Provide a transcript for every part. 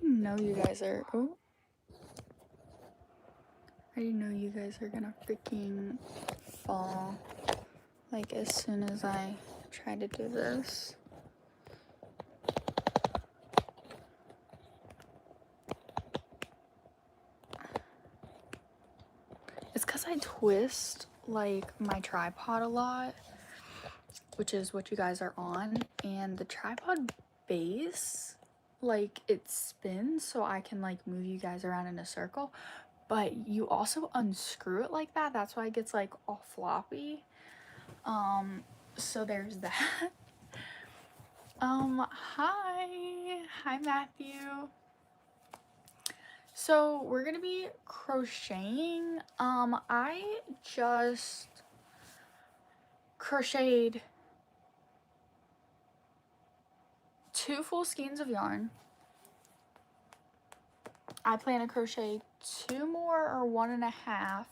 didn't know you guys are, oh. I didn't know you guys are gonna freaking fall, like, as soon as I try to do this. It's because I twist, like, my tripod a lot, which is what you guys are on, and the tripod base, like, it spins so I can, like, move you guys around in a circle, but you also unscrew it like that. That's why it gets, like, all floppy. So there's that. Hi Matthew. So we're gonna be crocheting. I just crocheted 2 full skeins of yarn. I plan to crochet 2 more or 1.5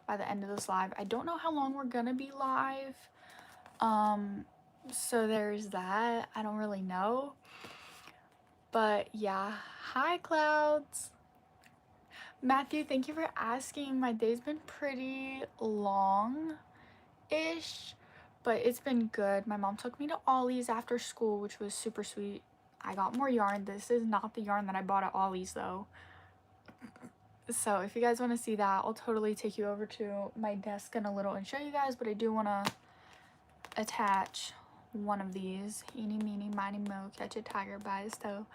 by the end of this live. I don't know how long we're gonna be live. So there's that. I don't really know. But yeah, hi Clouds. Matthew, thank you for asking. My day's been pretty long-ish, but it's been good. My mom took me to Ollie's after school, which was super sweet. I got more yarn. This is not the yarn that I bought at Ollie's though. So if you guys want to see that, I'll totally take you over to my desk in a little and show you guys, but I do want to attach one of these. Eeny, meeny, miny, mo, catch a tiger by his toe.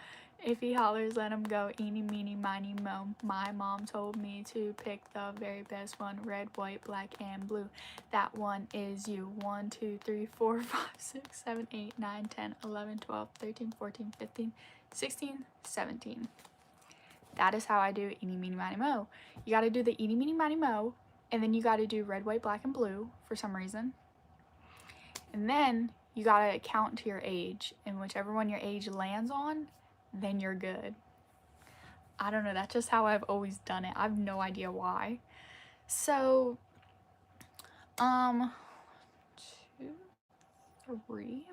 If he hollers, let him go. Eeny, meeny, miny, mo. My mom told me to pick the very best one. Red, white, black, and blue. That one is you. 1, 2, 3, 4, 5, 6, 7, 8, 9, 10, 11, 12, 13, 14, 15, 16, 17. That is how I do eeny, meeny, miny, mo. You got to do the eeny, meeny, miny, mo. And then you got to do red, white, black, and blue for some reason. And then you gotta count to your age, and whichever one your age lands on, then you're good. I don't know, that's just how I've always done it. I have no idea why. So, 2, 3.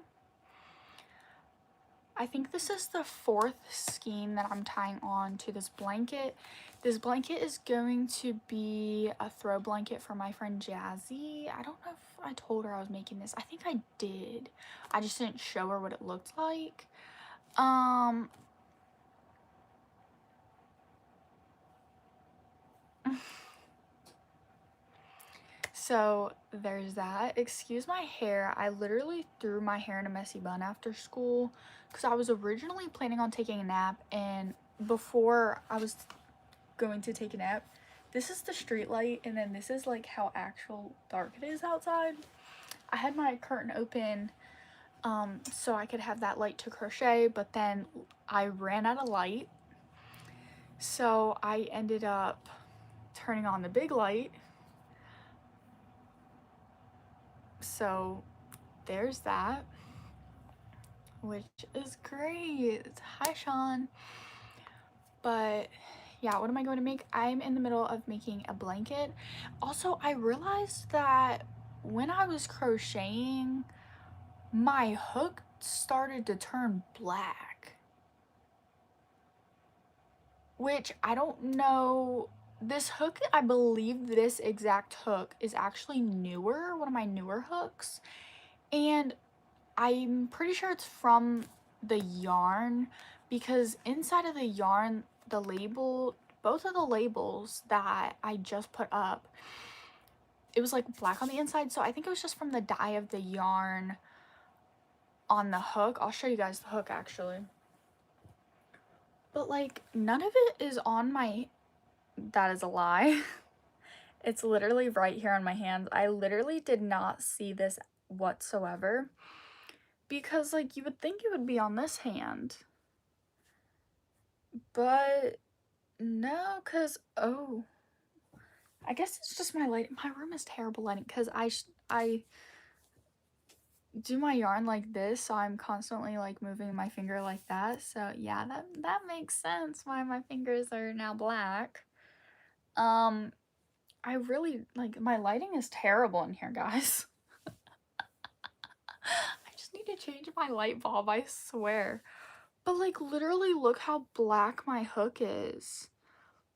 I think this is the 4th skein that I'm tying on to this blanket. This blanket is going to be a throw blanket for my friend Jazzy. I don't know if I told her I was making this. I think I did. I just didn't show her what it looked like. So there's that. Excuse my hair. I literally threw my hair in a messy bun after school because I was originally planning on taking a nap, and before I was going to take a nap, this is the street light, and then this is like how actual dark it is outside. I had my curtain open so I could have that light to crochet, but then I ran out of light, so I ended up turning on the big light. So there's that, which is great. Hi Sean. But yeah, what am I going to make? I'm in the middle of making a blanket. Also, I realized that when I was crocheting, my hook started to turn black, which I don't know. This hook, I believe this exact hook is actually newer, one of my newer hooks, and I'm pretty sure it's from the yarn, because inside of the yarn, the label, both of the labels that I just put up, it was like black on the inside, so I think it was just from the dye of the yarn on the hook. I'll show you guys the hook actually. But like none of it is on my, that is a lie. It's literally right here on my hands. I literally did not see this whatsoever, because like you would think it would be on this hand, but no, because oh, I guess it's just my light. My room is terrible lighting because I do my yarn like this, so I'm constantly like moving my finger like that. So yeah, that makes sense why my fingers are now black. I really like, my lighting is terrible in here, guys. I just need to change my light bulb, I swear. But like literally look how black my hook is.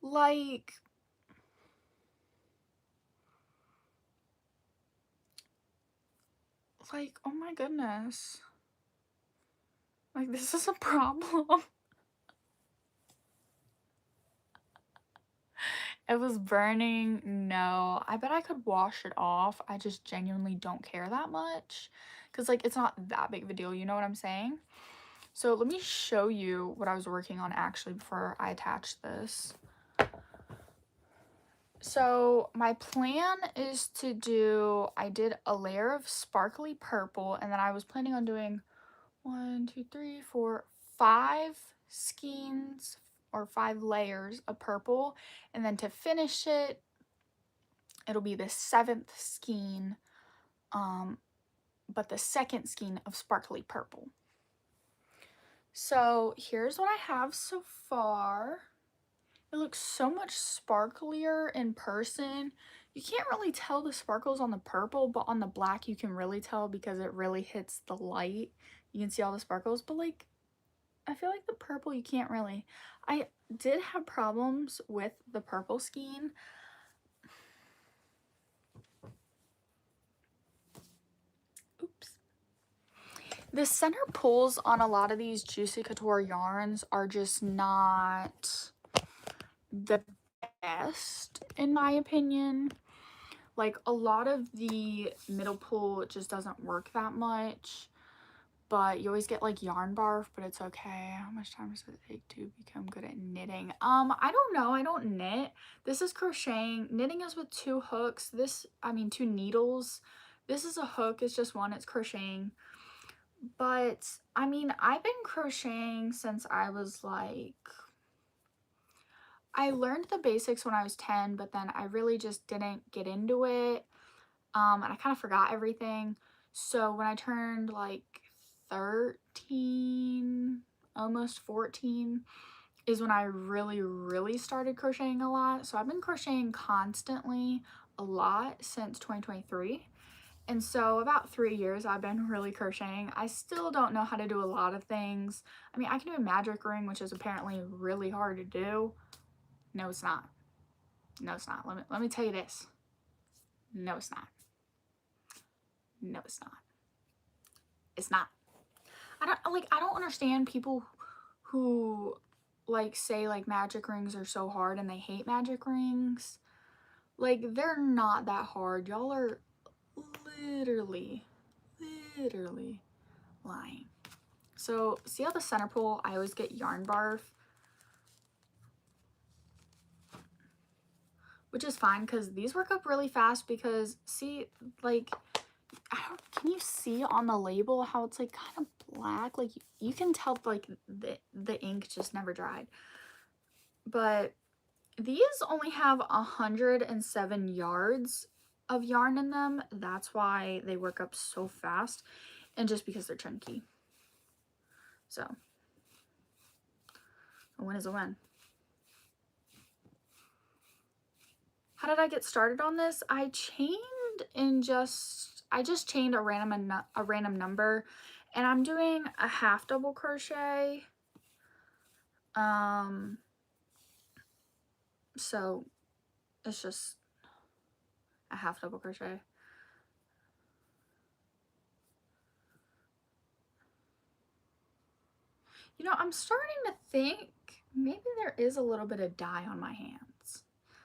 Like oh my goodness. Like this is a problem. It was burning. No, I bet I could wash it off. I just genuinely don't care that much. Because, like, it's not that big of a deal. You know what I'm saying? So, let me show you what I was working on actually before I attach this. So, my plan is to do, I did a layer of sparkly purple. And then I was planning on doing 1, 2, 3, 4, 5 skeins or 5 layers of purple. And then to finish it, it'll be the 7th skein, but the 2nd skein of sparkly purple. So here's what I have so far. It looks so much sparklier in person. You can't really tell the sparkles on the purple, but on the black you can really tell because it really hits the light. You can see all the sparkles, but like I feel like the purple you can't really. I did have problems with the purple skein. Oops. The center pulls on a lot of these Juicy Couture yarns are just not the best, in my opinion. Like, a lot of the middle pull just doesn't work that much. But you always get, like, yarn barf, but it's okay. How much time does it take to become good at knitting? I don't know. I don't knit. This is crocheting. Knitting is with 2 hooks. 2 needles. This is a hook. It's just one. It's crocheting. But, I mean, I've been crocheting since I was, like... I learned the basics when I was 10, but then I really just didn't get into it. And I kind of forgot everything. So when I turned like 13, almost 14, is when I really started crocheting a lot. So I've been crocheting constantly a lot since 2023. And so about 3 years I've been really crocheting. I still don't know how to do a lot of things. I mean, I can do a magic ring, which is apparently really hard to do. No, it's not. No, it's not. Let me tell you this. No, it's not. No, it's not. It's not. I don't understand people who like say like magic rings are so hard and they hate magic rings. Like, they're not that hard. Y'all are literally lying. So see how the center pull, I always get yarn barf, which is fine because these work up really fast because see, like, can you see on the label how it's like kind of black? Like you can tell like the ink just never dried. But these only have 107 yards of yarn in them. That's why they work up so fast, and just because they're chunky. So a win is a win. How did I get started on this? I just chained a random number, and I'm doing a half double crochet. So it's just a half double crochet. You know, I'm starting to think maybe there is a little bit of dye on my hands.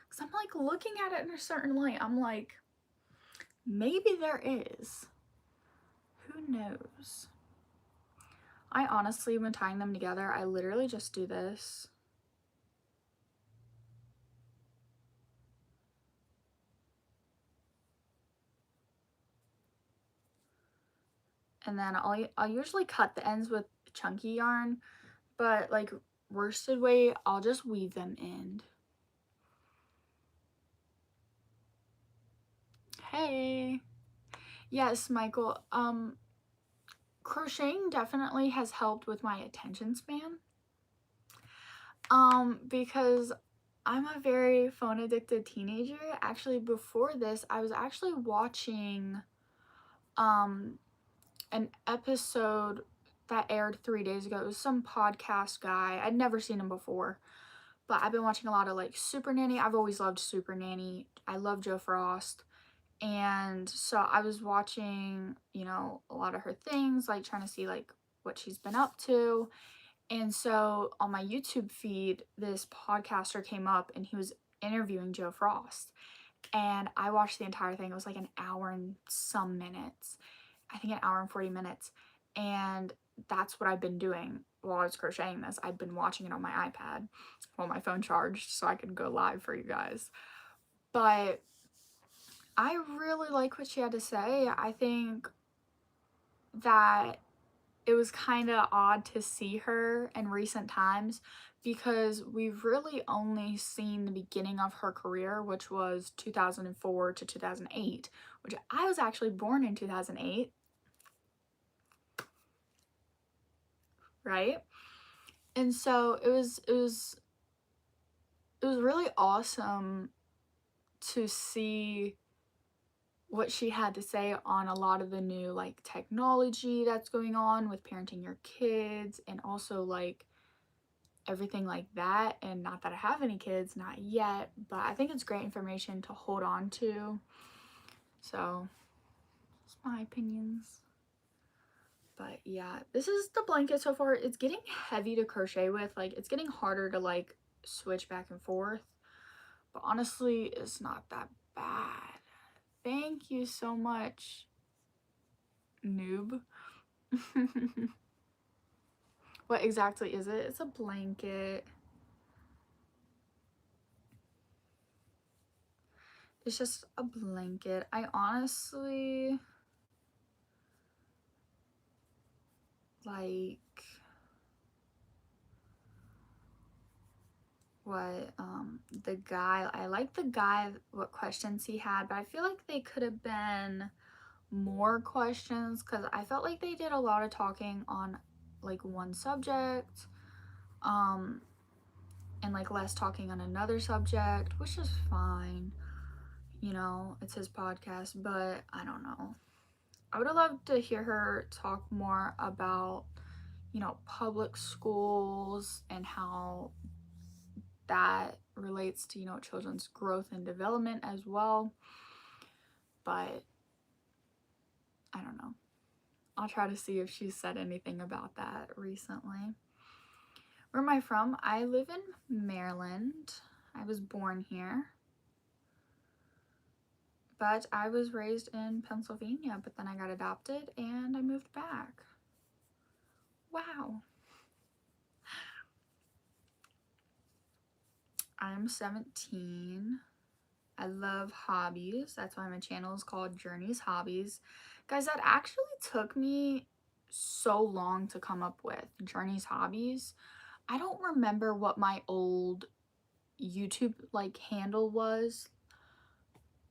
Because I'm like looking at it in a certain light. I'm like, maybe there is. Who knows? I honestly, when tying them together, I literally just do this. And then I'll usually cut the ends with chunky yarn. But like worsted weight, I'll just weave them in. Hey. Yes, Michael. Crocheting definitely has helped with my attention span. Because I'm a very phone addicted teenager. Actually, before this, I was actually watching an episode. that aired 3 days ago. It was some podcast guy. I'd never seen him before, but I've been watching a lot of like Super Nanny. I've always loved Super Nanny. I love Joe Frost. And so I was watching, you know, a lot of her things, like trying to see like what she's been up to. And so on my YouTube feed, this podcaster came up and he was interviewing Joe Frost. And I watched the entire thing. It was like an hour and some minutes. I think an hour and 40 minutes. And that's what I've been doing while I was crocheting this. I've been watching it on my iPad while my phone charged so I could go live for you guys. But I really like what she had to say. I think that it was kind of odd to see her in recent times because we've really only seen the beginning of her career, which was 2004 to 2008, which I was actually born in 2008, right? And so it was really awesome to see what she had to say on a lot of the new like technology that's going on with parenting your kids and also like everything like that. And not that I have any kids, not yet, but I think it's great information to hold on to. So that's my opinions. But yeah, this is the blanket so far. It's getting heavy to crochet with. Like it's getting harder to like switch back and forth, but honestly it's not that bad. Thank you so much, noob. What exactly is it? It's a blanket. It's just a blanket. I honestly like what the guy, I like the guy, what questions he had, but I feel like they could have been more questions because I felt like they did a lot of talking on like one subject and like less talking on another subject, which is fine, you know, it's his podcast. But I don't know, I would have loved to hear her talk more about, you know, public schools and how that relates to, you know, children's growth and development as well. But I don't know, I'll try to see if she's said anything about that recently. Where am I from? I live in Maryland. I was born here, but I was raised in Pennsylvania, but then I got adopted and I moved back. Wow. I'm 17. I love hobbies. That's why my channel is called Journey's Hobbies. Guys, that actually took me so long to come up with, Journey's Hobbies. I don't remember what my old YouTube like handle was,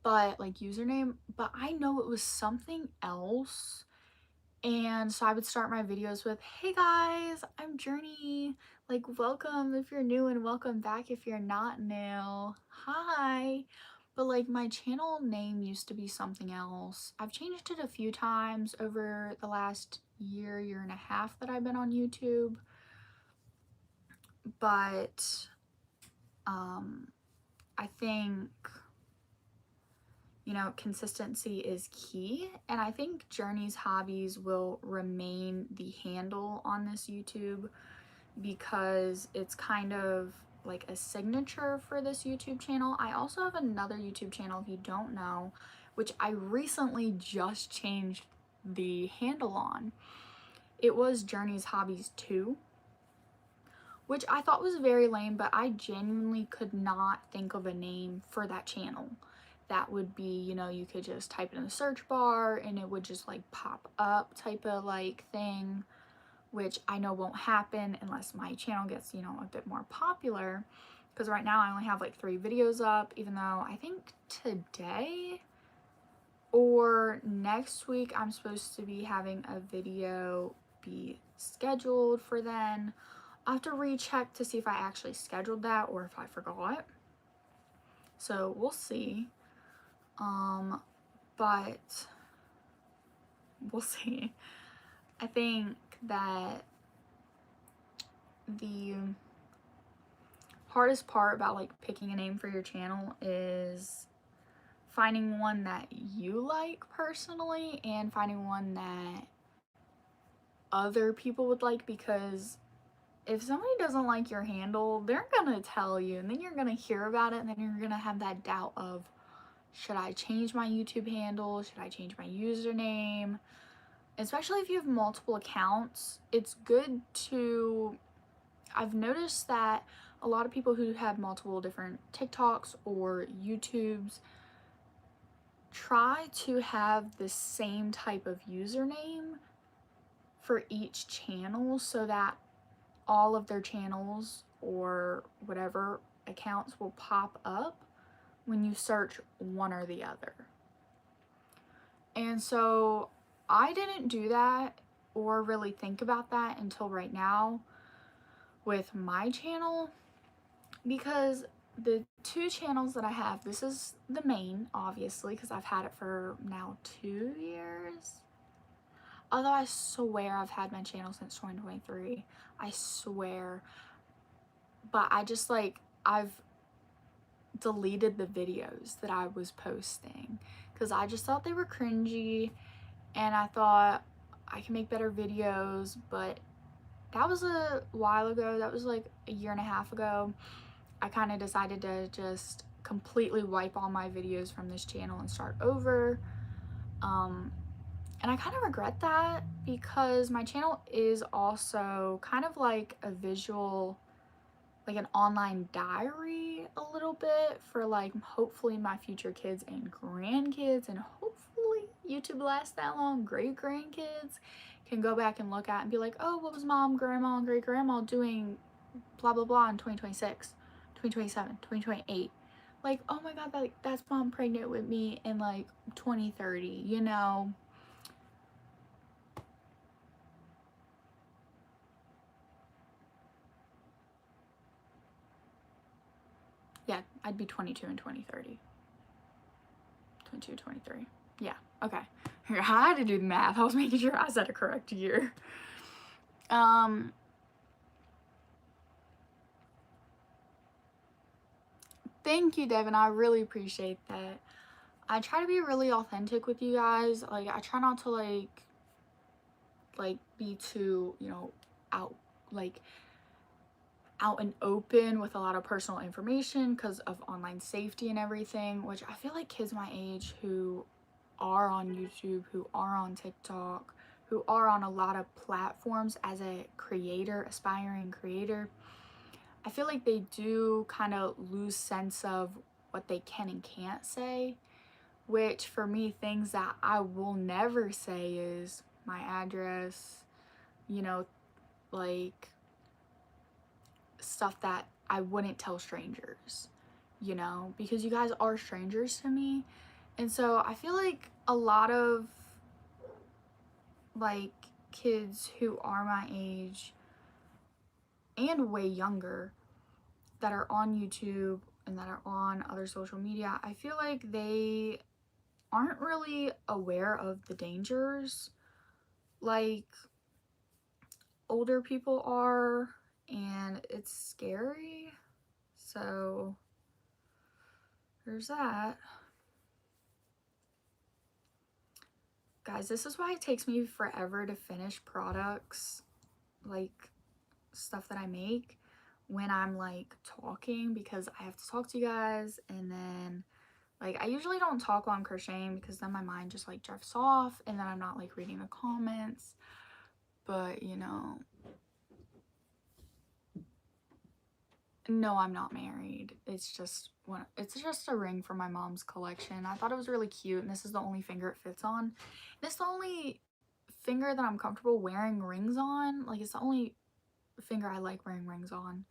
but like username, but I know it was something else. And so I would start my videos with, hey guys, I'm Journey. Like, welcome if you're new and welcome back if you're not new. Hi. But like my channel name used to be something else. I've changed it a few times over the last year, year and a half that I've been on YouTube. But I think, you know, consistency is key, and I think Journey's Hobbies will remain the handle on this YouTube because it's kind of like a signature for this YouTube channel. I also have another YouTube channel, if you don't know, which I recently just changed the handle on. It was Journey's Hobbies 2, which I thought was very lame, but I genuinely could not think of a name for that channel. That would be, you know, you could just type it in the search bar and it would just like pop up type of like thing, which I know won't happen unless my channel gets, you know, a bit more popular. Because right now I only have like 3 videos up, even though I think today or next week I'm supposed to be having a video be scheduled for then. I'll have to recheck to see if I actually scheduled that or if I forgot. So we'll see. But we'll see. I think that the hardest part about like picking a name for your channel is finding one that you like personally and finding one that other people would like, because if somebody doesn't like your handle, they're gonna tell you, and then you're gonna hear about it, and then you're gonna have that doubt of, should I change my YouTube handle? Should I change my username? Especially if you have multiple accounts, it's good to, I've noticed that a lot of people who have multiple different TikToks or YouTubes try to have the same type of username for each channel so that all of their channels or whatever accounts will pop up when you search one or the other. And so I didn't do that or really think about that until right now with my channel, because the two channels that I have, this is the main, obviously, because I've had it for now 2 years. Although I swear I've had my channel since 2023. I swear. But I just like, I've deleted the videos that I was posting because I just thought they were cringy, and I thought I can make better videos. But that was a while ago. That was like a year and a half ago. I kind of decided to just completely wipe all my videos from this channel and start over. And I kind of regret that because my channel is also kind of like a visual, like an online diary a little bit for like hopefully my future kids and grandkids, and hopefully YouTube lasts that long, great grandkids can go back and look at and be like, oh, what was mom, grandma, and great grandma doing blah blah blah in 2026, 2027, 2028. Like, oh my god, that's mom pregnant with me in like 2030, you know. Yeah, I'd be 22 in 2030. 22, 23. Yeah, okay. I had to do the math. I was making sure I said a correct year. Thank you, Devin. I really appreciate that. I try to be really authentic with you guys. Like, I try not to like be too, you know, out and open with a lot of personal information because of online safety and everything, which I feel like kids my age who are on YouTube, who are on TikTok, who are on a lot of platforms as a creator, aspiring creator, I feel like they do kind of lose sense of what they can and can't say, which for me, things that I will never say is my address, you know, like stuff that I wouldn't tell strangers, you know, because you guys are strangers to me. And so I feel like a lot of like kids who are my age and way younger that are on YouTube and that are on other social media, I feel like they aren't really aware of the dangers like older people are, and it's scary. So there's that. Guys, this is why it takes me forever to finish products, like stuff that I make, when I'm like talking, because I have to talk to you guys, and then like I usually don't talk while I'm crocheting because then my mind just like drifts off and then I'm not like reading the comments. But you know, no, I'm not married. It's just a ring from my mom's collection. I thought it was really cute, and this is the only finger it fits on. This is the only finger that I'm comfortable wearing rings on. Like, it's the only finger I like wearing rings on.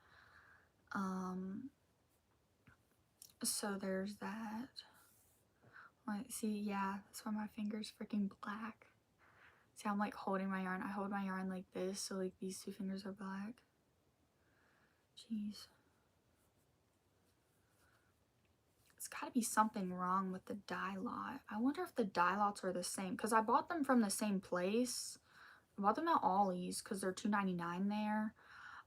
So there's that. Like, see, yeah, that's why my finger's freaking black. See, I'm like holding my yarn. I hold my yarn like this, so like these two fingers are black. Jeez. It's gotta be something wrong with the dye lot. I wonder if the dye lots are the same, because I bought them from the same place. I bought them at Ollie's because they're $2.99 there.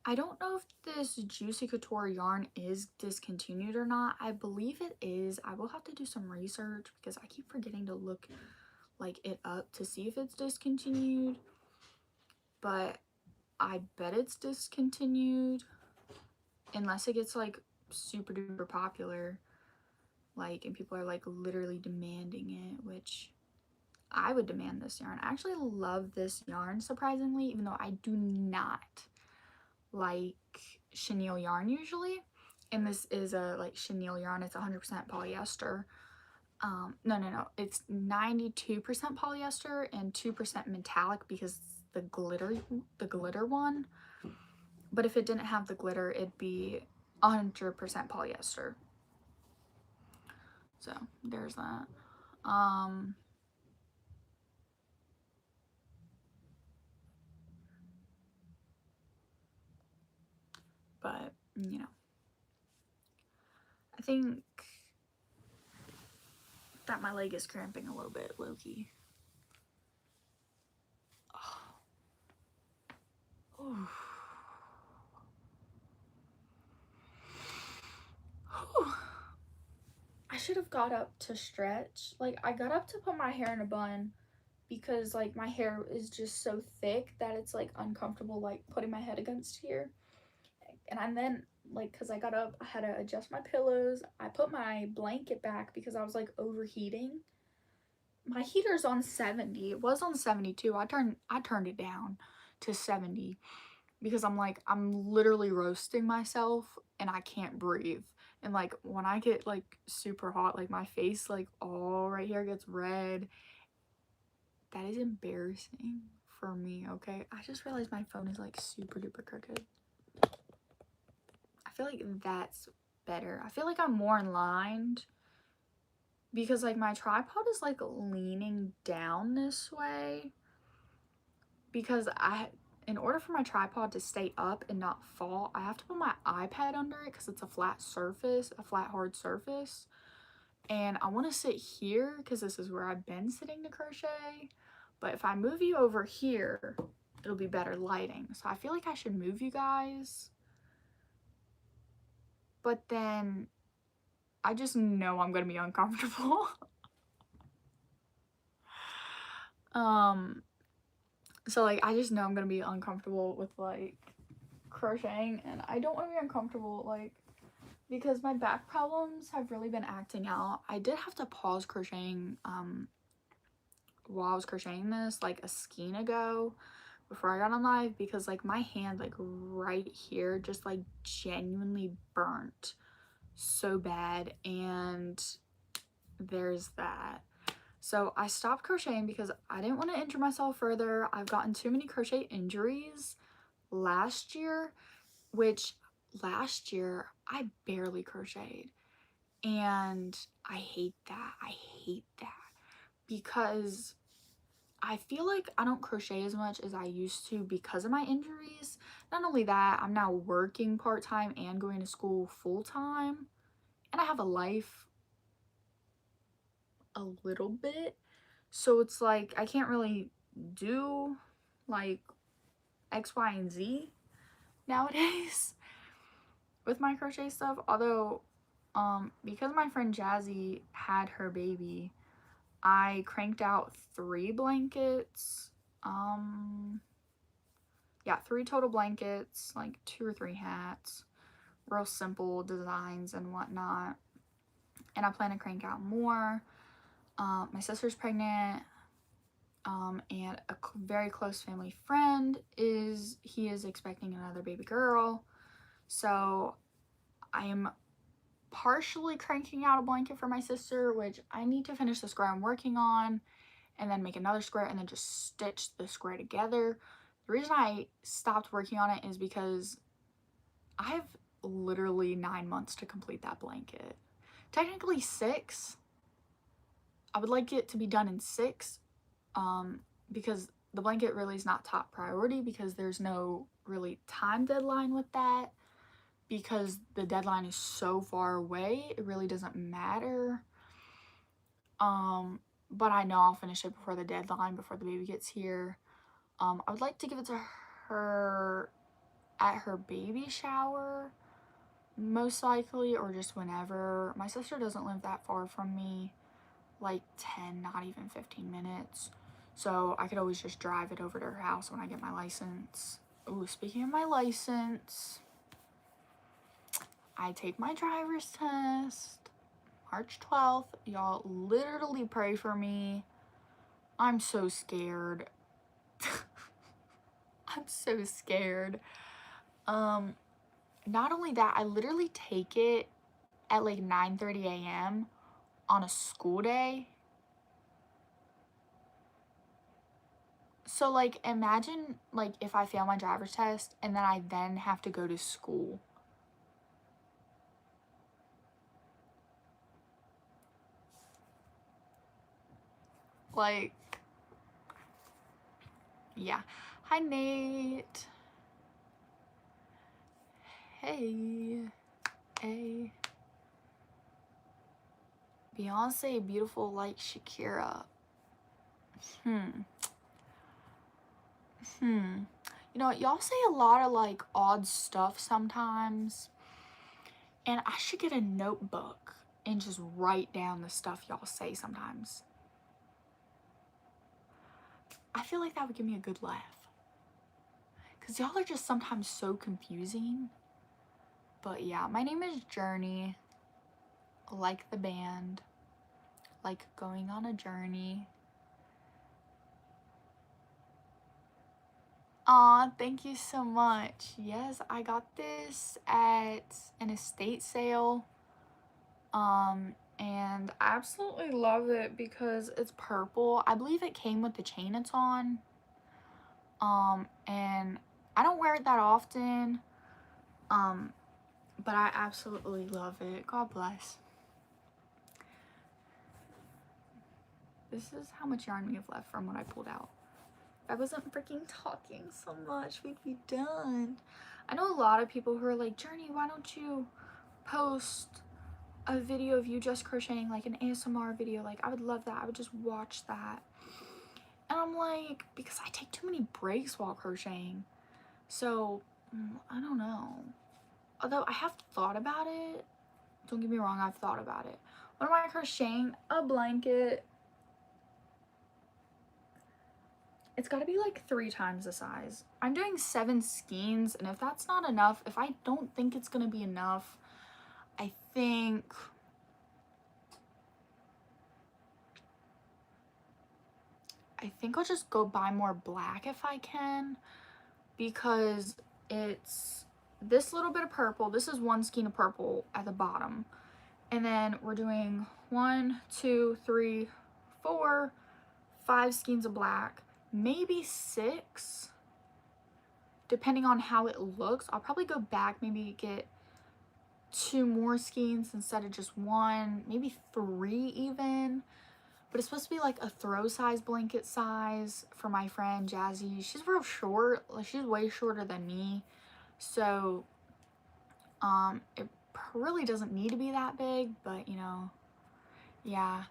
I don't know if this Juicy Couture yarn is discontinued or not. I believe it is. I will have to do some research because I keep forgetting to look like it up to see if it's discontinued. But I bet it's discontinued unless it gets like super duper popular, like, and people are like literally demanding it, which I would demand this yarn. I actually love this yarn, surprisingly, even though I do not like chenille yarn usually. And this is a like chenille yarn. It's 100% polyester. No, it's 92% polyester and 2% metallic because the glitter one. But if it didn't have the glitter, it'd be 100% polyester. So there's that. But you know, I think that my leg is cramping a little bit, low-key. Oh. I should have got up to stretch. Like, I got up to put my hair in a bun because like my hair is just so thick that it's like uncomfortable like putting my head against here. And then like, because I got up, I had to adjust my pillows. I put my blanket back because I was like overheating. My heater's on 70. It was on 72. I turned it down to 70 because I'm like, I'm literally roasting myself and I can't breathe. And like when I get like super hot, like my face like all right here gets red. That is embarrassing for me, okay? I just realized my phone is like super duper crooked. I feel like that's better. I feel like I'm more in line because like my tripod is like leaning down this way because in order for my tripod to stay up and not fall, I have to put my iPad under it because it's a flat surface, a flat hard surface. And I want to sit here because this is where I've been sitting to crochet. But if I move you over here, it'll be better lighting. So I feel like I should move you guys. But then I just know I'm going to be uncomfortable. So like I just know I'm going to be uncomfortable with like crocheting, and I don't want to be uncomfortable like because my back problems have really been acting out. I did have to pause crocheting while I was crocheting this like a skein ago before I got on live because like my hand like right here just like genuinely burnt so bad, and there's that. So I stopped crocheting because I didn't want to injure myself further. I've gotten too many crochet injuries last year, which last year I barely crocheted, and I hate that. I hate that because I feel like I don't crochet as much as I used to because of my injuries. Not only that, I'm now working part-time and going to school full-time, and I have a life a little bit. So it's like I can't really do like X, Y, and Z nowadays with my crochet stuff. Although because my friend Jazzy had her baby, I cranked out 3 blankets. Yeah, 3 total blankets, like 2 or 3 hats, real simple designs and whatnot. And I plan to crank out more. My sister's pregnant, and a very close family friend is expecting another baby girl. So I am partially cranking out a blanket for my sister, which I need to finish the square I'm working on and then make another square and then just stitch the square together. The reason I stopped working on it is because I have literally 9 months to complete that blanket. Technically 6. I would like it to be done in 6, because the blanket really is not top priority because there's no really time deadline with that, because the deadline is so far away, it really doesn't matter. But I know I'll finish it before the deadline, before the baby gets here. I would like to give it to her at her baby shower, most likely, or just whenever. My sister doesn't live that far from me, like 10, not even 15 minutes. So I could always just drive it over to her house when I get my license. Ooh, speaking of my license, I take my driver's test March 12th. Y'all literally pray for me. I'm so scared. I'm so scared. Not only that, I literally take it at like 9:30 a.m. on a school day. So like imagine like if I fail my driver's test and then I then have to go to school. Like, yeah. Hi, Nate. Hey. Hey. Beyonce beautiful like Shakira. You know, y'all say a lot of like odd stuff sometimes. And I should get a notebook and just write down the stuff y'all say sometimes. I feel like that would give me a good laugh. Because y'all are just sometimes so confusing. But yeah, my name is Journey. Like the band. Like going on a journey. Aw, thank you so much. Yes, I got this at an estate sale. And I absolutely love it because it's purple. I believe it came with the chain it's on. And I don't wear it that often. But I absolutely love it. God bless. This is how much yarn we have left from what I pulled out. If I wasn't freaking talking so much, we'd be done. I know a lot of people who are like, Journey, why don't you post a video of you just crocheting, like an ASMR video? Like, I would love that. I would just watch that. And I'm like, because I take too many breaks while crocheting. So, I don't know. Although I have thought about it. Don't get me wrong, I've thought about it. What am I crocheting? A blanket. It's got to be like 3 times the size. I'm doing 7 skeins, and if that's not enough, if I don't think it's going to be enough, I think I'll just go buy more black if I can, because it's this little bit of purple. This is 1 skein of purple at the bottom. And then we're doing 1, 2, 3, 4, 5 skeins of black, maybe 6, depending on how it looks. I'll probably go back, maybe get 2 more skeins instead of just 1, maybe 3 even. But it's supposed to be like a throw size blanket size for my friend Jazzy. She's real short, like she's way shorter than me. So it really doesn't need to be that big, but you know, yeah.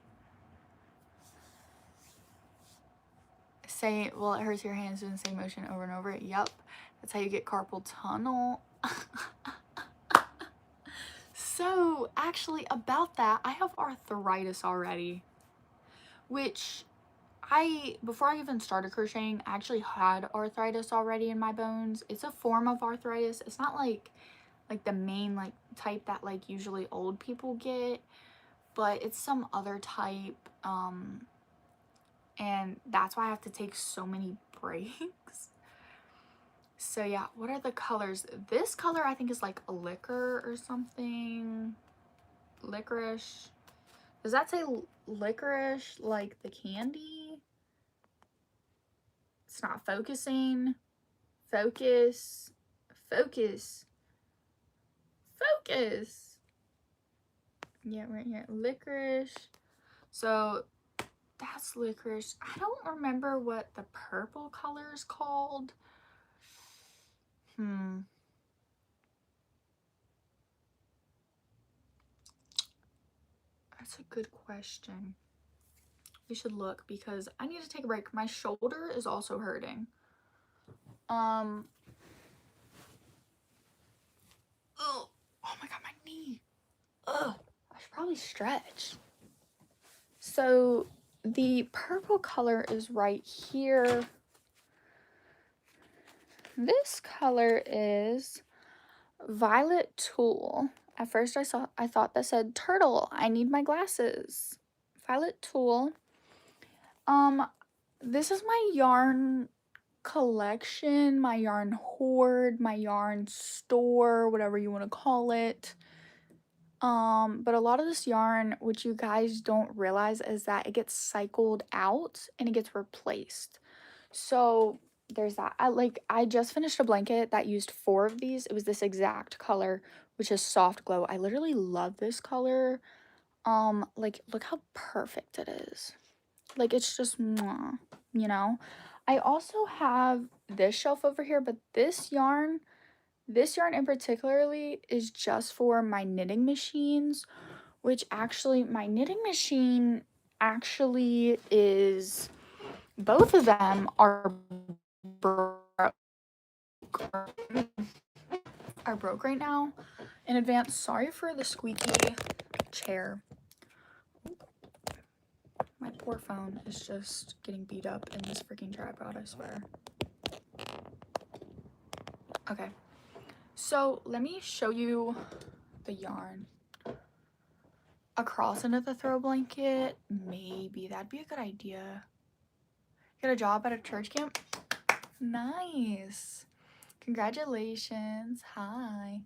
Say, well, it hurts your hands doing the same motion over and over. Yup, that's how you get carpal tunnel. So actually about that, I have arthritis already, which before I even started crocheting, I actually had arthritis already in my bones. It's a form of arthritis. It's not like the main like type that like usually old people get, but it's some other type. And that's why I have to take so many breaks. So yeah, what are the colors? This color I think is like a liquor or something. Licorice. Does that say licorice like the candy? It's not focusing. Focus. Focus. Focus. Yeah, right here. Licorice. So that's licorice. I don't remember what the purple color is called. That's a good question. We should look because I need to take a break. My shoulder is also hurting. Um, oh my god, my knee. Ugh, I should probably stretch. So the purple color is right here. This color is Violet Tulle. At first I thought that said turtle. I need my glasses. Violet Tulle. This is my yarn collection, my yarn hoard, my yarn store, whatever you want to call it. But a lot of this yarn, which you guys don't realize, is that it gets cycled out and it gets replaced. So there's that. I just finished a blanket that used 4 of these. It was this exact color, which is soft glow. I literally love this color. Like, look how perfect it is. Like, it's just mwah, you know. I also have this shelf over here, but this yarn in particularly is just for my knitting machines, which actually my knitting machine actually is, both of them are broke right now. In advance, sorry for the squeaky chair. My poor phone is just getting beat up in this freaking tripod, I swear. Okay, so let me show you the yarn. Across into the throw blanket, maybe that'd be a good idea. Get a job at a church camp? Nice. Congratulations. Hi.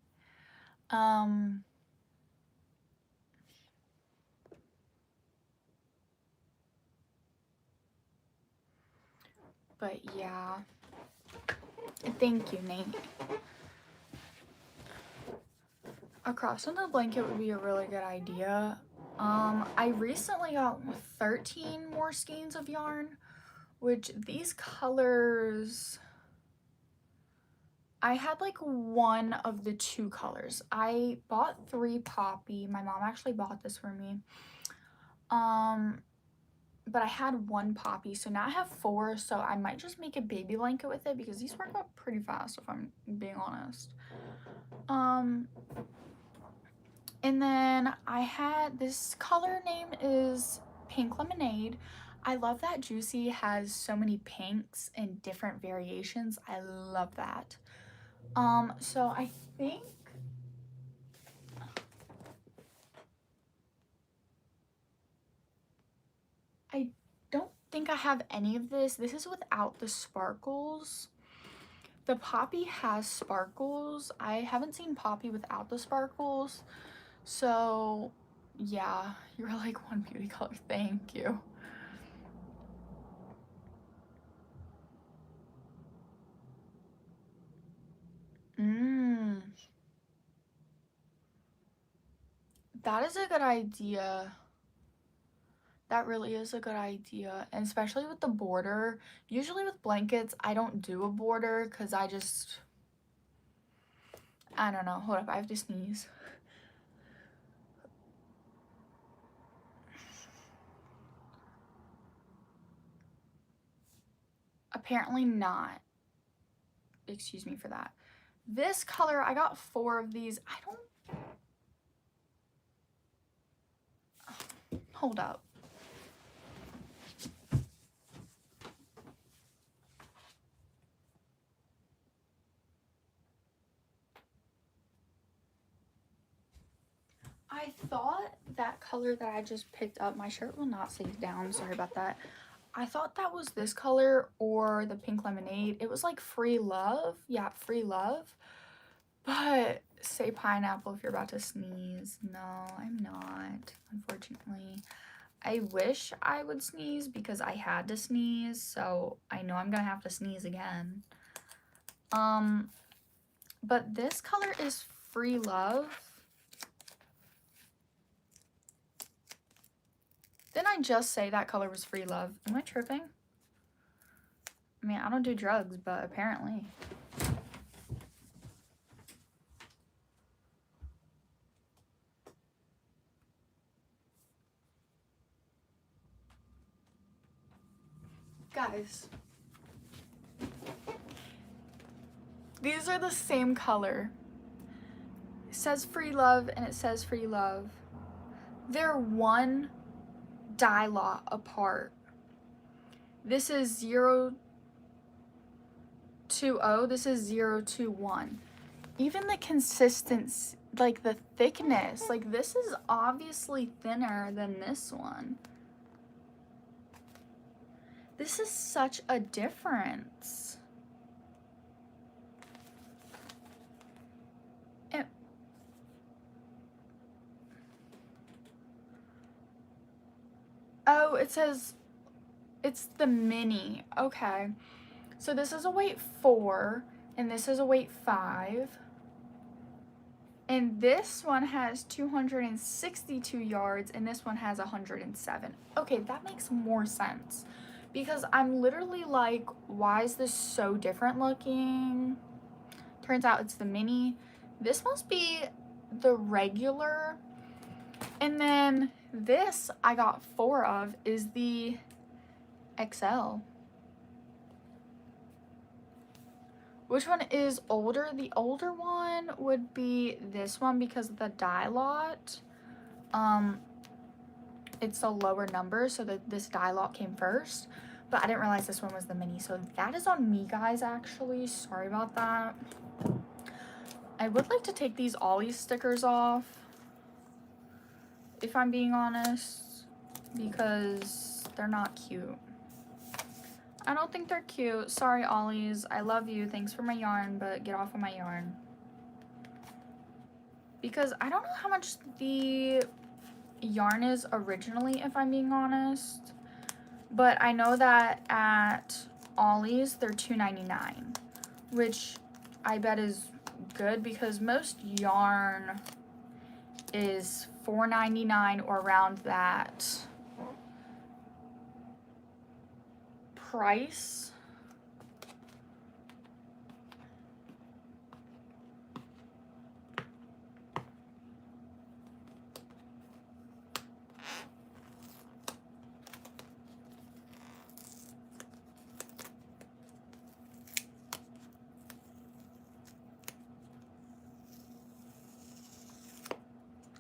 But yeah. Thank you, Nate. Across on the blanket would be a really good idea. I recently got 13 more skeins of yarn, which these colors, I had like one of the 2 colors. I bought 3 poppy. My mom actually bought this for me. But I had 1 poppy, so now I have 4, so I might just make a baby blanket with it because these work out pretty fast if I'm being honest. And then I had this color name is Pink Lemonade. I love that Juicy has so many pinks and different variations. I love that. So I think I don't think I have any of this. This is without the sparkles. The poppy has sparkles. I haven't seen poppy without the sparkles. So yeah, you're like one beauty color. Thank you. That is a good idea. That really is a good idea. And especially with the border. Usually with blankets, I don't do a border because I don't know. Hold up, I have to sneeze. Apparently not. Excuse me for that. This color, I got 4 of these. Hold up. I thought that color that I just picked up, my shirt will not stay down, sorry about that. I thought that was this color or the Pink Lemonade. It was like Free Love. Yeah, Free Love. But say pineapple if you're about to sneeze. No, I'm not, unfortunately. I wish I would sneeze because I had to sneeze, so I know I'm gonna have to sneeze again. But this color is Free Love. Didn't I just say that color was Free Love? Am I tripping? I mean, I don't do drugs, but apparently. Guys, These are the same color. It says free love and it says free love. They're one dye lot apart. This is 020, this is 021. Even the consistency, like the thickness, like this is obviously thinner than this one. This is such a difference. Oh, it says it's the mini. Okay. So this is a weight 4 and this is a weight 5. And this one has 262 yards and this one has 107. Okay, that makes more sense. Because I'm literally like, why is this so different looking? Turns out it's the mini. This must be the regular. And then this I got 4 of is the XL. Which one is older? The older one would be this one because of the dye lot. It's a lower number, so that this dye lot came first. But I didn't realize this one was the mini, so that is on me, guys, actually. Sorry about that. I would like to take these Ollie stickers off, if I'm being honest, because they're not cute. I don't think they're cute. Sorry, Ollies. I love you. Thanks for my yarn, but get off of my yarn. Because I don't know how much the yarn is originally, if I'm being honest. But I know that at Ollie's, they're $2.99, which I bet is good because most yarn is $4.99 or around that price.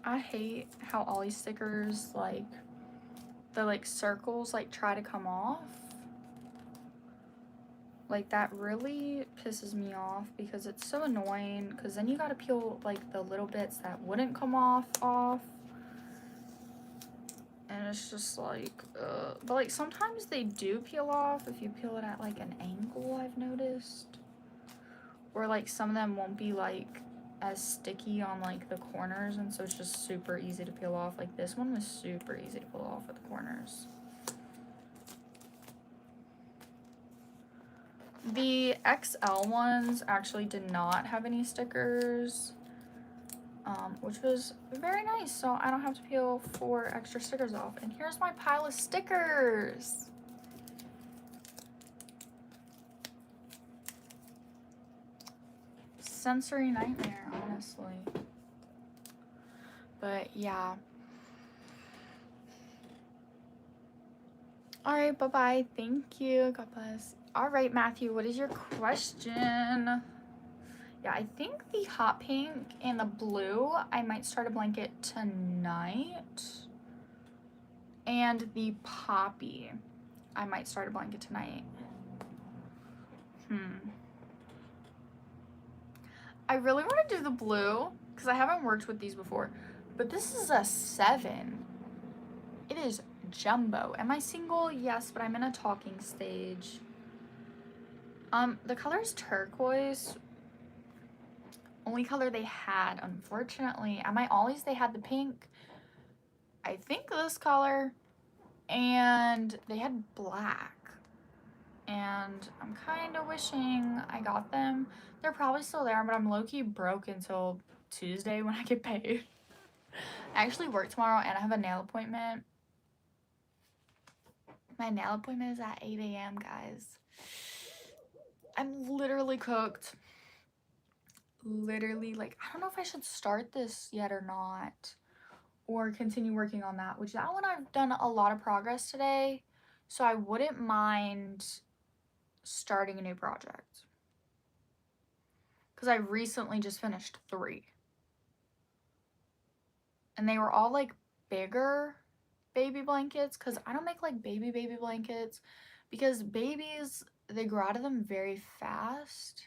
I hate how Ollie stickers, like, the, like, circles, like, try to come off. Like, that really pisses me off because it's so annoying, because then you gotta peel, like, the little bits that wouldn't come off. And it's just, like, but, like, sometimes they do peel off if you peel it at, like, an angle, I've noticed. Or, like, some of them won't be, like, as sticky on, like, the corners, and so it's just super easy to peel off. Like, this one was super easy to peel off at the corners. The XL ones actually did not have any stickers, which was very nice, so I don't have to peel 4 extra stickers off. And here's my pile of stickers. Sensory nightmare, honestly. But yeah. All right, bye-bye. Thank you. God bless. All right, Matthew, what is your question? Yeah, I think the hot pink and the blue, I might start a blanket tonight. And the poppy, I might start a blanket tonight. I really want to do the blue because I haven't worked with these before. But this is a 7. It is jumbo. Am I single? Yes, but I'm in a talking stage. The color is turquoise. Only color they had, unfortunately. At my Ollie's, they had the pink. I think this color. And they had black. And I'm kind of wishing I got them. They're probably still there, but I'm low-key broke until Tuesday when I get paid. I actually work tomorrow and I have a nail appointment. My nail appointment is at 8 a.m., guys. I'm literally cooked. Literally, like, I don't know if I should start this yet or not. Or continue working on that, which that one I've done a lot of progress today. So I wouldn't mind starting a new project. because I recently just finished 3. And they were all like bigger baby blankets, because I don't make like baby blankets, because babies, they grow out of them very fast.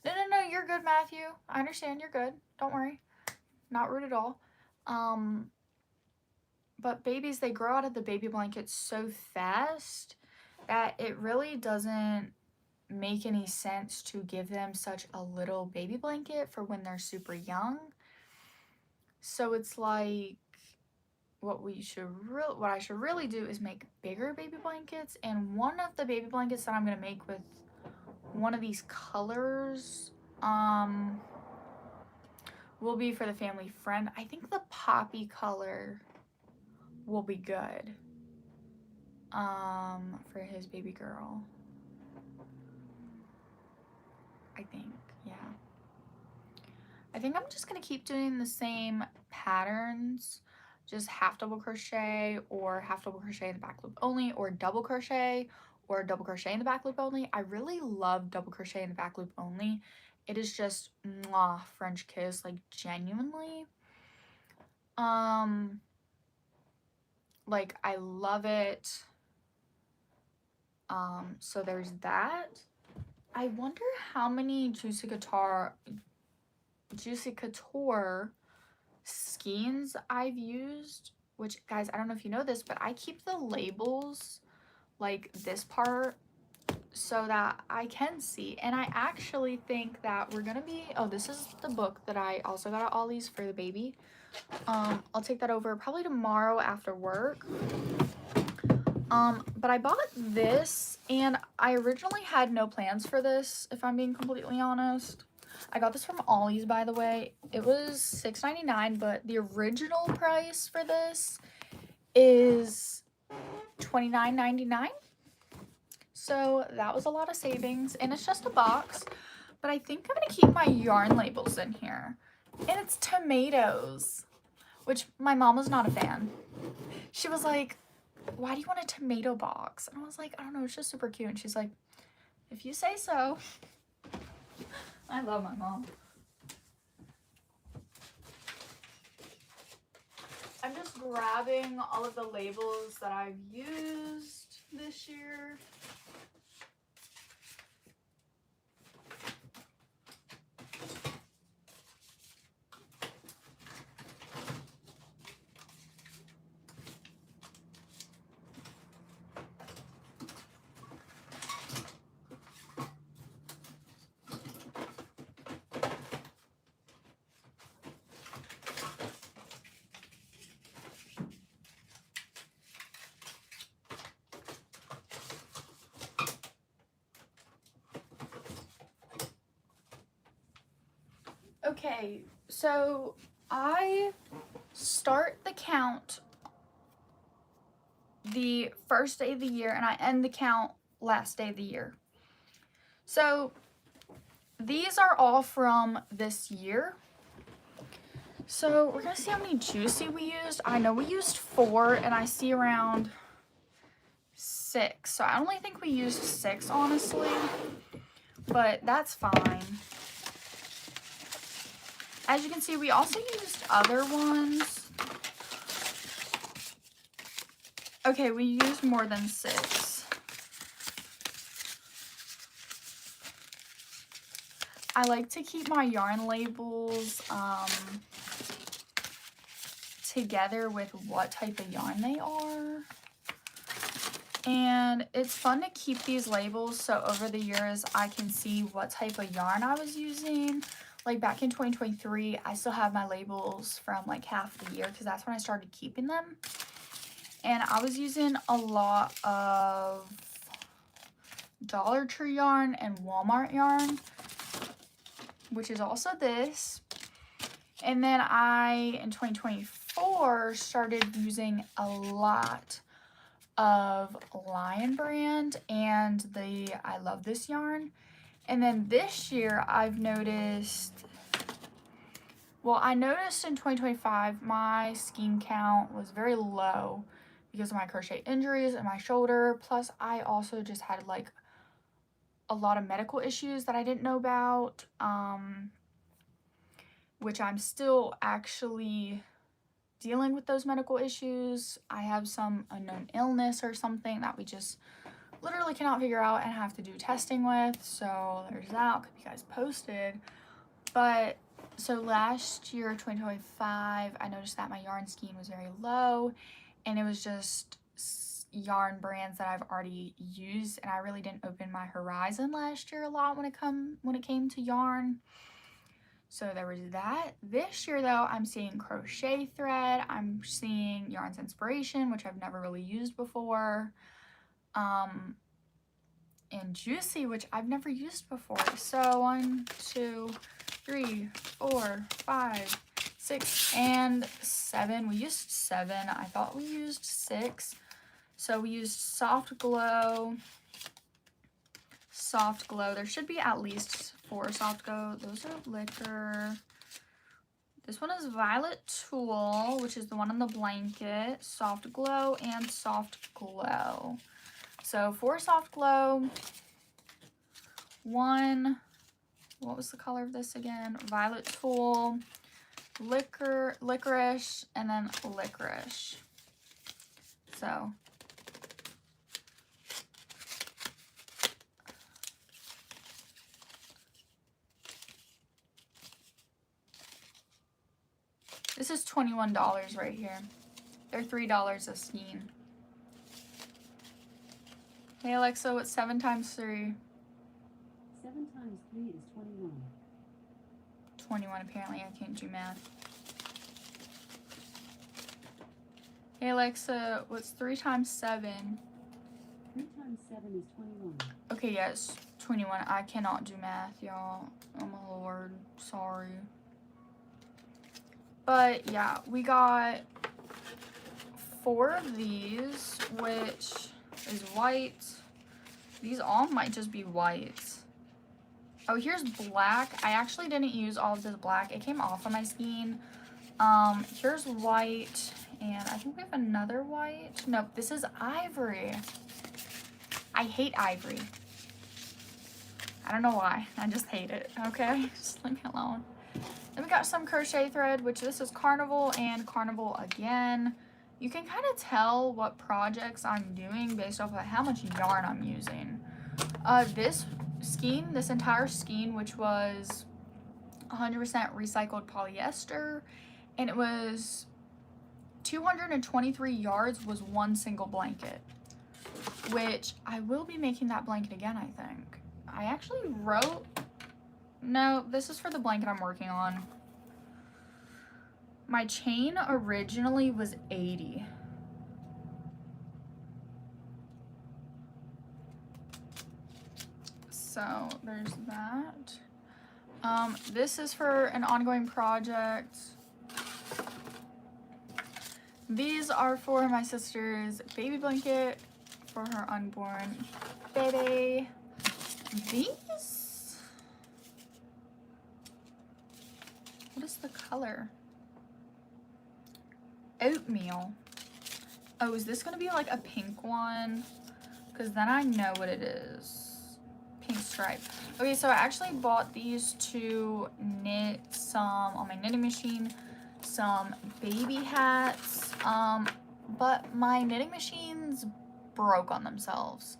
No, you're good, Matthew. I understand, you're good. Don't worry. Not rude at all. But babies, they grow out of the baby blankets so fast that it really doesn't make any sense to give them such a little baby blanket for when they're super young. So it's like, what I should really do is make bigger baby blankets, and one of the baby blankets that I'm gonna make with one of these colors will be for the family friend. I think the poppy color will be good for his baby girl. I think, yeah. I think I'm just gonna keep doing the same patterns, just half double crochet or half double crochet in the back loop only, or double crochet or double crochet in the back loop only. I really love double crochet in the back loop only. It is just mwah, French kiss, like genuinely. Like I love it. So there's that. I wonder how many Juicy Couture skeins I've used, which, guys, I don't know if you know this, but I keep the labels, like this part, so that I can see. And I actually think that we're gonna be, oh, this is the book that I also got at Ollie's for the baby. I'll take that over probably tomorrow after work. But I bought this, and I originally had no plans for this, if I'm being completely honest. I got this from Ollie's, by the way. It was $6.99, but the original price for this is $29.99. So that was a lot of savings, and it's just a box. But I think I'm gonna keep my yarn labels in here. And it's tomatoes, which my mom was not a fan. She was like, why do you want a tomato box? And I was like, I don't know, it's just super cute. And she's like, if you say so. I love my mom. I'm just grabbing all of the labels that I've used this year. Okay, so I start the count the first day of the year, and I end the count last day of the year. So these are all from this year. So we're gonna see how many Juicy we used. I know we used 4, and I see around 6. So I only think we used 6, honestly, but that's fine. As you can see, we also used other ones. Okay, we used more than 6. I like to keep my yarn labels together with what type of yarn they are. And it's fun to keep these labels so over the years I can see what type of yarn I was using. Like back in 2023, I still have my labels from like half the year, because that's when I started keeping them. And I was using a lot of Dollar Tree yarn and Walmart yarn, which is also this. And then I, in 2024, started using a lot of Lion brand and the I Love This yarn. And then this year I've noticed, well, I noticed in 2025 my skein count was very low because of my crochet injuries and my shoulder. Plus I also just had like a lot of medical issues that I didn't know about, which I'm still actually dealing with those medical issues. I have some unknown illness or something that we just literally cannot figure out and have to do testing with. So there's that. I'll keep you guys posted. But so last year, 2025, I noticed that my yarn skein was very low, and it was just yarn brands that I've already used, and I really didn't open my horizon last year a lot when it came to yarn. So there was that. This year though, I'm seeing crochet thread, I'm seeing Yarns Inspiration, which I've never really used before, and Juicy, which I've never used before. So 1, 2, 3, 4, 5, 6, and 7. We used 7. I thought we used 6. So we used Soft Glow. There should be at least 4 Soft Glow. Those are Liquor. This one is Violet Tulle, which is the one on the blanket. Soft Glow and Soft Glow. So 4 Soft Glow. 1, what was the color of this again? Violet Tulle, Licorice, and then Licorice. So this is $21 right here. They're $3 a skein. Hey Alexa, what's 7 times 3? 7 times 3 is 21. 21, apparently I can't do math. Hey Alexa, what's 3 times 7? 3 times 7 is 21. Okay, yes, 21. I cannot do math, y'all. Oh my lord, sorry. But yeah, we got 4 of these, which is white. These all might just be white. Oh, here's black. I actually didn't use all of this black. It came off of my skein. Here's white, and I think we have another white. Nope, this is ivory. I hate ivory. I don't know why. I just hate it, okay? Just leave me alone. Then we got some crochet thread, which this is Carnival and Carnival again. You can kind of tell what projects I'm doing based off of how much yarn I'm using. This skein, this entire skein, which was 100% recycled polyester, and it was 223 yards, was 1 single blanket, which I will be making that blanket again, I think. I actually wrote, no, this is for the blanket I'm working on. My chain originally was 80. So there's that. This is for an ongoing project. These are for my sister's baby blanket for her unborn baby. These? What is the color? Oatmeal. Oh, is this gonna be like a pink one? Because then I know what it is. Pink stripe. Okay, so I actually bought these to knit some on my knitting machine, some baby hats, but my knitting machines broke on themselves.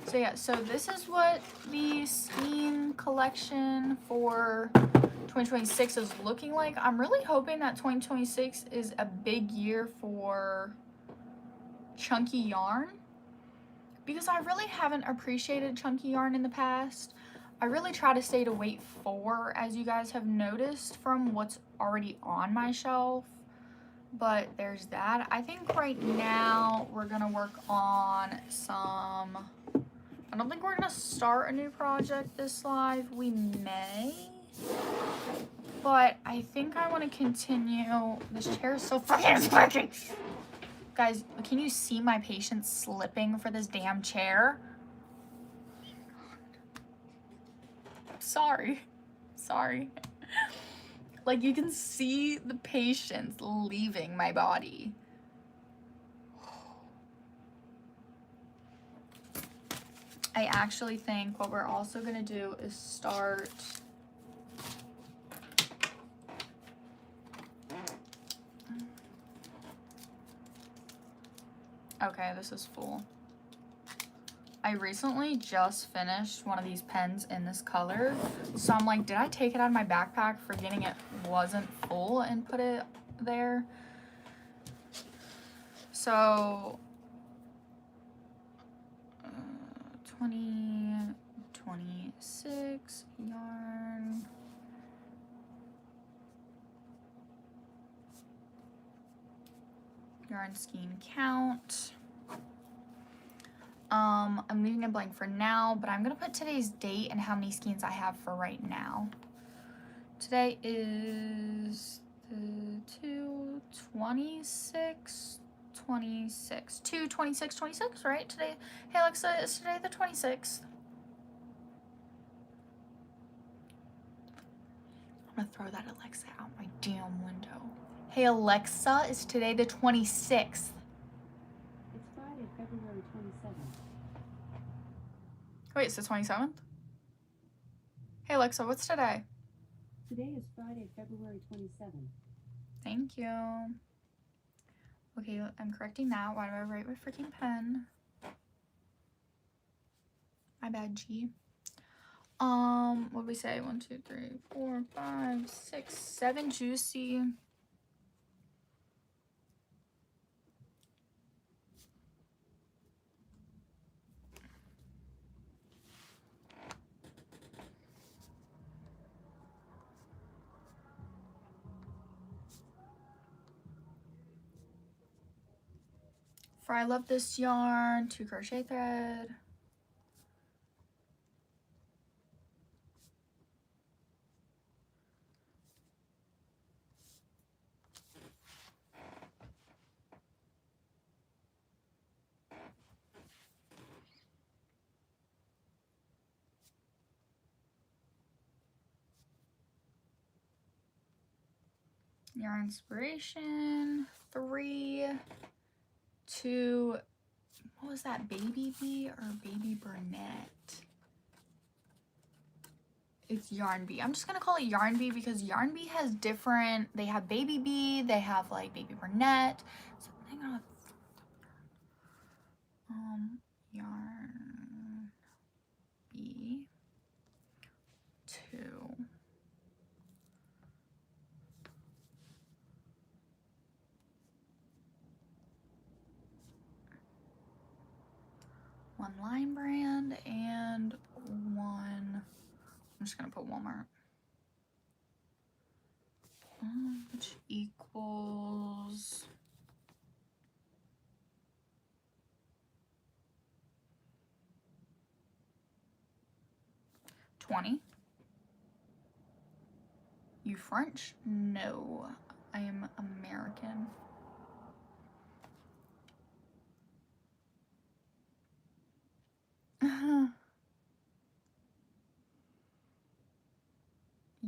So yeah, so this is what the skein collection for 2026 is looking like. I'm really hoping that 2026 is a big year for chunky yarn, because I really haven't appreciated chunky yarn in the past. I really try to stay to weight 4, as you guys have noticed from what's already on my shelf. But there's that. I think right now we're gonna work on some, I don't think we're gonna start a new project this live. We may, but I think I want to continue. This chair is so fucking squishy. Guys, can you see my patience slipping for this damn chair? Sorry. Like, you can see the patience leaving my body. I actually think what we're also gonna do is start okay, this is full. I recently just finished one of these pens in this color, so I'm like, did I take it out of my backpack forgetting it wasn't full and put it there? So 20, 26 yarn. Yarn skein count. I'm leaving it blank for now, but I'm gonna put today's date and how many skeins I have for right now. Today is the 2/26, 26, 2/26, 26, right? Today, hey Alexa, is today the 26th? I'm gonna throw that Alexa out my damn window. Hey Alexa, is today the 26th? It's Friday, February 27th. Wait, it's the 27th? Hey Alexa, what's today? Today is Friday, February 27th. Thank you. Okay, I'm correcting that. Why do I write with freaking pen? My bad, G. What did we say? 1, 2, 3, 4, 5, 6, 7 juicy. For I love this yarn, 2 crochet thread. Yarn inspiration, 3, 2, what was that, baby bee or baby Burnett? It's yarn bee. I'm just gonna call it yarn bee because yarn bee has different, they have baby bee, they have like baby Burnett. So hang on. Yarn bee 2. One line brand and one, I'm just gonna put Walmart, which equals 20. You French? No, I am American.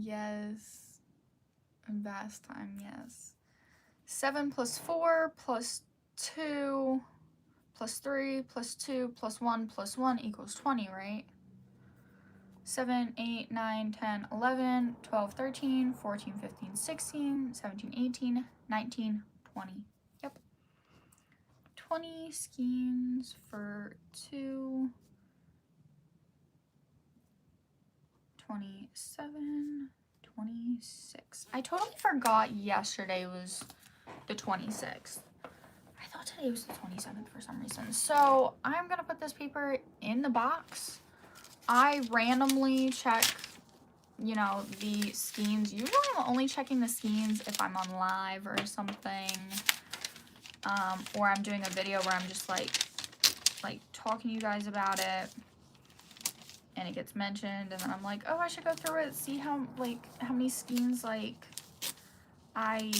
Yes, vast time, yes. 7 plus 4 plus 2 plus 3 plus 2 plus 1 plus 1 equals 20, right? 7, 8, 9, 10, 11, 12, 13, 14, 15, 16, 17, 18, 19, 20. Yep. 20 skeins for 2, 27, 26. I totally forgot yesterday was the 26th. I thought today was the 27th for some reason. So I'm gonna put this paper in the box. I randomly check, you know, the skeins. Usually I'm only checking the skeins if I'm on live or something. Or I'm doing a video where I'm just like talking to you guys about it. And it gets mentioned, and then I'm like, oh, I should go through it, see how many skeins like I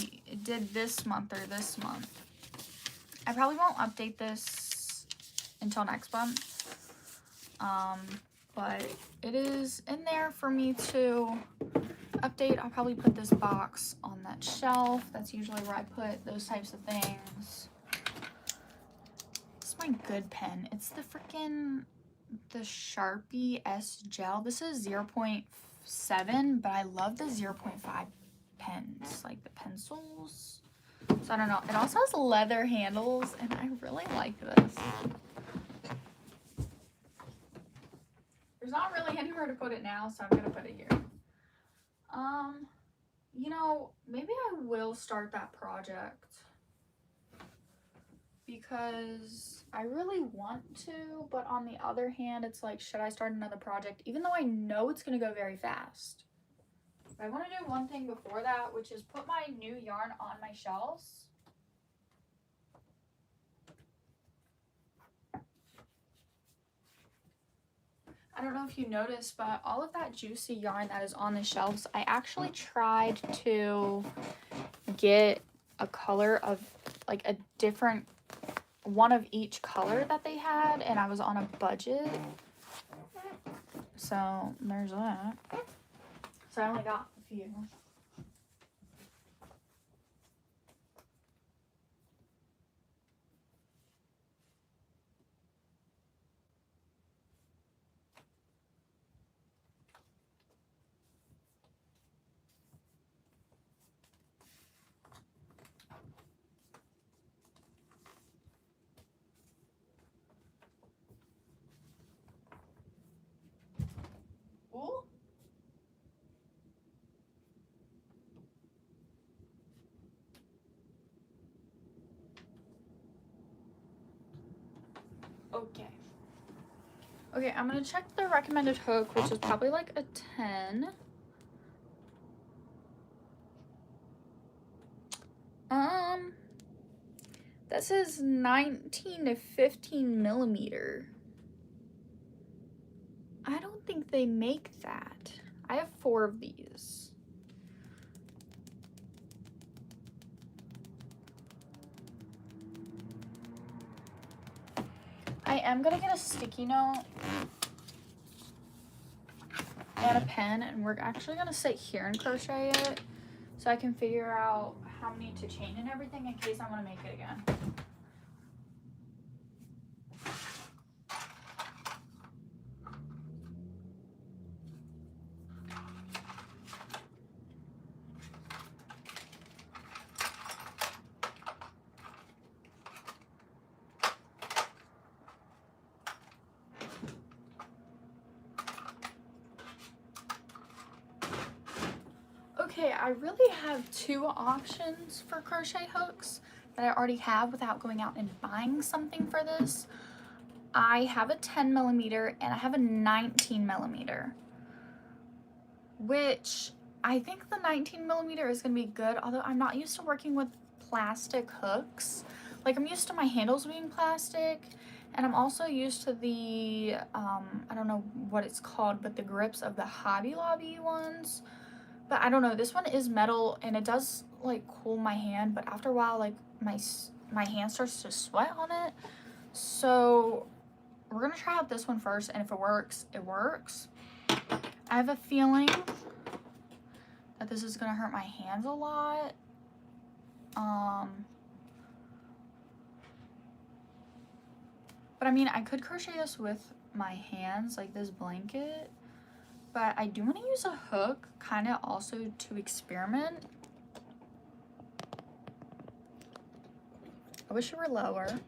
did this month or this month. I probably won't update this until next month, but it is in there for me to update. I'll probably put this box on that shelf. That's usually where I put those types of things. It's my good pen. It's the freaking the Sharpie S Gel. This is 0.7, but I love the 0.5 pens, like the pencils. So I don't know. It also has leather handles, and I really like this. There's not really anywhere to put it now, so I'm gonna put it here. You know, maybe I will start that project because I really want to, but on the other hand, it's like, should I start another project? Even though I know it's gonna go very fast. But I want to do one thing before that, which is put my new yarn on my shelves. I don't know if you noticed, but all of that juicy yarn that is on the shelves, I actually tried to get a color of like a different one of each color that they had, and I was on a budget. So there's that. So I only got a few. Ooh. Okay. Okay, I'm gonna check the recommended hook, which is probably like a 10. This is 19 to 15 millimeter. I don't think they make that. I have 4 of these. I am gonna get a sticky note and a pen, and we're actually gonna sit here and crochet it so I can figure out how many to chain and everything in case I want to make it again. Okay, I really have 2 options for crochet hooks that I already have without going out and buying something for this. I have a 10 millimeter and I have a 19 millimeter, which I think the 19 millimeter is going to be good, although I'm not used to working with plastic hooks. Like, I'm used to my handles being plastic, and I'm also used to the, I don't know what it's called, but the grips of the Hobby Lobby ones. But I don't know, this one is metal, and it does, like, cool my hand, but after a while, like, my hand starts to sweat on it. So we're gonna try out this one first, and if it works, it works. I have a feeling that this is gonna hurt my hands a lot. But I mean, I could crochet this with my hands, like this blanket, but I do want to use a hook kind of also to experiment. I wish it were lower.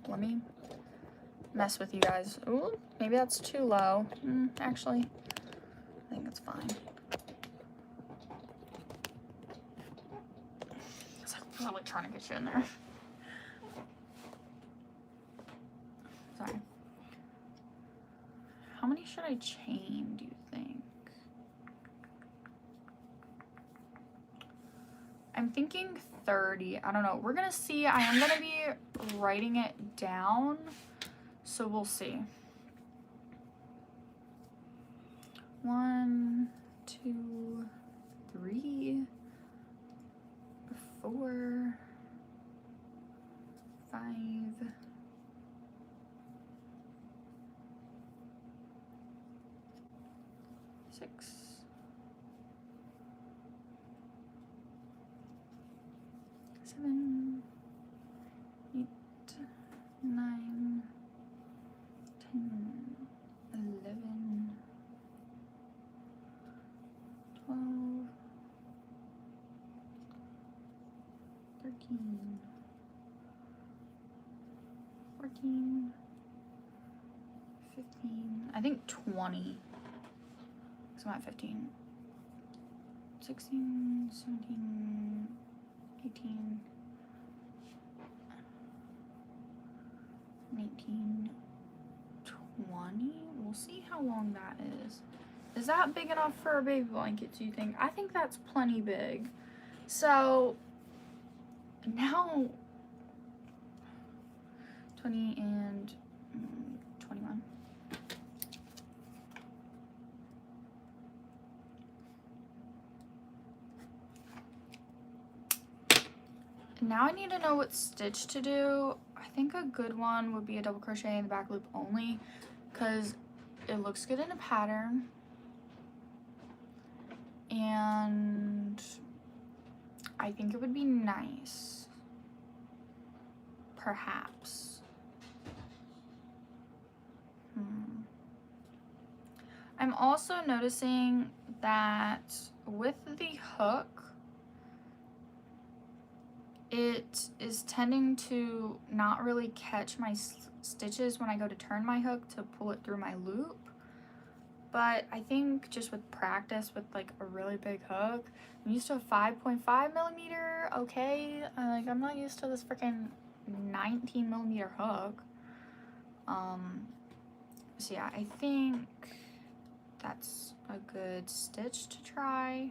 Let me mess with you guys. Ooh, maybe that's too low. Actually, I think it's fine. It's like really trying to get you in there. Sorry. How many should I chain, do you think? I'm thinking 30. I don't know. We're gonna see. I am gonna be writing it down, so we'll see. 1, 2, 3, 4, 5, 6, 7, 8, 9, 10, 14, 15, I think 20. So I'm at 15. 16, 17, 18, 19, 20. We'll see how long that is. Is that big enough for a baby blanket, do you think? I think that's plenty big. So now 20 and 21. Now I need to know what stitch to do. I think a good one would be a double crochet in the back loop only, because it looks good in a pattern. And I think it would be nice, perhaps. I'm also noticing that with the hook, it is tending to not really catch my stitches when I go to turn my hook to pull it through my loop. But I think just with practice with like a really big hook, I'm used to a 5.5 millimeter, okay? Like I'm not used to this freaking 19 millimeter hook. So yeah, I think that's a good stitch to try.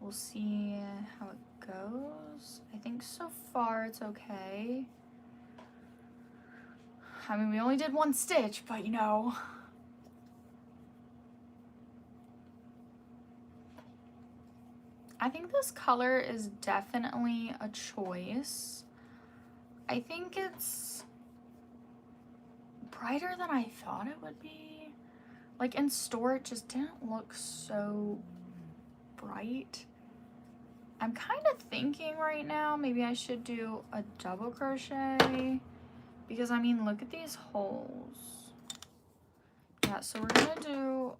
We'll see how it goes. I think so far it's okay. I mean, we only did one stitch, but you know. I think this color is definitely a choice. I think it's brighter than I thought it would be. Like in store, it just didn't look so bright. I'm kind of thinking right now maybe I should do a double crochet, because I mean, look at these holes. Yeah, so we're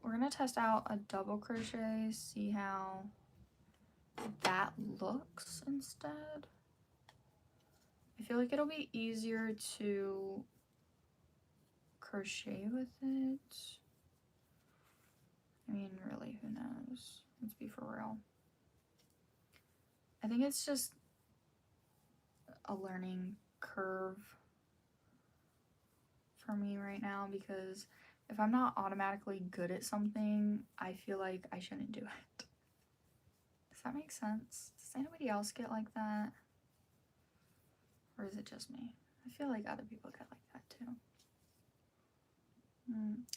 gonna test out a double crochet, see how that looks instead. I feel like it'll be easier to crochet with it. I mean, really, who knows? Let's be for real. I think it's just a learning curve for me right now, because if I'm not automatically good at something, I feel like I shouldn't do it. Does that make sense? Does anybody else get like that? Or is it just me? I feel like other people get like that too.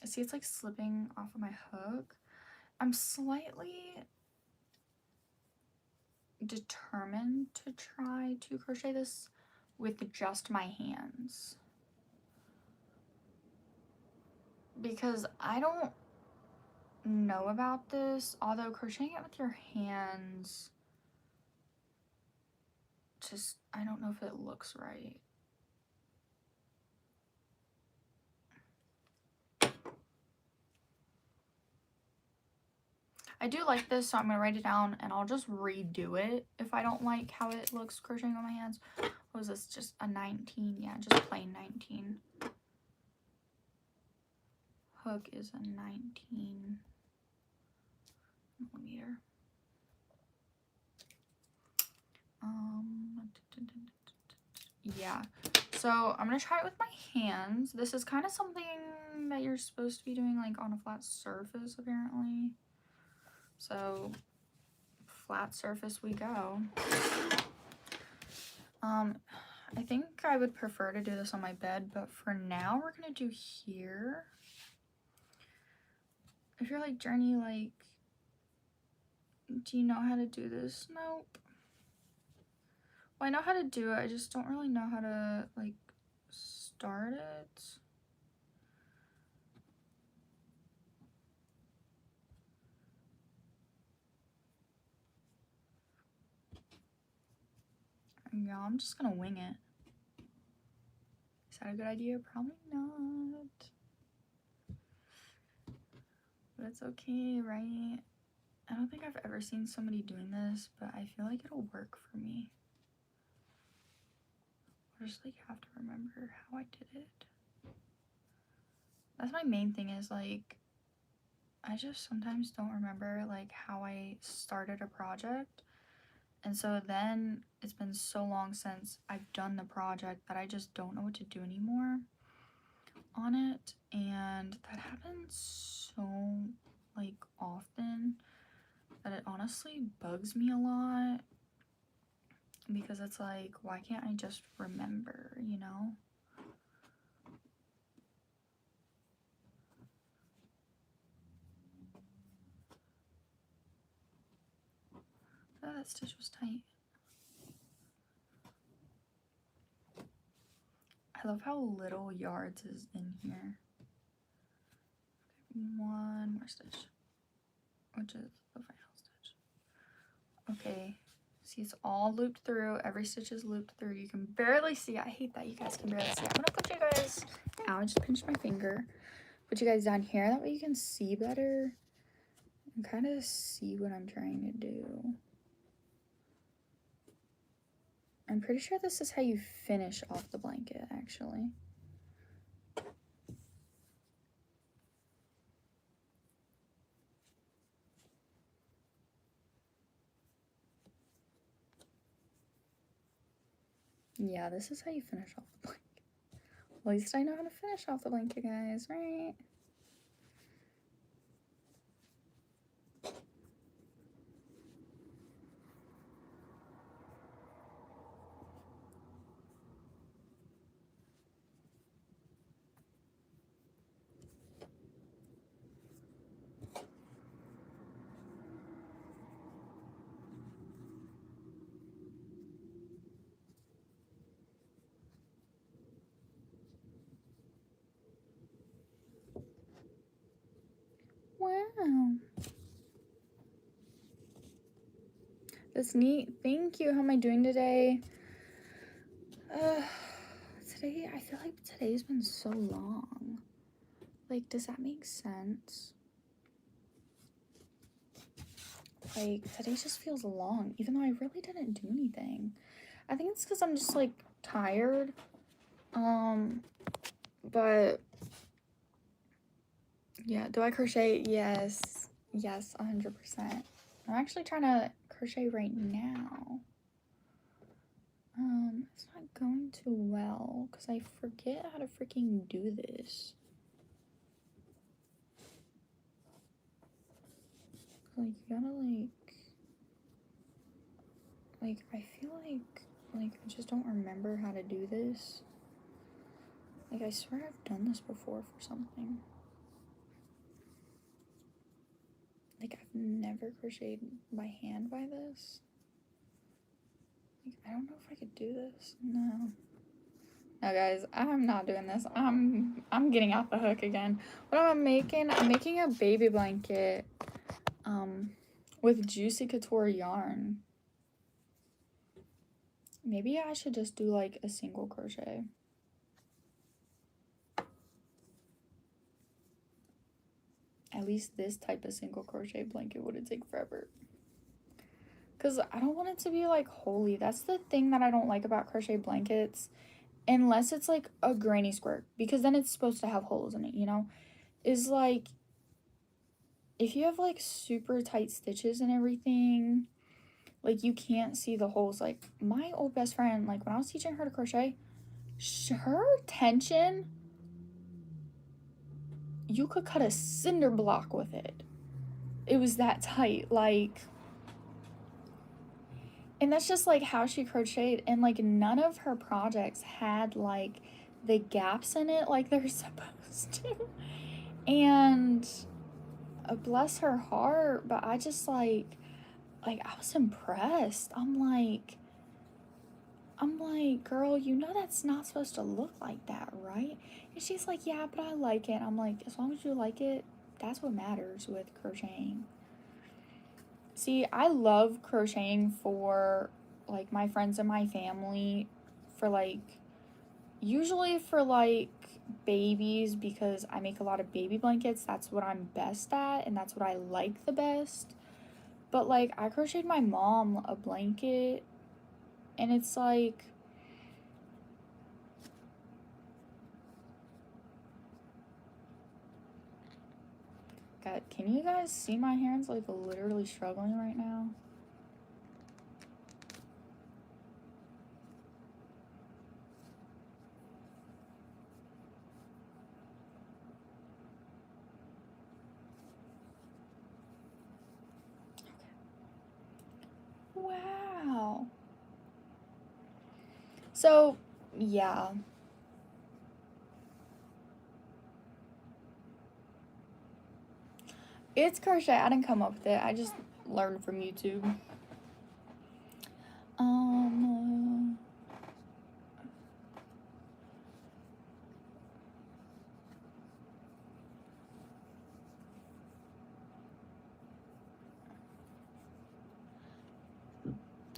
See, it's like slipping off of my hook. I'm slightly determined to try to crochet this with just my hands, because I don't know about this, although crocheting it with your hands, just, I don't know if it looks right. I do like this, so I'm gonna write it down and I'll just redo it if I don't like how it looks crocheting on my hands. What was this, just a 19? Yeah, just plain 19. Hook is a 19 millimeter. Yeah, so I'm gonna try it with my hands. This is kind of something that you're supposed to be doing like on a flat surface, apparently. So flat surface we go. I think I would prefer to do this on my bed, but for now we're gonna do here. If you're like, Journey, like, do you know how to do this? Nope. Well, I know how to do it, I just don't really know how to like start it. Yeah, I'm just gonna wing it. Is that a good idea? Probably not. But it's okay, right? I don't think I've ever seen somebody doing this, but I feel like it'll work for me. just like have to remember how I did it. That's my main thing, is like I just sometimes don't remember like how I started a project. And so then it's been so long since I've done the project that I just don't know what to do anymore on it. And that happens so like often that it honestly bugs me a lot, because it's like, why can't I just remember, you know? Oh, that stitch was tight. I love how little yards is in here. One more stitch, which is the final stitch. Okay, see, it's all looped through. Every stitch is looped through. You can barely see. I hate that you guys can barely see. I'm gonna put you guys, ow, I just pinched my finger. Put you guys down here, that way you can see better and kind of see what I'm trying to do. I'm pretty sure this is how you finish off the blanket, actually. Yeah, this is how you finish off the blanket. At least I know how to finish off the blanket, guys, right? Wow. That's neat. Thank you. How am I doing today? Today, I feel like today's been so long. Like, does that make sense? Like, today just feels long, even though I really didn't do anything. I think it's because I'm just, like, tired. But, yeah, do I crochet? Yes. Yes, 100%. I'm actually trying to crochet right now. It's not going too well, because I forget how to freaking do this. Like, you gotta, like, I feel like I just don't remember how to do this. Like, I swear I've done this before for something. Like, I've never crocheted by hand by this. Like, I don't know if I could do this. No. No, guys, I'm not doing this. I'm getting off the hook again. What am I making? I'm making a baby blanket, with Juicy Couture yarn. Maybe I should just do, like, a single crochet. At least this type of single crochet blanket wouldn't take forever. Because I don't want it to be, like, holy. That's the thing that I don't like about crochet blankets. Unless it's, like, a granny square. Because then it's supposed to have holes in it, you know? Is, like, if you have, like, super tight stitches and everything, like, you can't see the holes. Like, my old best friend, like, when I was teaching her to crochet, her tension, you could cut a cinder block with it. It was that tight, like, and that's just, like, how she crocheted, and, like, none of her projects had, like, the gaps in it like they're supposed to, and bless her heart, but I just, like, I was impressed. I'm like, girl, you know that's not supposed to look like that, right? And she's like, yeah, but I like it. I'm like, as long as you like it, that's what matters with crocheting. See, I love crocheting for, like, my friends and my family, for, like, usually for, like, babies, because I make a lot of baby blankets. That's what I'm best at, and that's what I like the best. But, like, I crocheted my mom a blanket, and it's, like, that. Can you guys see my hands like literally struggling right now? Wow. So, yeah. It's crochet. I didn't come up with it. I just learned from YouTube.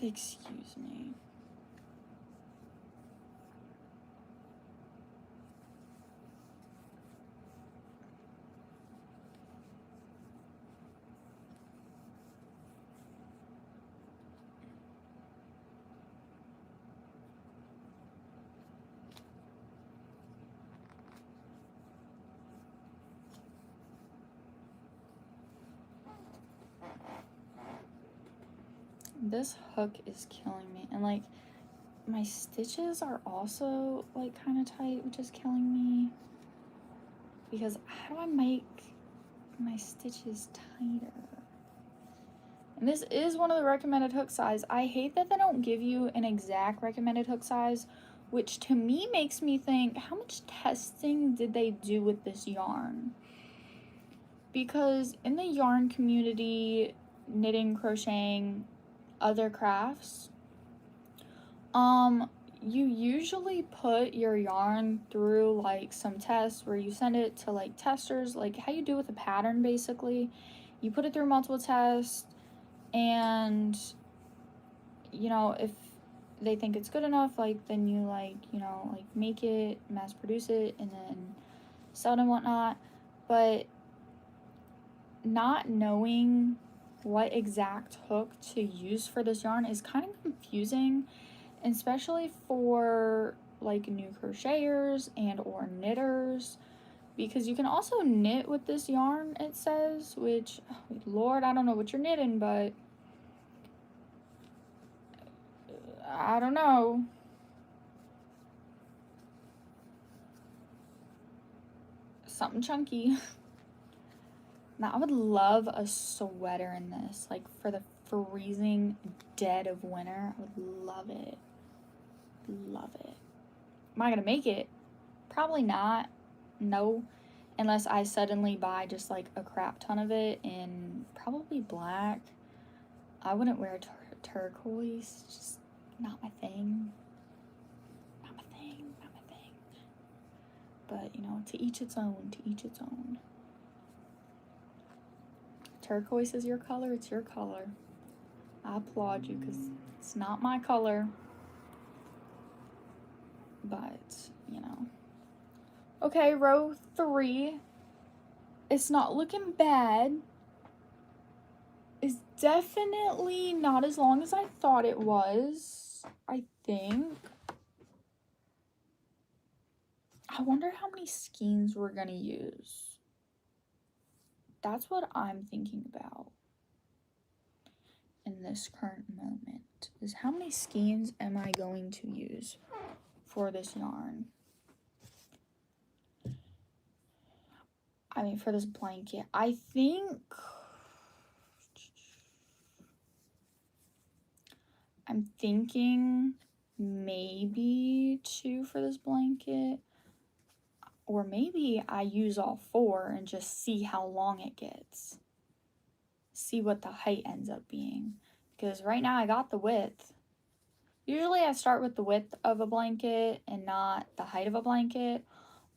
Excuse me. This hook is killing me. And like my stitches are also like kind of tight, which is killing me. Because how do I make my stitches tighter? And this is one of the recommended hook size. I hate that they don't give you an exact recommended hook size, which to me makes me think, how much testing did they do with this yarn? Because in the yarn community, knitting, crocheting, other crafts, you usually put your yarn through like some tests where you send it to like testers, like how you do with a pattern basically. You put it through multiple tests, and you know, if they think it's good enough, like then you like, you know, like make it, mass produce it, and then sell it and whatnot. But not knowing what exact hook to use for this yarn is kind of confusing, especially for like new crocheters and or knitters, because you can also knit with this yarn, it says, which, Lord, I don't know what you're knitting, but I don't know. Something chunky. Now, I would love a sweater in this, like for the freezing dead of winter. I would love it. Love it. Am I gonna make it? Probably not. No. Unless I suddenly buy just like a crap ton of it in probably black. I wouldn't wear turquoise. Just not my thing. Not my thing. Not my thing. But, you know, to each its own. To each its own. Turquoise is your color. It's your color. I applaud you because it's not my color. But, you know. Okay, row 3. It's not looking bad. It's definitely not as long as I thought it was, I think. I wonder how many skeins we're gonna use. That's what I'm thinking about in this current moment, is how many skeins am I going to use for this yarn? I mean, for this blanket. I think I'm thinking maybe 2 for this blanket. Or maybe I use all 4 and just see how long it gets. See what the height ends up being. Because right now I got the width. Usually I start with the width of a blanket and not the height of a blanket.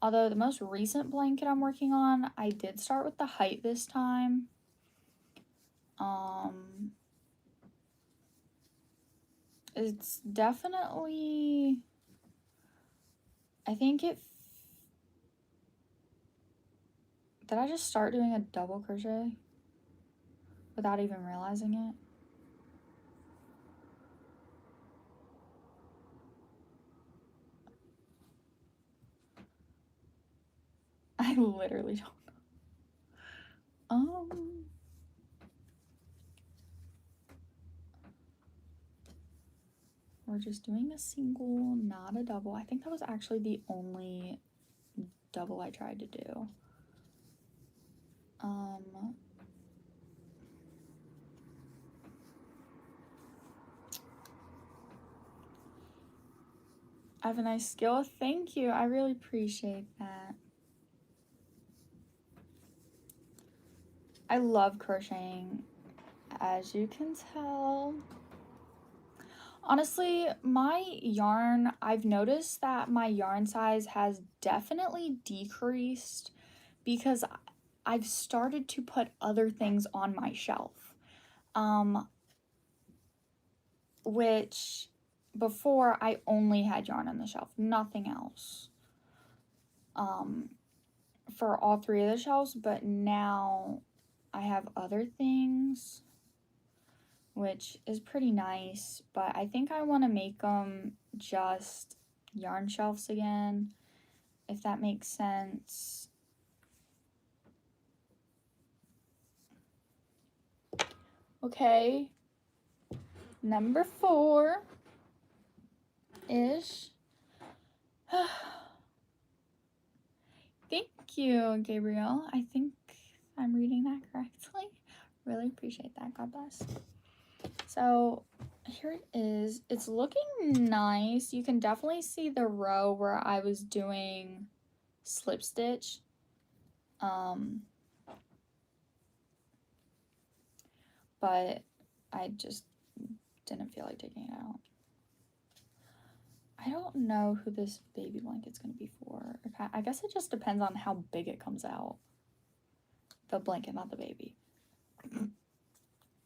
Although the most recent blanket I'm working on, I did start with the height this time. It's definitely, I think it, did I just start doing a double crochet without even realizing it? I literally don't know. we're just doing a single, not a double. I think that was actually the only double I tried to do. I have a nice skill. Thank you. I really appreciate that. I love crocheting, as you can tell. Honestly, my yarn, I've noticed that my yarn size has definitely decreased because I've started to put other things on my shelf. Which before I only had yarn on the shelf, nothing else. For all 3 of the shelves, but now I have other things, which is pretty nice, but I think I want to make them just yarn shelves again, if that makes sense. Okay, number 4-ish. Thank you, Gabriel. I think I'm reading that correctly. Really appreciate that. God bless. So here it is. It's looking nice. You can definitely see the row where I was doing slip stitch. But I just didn't feel like taking it out. I don't know who this baby blanket's going to be for. I guess it just depends on how big it comes out. The blanket, not the baby.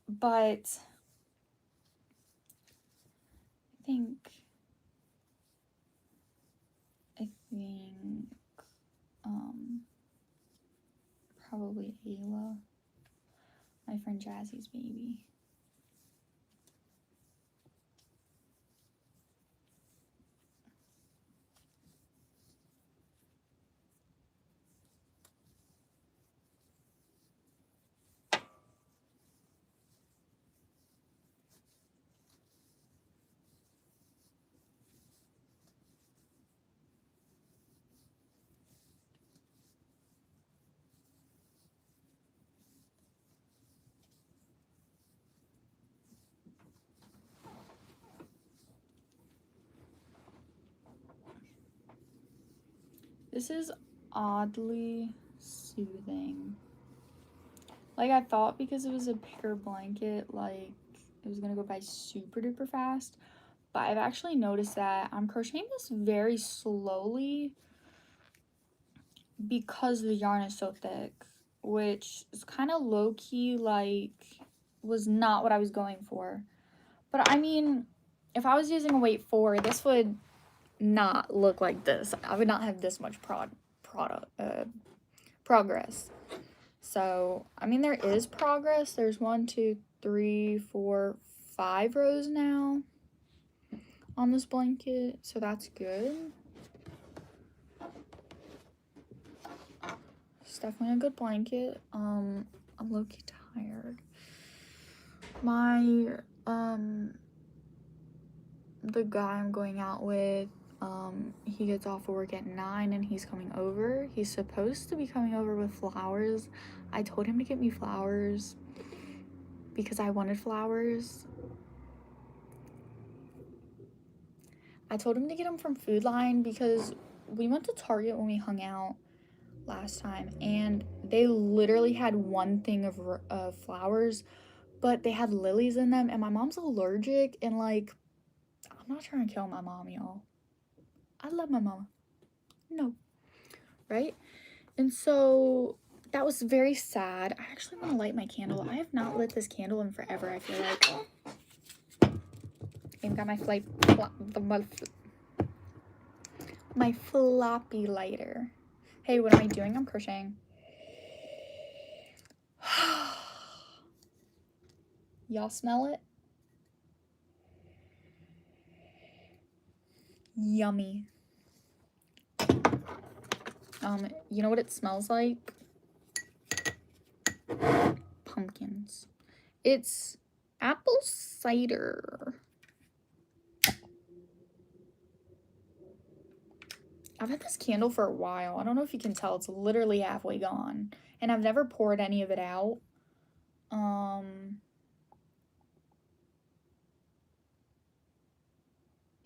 But I think probably Ayla, my friend Jazzy's baby. This is oddly soothing. Like, I thought because it was a bigger blanket, like, it was gonna go by super duper fast. But I've actually noticed that I'm crocheting this very slowly because the yarn is so thick, which is kind of low-key, like, was not what I was going for. But I mean, if I was using a weight 4, this would not look like this. I would not have this much progress. So, I mean, there is progress. There's 1, 2, 3, 4, 5 rows now on this blanket, so that's good. It's definitely a good blanket. I'm low-key tired. My the guy I'm going out with, he gets off of work at 9 and he's coming over. He's supposed to be coming over with flowers. I told him to get me flowers because I wanted flowers. I told him to get them from Food Line because we went to Target when we hung out last time and they literally had one thing of flowers, but they had lilies in them and my mom's allergic and, like, I'm not trying to kill my mom, y'all. I love my mama. No. Right? And so that was very sad. I actually want to light my candle. I have not lit this candle in forever, I feel like. I've got my floppy lighter. Hey, what am I doing? I'm crocheting. Y'all smell it? Yummy. You know what it smells like? pumpkins. It's apple cider. I've had this candle for a while. I don't know if you can tell. It's literally halfway gone. And I've never poured any of it out.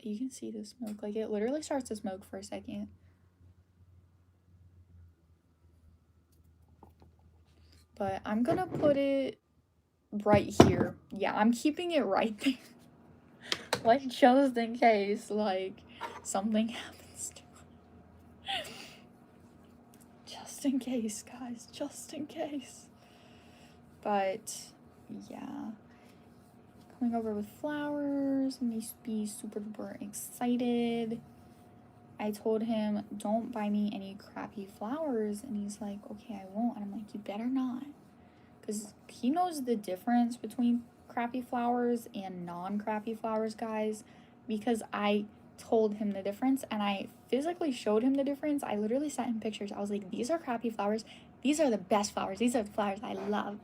You can see the smoke. Like, it literally starts to smoke for a second. But I'm gonna put it right here. Yeah, I'm keeping it right there. Like, just in case, like, something happens to it. Just in case, guys. Just in case. But, yeah. Coming over with flowers. Me be super duper excited. I told him, don't buy me any crappy flowers. And he's like, okay, I won't. And I'm like, you better not. Because he knows the difference between crappy flowers and non-crappy flowers, guys. Because I told him the difference and I physically showed him the difference. I literally sent him pictures. I was like, these are crappy flowers. These are the best flowers. These are the flowers I love.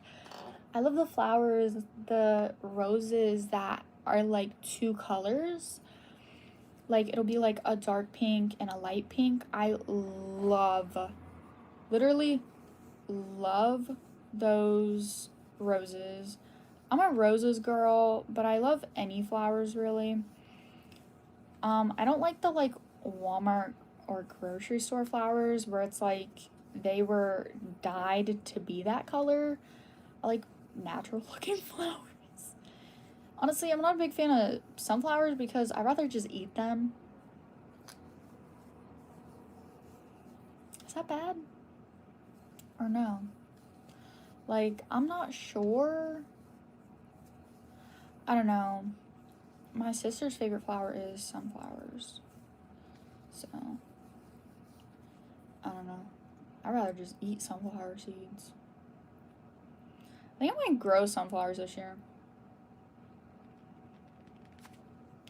I love the flowers, the roses that are like two colors. Like, it'll be like a dark pink and a light pink. I love, literally love those roses. I'm a roses girl, but I love any flowers, really. I don't like the, like, Walmart or grocery store flowers where it's like they were dyed to be that color. I like natural looking flowers. Honestly, I'm not a big fan of sunflowers because I'd rather just eat them. Is that bad? Or no? Like, I'm not sure. I don't know. My sister's favorite flower is sunflowers. So, I don't know. I'd rather just eat sunflower seeds. I think I might grow sunflowers this year.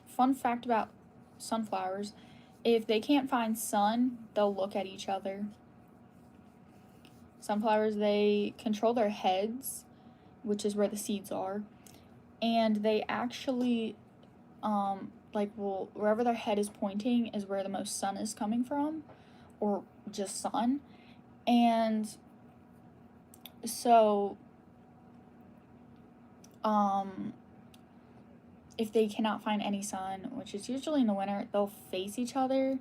Fun fact about sunflowers, if they can't find sun, they'll look at each other. Sunflowers, they control their heads, which is where the seeds are, and they actually, like, will, wherever their head is pointing is where the most sun is coming from, or just sun. And so, if they cannot find any sun, which is usually in the winter, they'll face each other,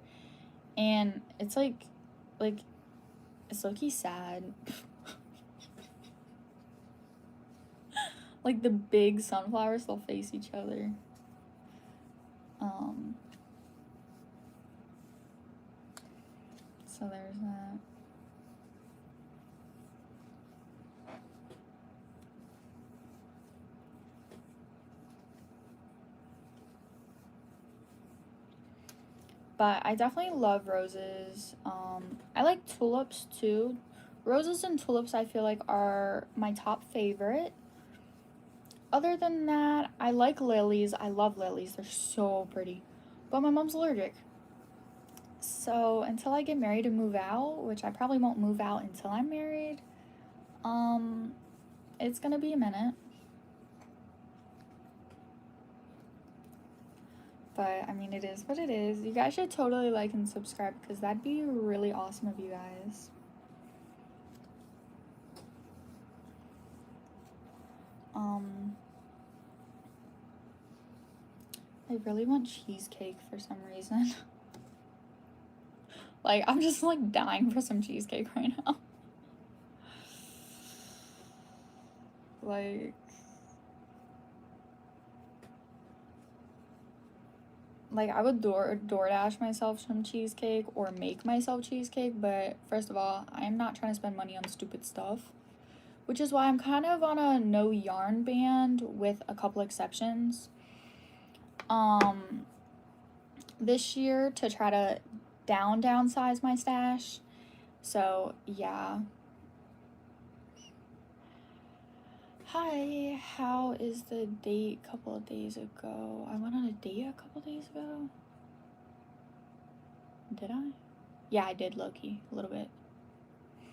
and it's like, it's low-key sad. Like, the big sunflowers, they'll face each other. So there's that. But I definitely love roses. I like tulips too. Roses and tulips, I feel like, are my top favorite. Other than that, I like lilies. I love lilies. They're so pretty. But my mom's allergic. So until I get married and move out, which I probably won't move out until I'm married, it's gonna be a minute. But, I mean, it is what it is. You guys should totally like and subscribe because that'd be really awesome of you guys. I really want cheesecake for some reason. Like, I'm just, like, dying for some cheesecake right now. Like, I would DoorDash myself some cheesecake or make myself cheesecake, but first of all, I'm not trying to spend money on stupid stuff, which is why I'm kind of on a no yarn ban with a couple exceptions. This year to try to downsize my stash. So, yeah. Hi, how is the date a couple of days ago? I went on a date a couple of days ago. Did I? Yeah, I did, low-key, a little bit.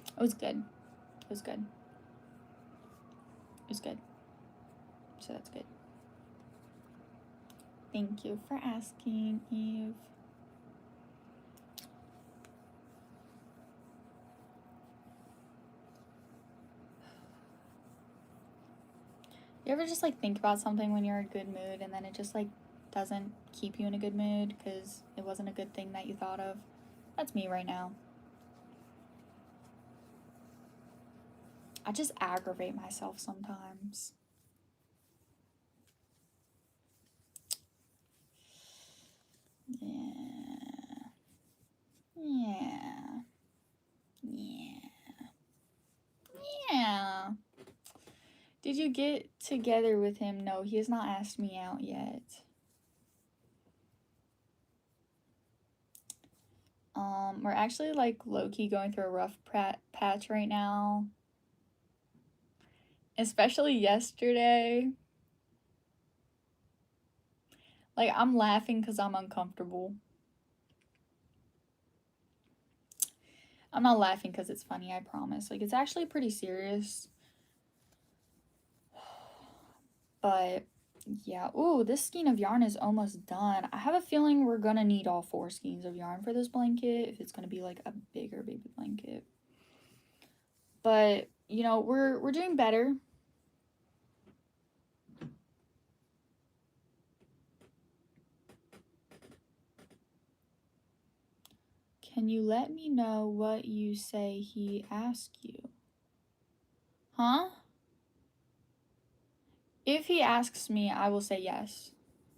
It was good. It was good. was good. So that's good. Thank you for asking, Eve. You ever just like think about something when you're in a good mood and then it just like doesn't keep you in a good mood because it wasn't a good thing that you thought of? That's me right now. I just aggravate myself sometimes. Yeah. Yeah. Yeah. Yeah. Did you get together with him? No, he has not asked me out yet. We're actually like low-key going through a rough patch right now. Especially yesterday. Like, I'm laughing because I'm uncomfortable. I'm not laughing because it's funny, I promise. Like, it's actually pretty serious. But, yeah. Ooh, this skein of yarn is almost done. I have a feeling we're gonna need all 4 skeins of yarn for this blanket if it's gonna be, like, a bigger baby blanket. But, you know, we're doing better. Can you let me know what you say he asked you? Huh? If he asks me, I will say yes.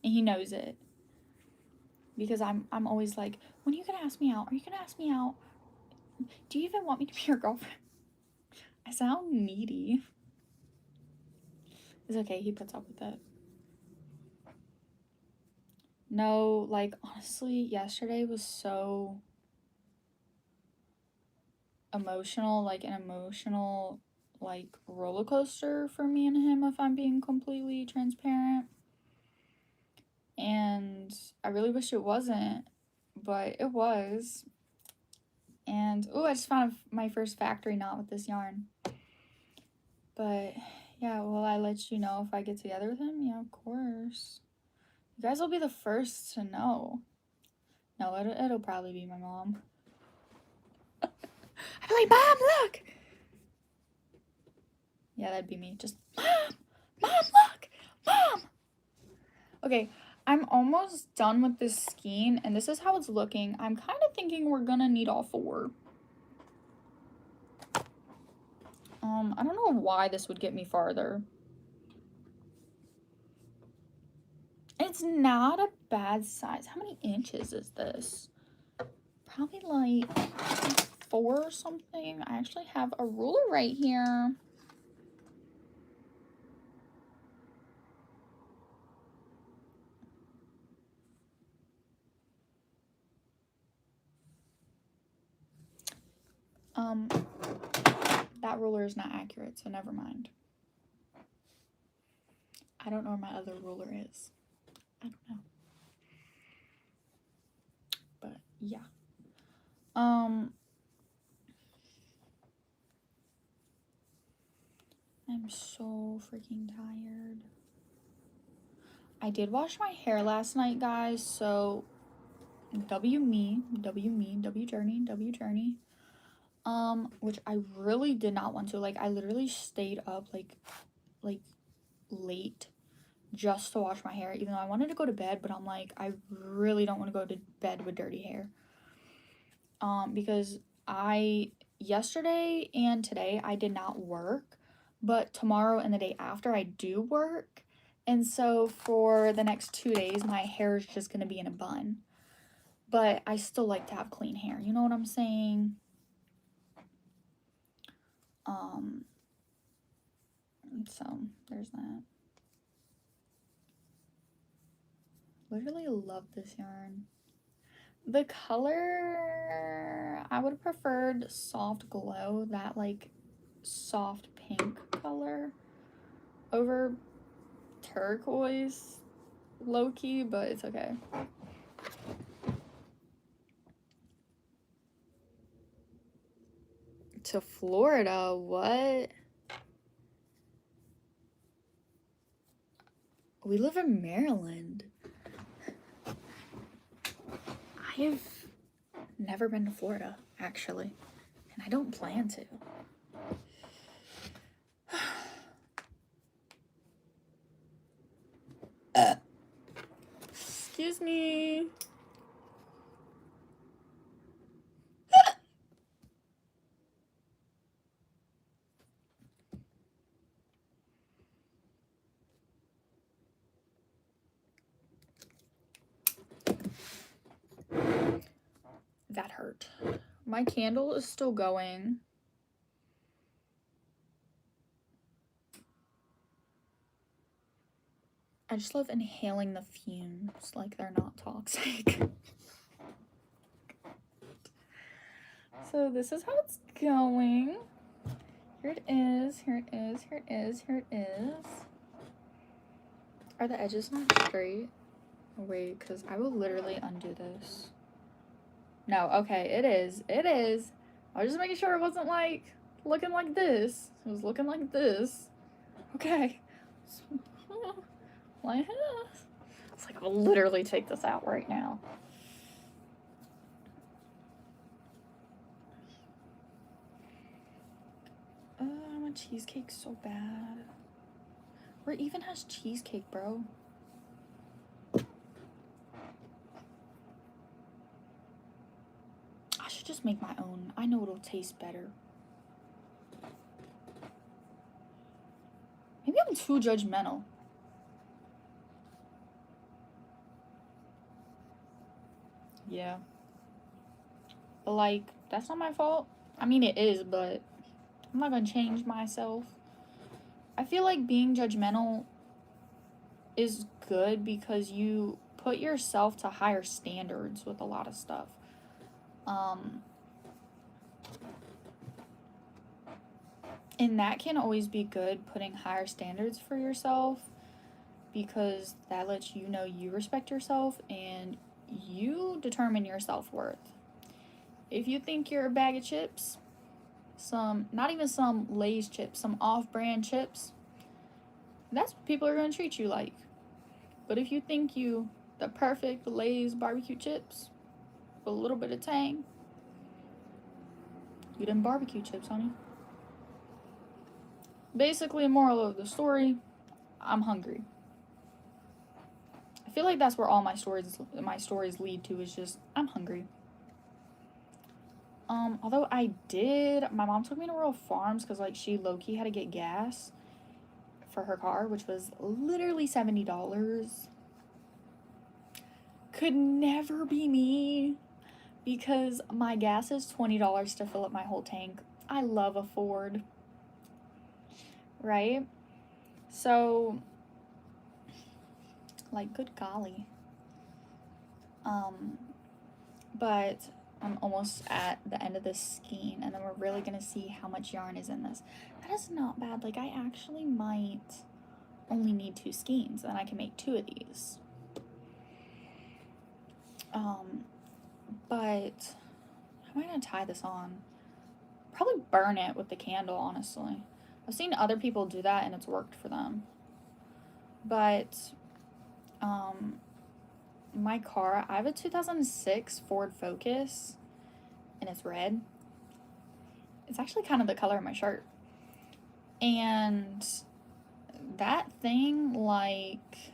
And he knows it. Because I'm always like, when are you gonna ask me out? Are you gonna ask me out? Do you even want me to be your girlfriend? I sound needy. It's okay, he puts up with it. No, like, honestly, yesterday was so emotional, like an emotional, like, roller coaster for me and him, if I'm being completely transparent. And I really wish it wasn't, but it was. And, oh, I just found my first factory knot with this yarn. But, yeah, will I let you know if I get together with him? Yeah, of course. You guys will be the first to know. No, it'll probably be my mom. I'd be like, Mom, look! Yeah, that'd be me. Just, Mom! Mom, look! Mom! Okay, I'm almost done with this skein, and this is how it's looking. I'm kind of thinking we're gonna need all 4. I don't know why this would get me farther. It's not a bad size. How many inches is this? Probably like 4 or something. I actually have a ruler right here. That ruler is not accurate, so never mind. I don't know where my other ruler is. I don't know. But yeah. I'm so freaking tired. I did wash my hair last night, guys, so W journey. Which I really did not want to. Like, I literally stayed up like late just to wash my hair, even though I wanted to go to bed, but I'm like, I really don't want to go to bed with dirty hair. Because yesterday and today I did not work, but tomorrow and the day after I do work. And so for the next 2 days, my hair is just gonna be in a bun. But I still like to have clean hair, you know what I'm saying? So there's that. Literally love this yarn. The color, I would have preferred soft glow, that like soft pink color over turquoise, low-key, but it's okay. To Florida, what? we live in Maryland. I have never been to Florida, actually, and I don't plan to. Excuse me. That hurt. My candle is still going. I just love inhaling the fumes like they're not toxic. So this is how it's going. Here it is, here it is, here it is, here it is. Are the edges not straight? Oh, wait, because I will literally undo this. No, okay, it is. It is. I was just making sure it wasn't like looking like this. It was looking like this. Okay. Like, it's like I'll literally take this out right now. I want cheesecake so bad. Where even has cheesecake, bro? I should just make my own. I know it'll taste better. Maybe I'm too judgmental. Yeah. But like, that's not my fault. I mean, it is, but I'm not gonna change myself. I feel like being judgmental is good because you put yourself to higher standards with a lot of stuff. And that can always be good, putting higher standards for yourself, because that lets you know you respect yourself and you determine your self-worth. If you think you're a bag of chips, not even some Lay's chips, some off-brand chips, that's what people are going to treat you like. But if you think you the perfect Lay's barbecue chips with a little bit of tang, you them barbecue chips, honey. Basically, moral of the story, I'm hungry. I feel like that's where all my stories lead to, is just I'm hungry. Although my mom took me to Rural Farms because like she low-key had to get gas for her car, which was literally $70. Could never be me because my gas is $20 to fill up my whole tank. I love a Ford. Right? So, like, good golly. But I'm almost at the end of this skein, and then we're really gonna see how much yarn is in this. That is not bad. Like, I actually might only need 2 skeins, and I can make 2 of these. But how am I gonna tie this on? Probably burn it with the candle, honestly. I've seen other people do that, and it's worked for them. But, my car, I have a 2006 Ford Focus, and it's red. It's actually kind of the color of my shirt. And that thing, like,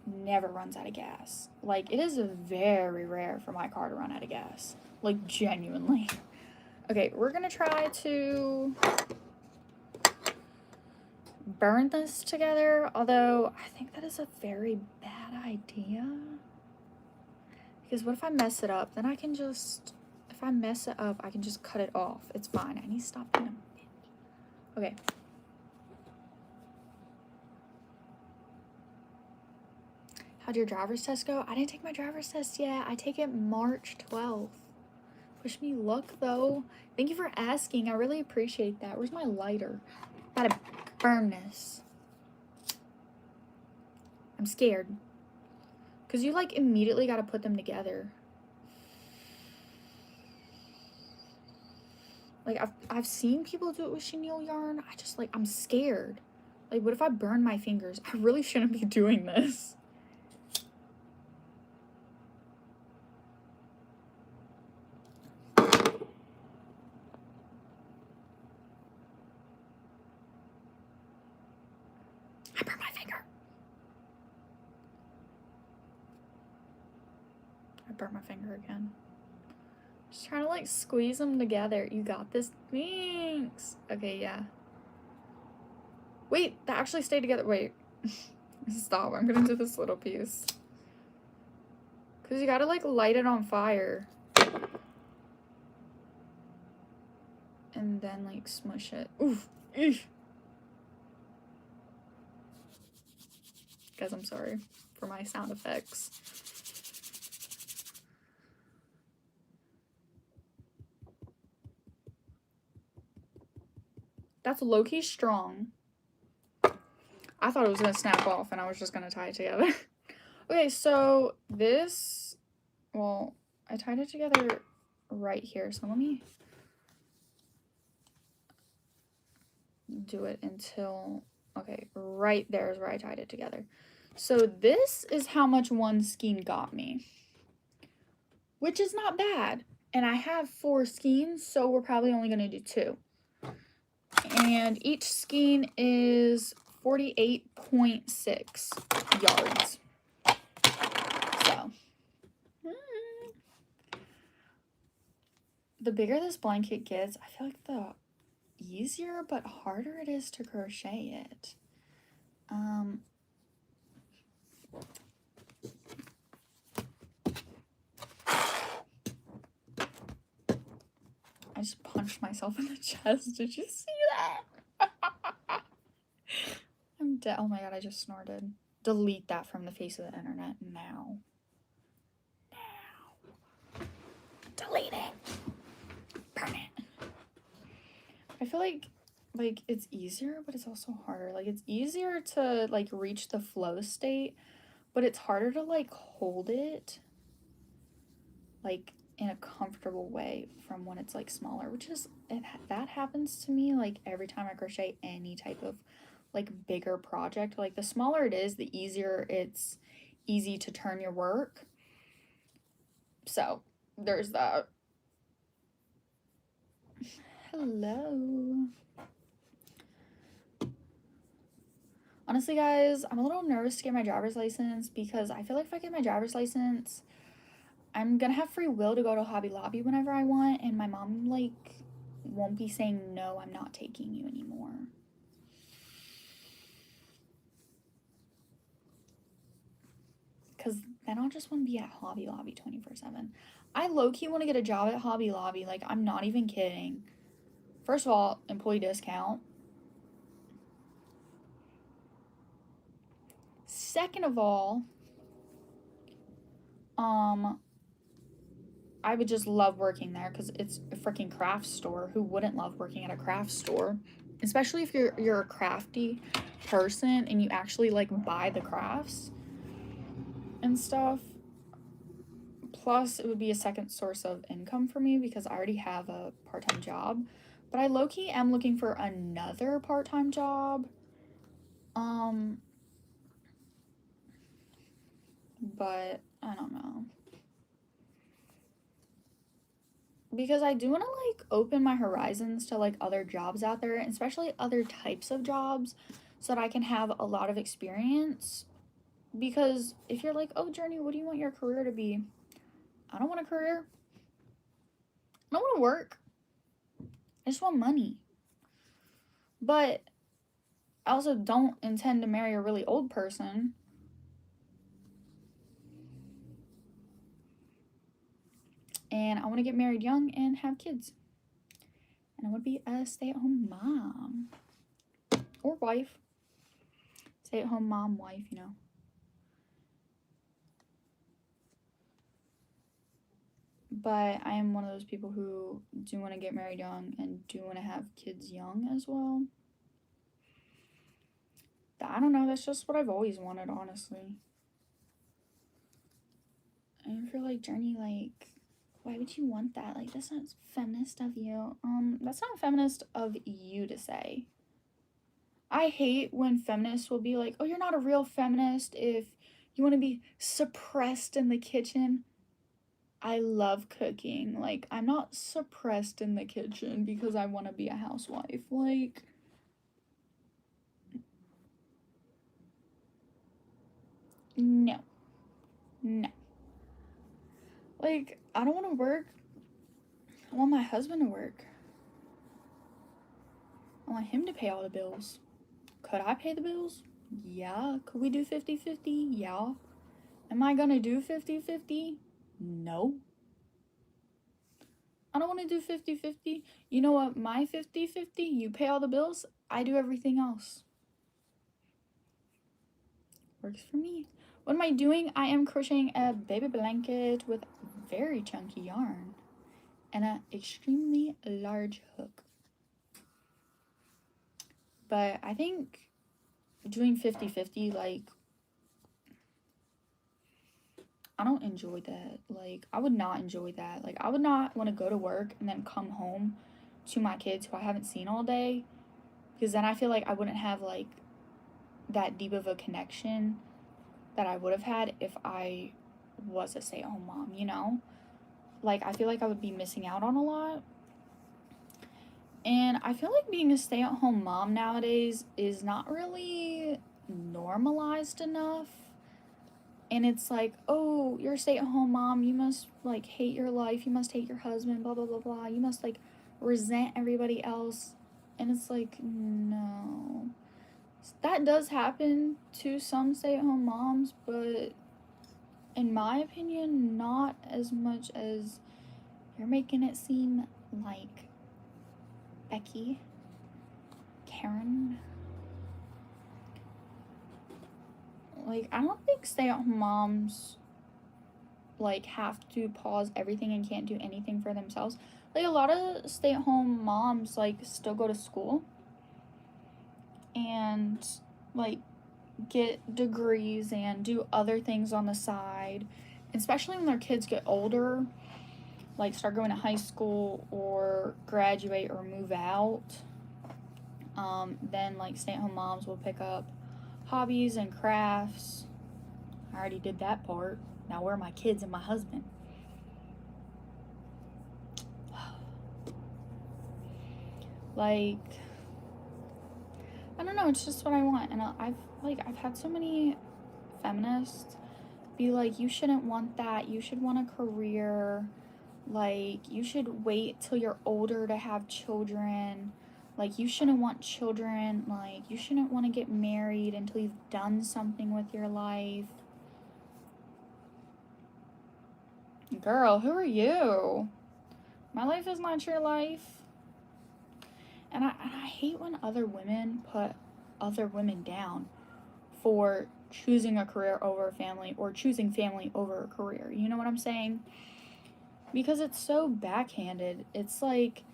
never runs out of gas. Like, it is very rare for my car to run out of gas. Like, genuinely. Okay, we're gonna try to burn this together, although I think that is a very bad idea. Because what if I mess it up? Then I can just, if I mess it up, I can just cut it off. It's fine. I need to stop being a bitch. Okay. How'd your driver's test go? I didn't take my driver's test yet. I take it March 12th. Wish me luck, though. Thank you for asking. I really appreciate that. Where's my lighter? Gotta burn this. I'm scared. Because you, like, immediately gotta put them together. Like, I've seen people do it with chenille yarn. I'm scared. Like, what if I burn my fingers? I really shouldn't be doing this. I burnt my finger. I burnt my finger again. Just trying to like squeeze them together. You got this. Thanks. Okay, yeah. Wait, that actually stayed together. Wait. Stop. I'm gonna do this little piece. Because you gotta like light it on fire. And then like smush it. Oof. Eesh. Guys, I'm sorry for my sound effects. That's low-key strong. I thought it was gonna snap off and I was just gonna tie it together. Okay, so this, well, I tied it together right here. So let me do it until, okay, right there is where I tied it together. So this is how much one skein got me, which is not bad. And I have 4 skeins, so we're probably only gonna do 2. And each skein is 48.6 yards. So, the bigger this blanket gets, I feel like the easier but harder it is to crochet it. I just punched myself in the chest. Did you see that? I'm dead. Oh my god, I just snorted. Delete that from the face of the internet now. Now. Delete it. Burn it. I feel like it's easier, but it's also harder. Like it's easier to like reach the flow state, but it's harder to like hold it like in a comfortable way from when it's like smaller, which is that happens to me like every time I crochet any type of like bigger project. Like the smaller it is, the easier it's easy to turn your work. So there's that. Hello. Honestly, guys, I'm a little nervous to get my driver's license because I feel like if I get my driver's license, I'm gonna have free will to go to Hobby Lobby whenever I want, and my mom, like, won't be saying, no, I'm not taking you anymore. Because then I'll just want to be at Hobby Lobby 24/7. I low-key want to get a job at Hobby Lobby. Like, I'm not even kidding. First of all, employee discount. Second of all, I would just love working there because it's a freaking craft store. Who wouldn't love working at a craft store? Especially if you're a crafty person and you actually like buy the crafts and stuff. Plus, it would be a second source of income for me because I already have a part-time job. But I low-key am looking for another part-time job. But I don't know. Because I do want to like open my horizons to like other jobs out there, especially other types of jobs, so that I can have a lot of experience. Because if you're like, oh, Journey, what do you want your career to be? I don't want a career. I don't want to work. I just want money. But I also don't intend to marry a really old person. And I want to get married young and have kids. And I want to be a stay-at-home mom. Or wife. Stay-at-home mom, wife, you know. But I am one of those people who do want to get married young and do want to have kids young as well. I don't know, that's just what I've always wanted, honestly. And I feel like, Journey, like, why would you want that? Like, that's not feminist of you. That's not feminist of you to say. I hate when feminists will be like, oh, you're not a real feminist if you want to be suppressed in the kitchen. I love cooking. Like, I'm not suppressed in the kitchen because I want to be a housewife. Like, no. No. Like, I don't want to work. I want my husband to work. I want him to pay all the bills. Could I pay the bills? Yeah. Could we do 50-50? Yeah. Am I gonna do 50-50? No. I don't want to do 50-50. You know what? My 50-50, you pay all the bills, I do everything else. Works for me. What am I doing? I am crocheting a baby blanket with very chunky yarn and an extremely large hook. But I think doing 50-50, like, I don't enjoy that. Like, I would not enjoy that. Like, I would not want to go to work and then come home to my kids who I haven't seen all day, because then I feel like I wouldn't have, like, that deep of a connection that I would have had if I was a stay-at-home mom, you know? Like, I feel like I would be missing out on a lot. And I feel like being a stay-at-home mom nowadays is not really normalized enough. And it's like, oh, you're a stay-at-home mom, you must, like, hate your life, you must hate your husband, blah, blah, blah, blah. You must, like, resent everybody else. And it's like, no. That does happen to some stay-at-home moms, but in my opinion, not as much as you're making it seem like. Becky, Karen. Like, I don't think stay-at-home moms, like, have to pause everything and can't do anything for themselves. Like, a lot of stay-at-home moms, like, still go to school and, like, get degrees and do other things on the side, especially when their kids get older, like start going to high school or graduate or move out. Then, like, stay-at-home moms will pick up hobbies and crafts. I already did that part. Now where are my kids and my husband? Like, I don't know, it's just what I want. And I've had so many feminists be like, you shouldn't want that, you should want a career, like, you should wait till you're older to have children, like, you shouldn't want children, like, you shouldn't want to get married until you've done something with your life. Girl, who are you? My life is not your life. And I hate when other women put other women down for choosing a career over a family or choosing family over a career. You know what I'm saying? Because it's so backhanded. It's like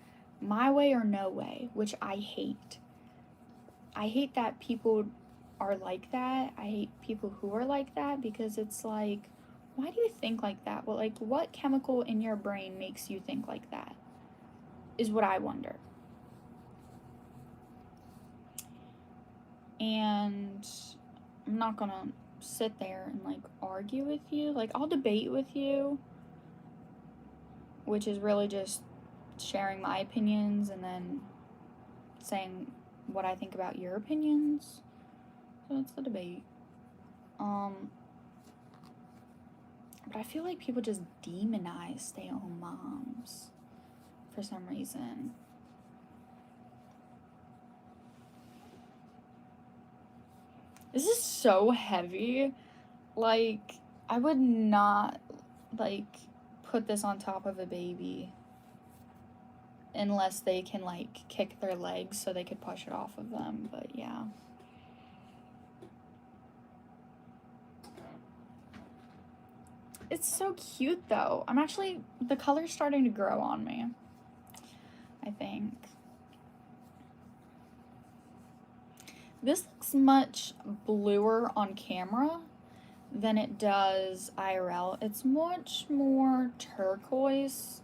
my way or no way, which I hate. I hate that people are like that. I hate people who are like that, because it's like, why do you think like that? Well, like, what chemical in your brain makes you think like that? Is what I wonder. And I'm not gonna sit there and, like, argue with you. Like, I'll debate with you, which is really just sharing my opinions and then saying what I think about your opinions. So it's the debate. But I feel like people just demonize stay-at-home moms for some reason. This is so heavy. Like, I would not, like, put this on top of a baby unless they can, like, kick their legs so they could push it off of them. But yeah. It's so cute though. The color's starting to grow on me, I think. This looks much bluer on camera than it does IRL. It's much more turquoise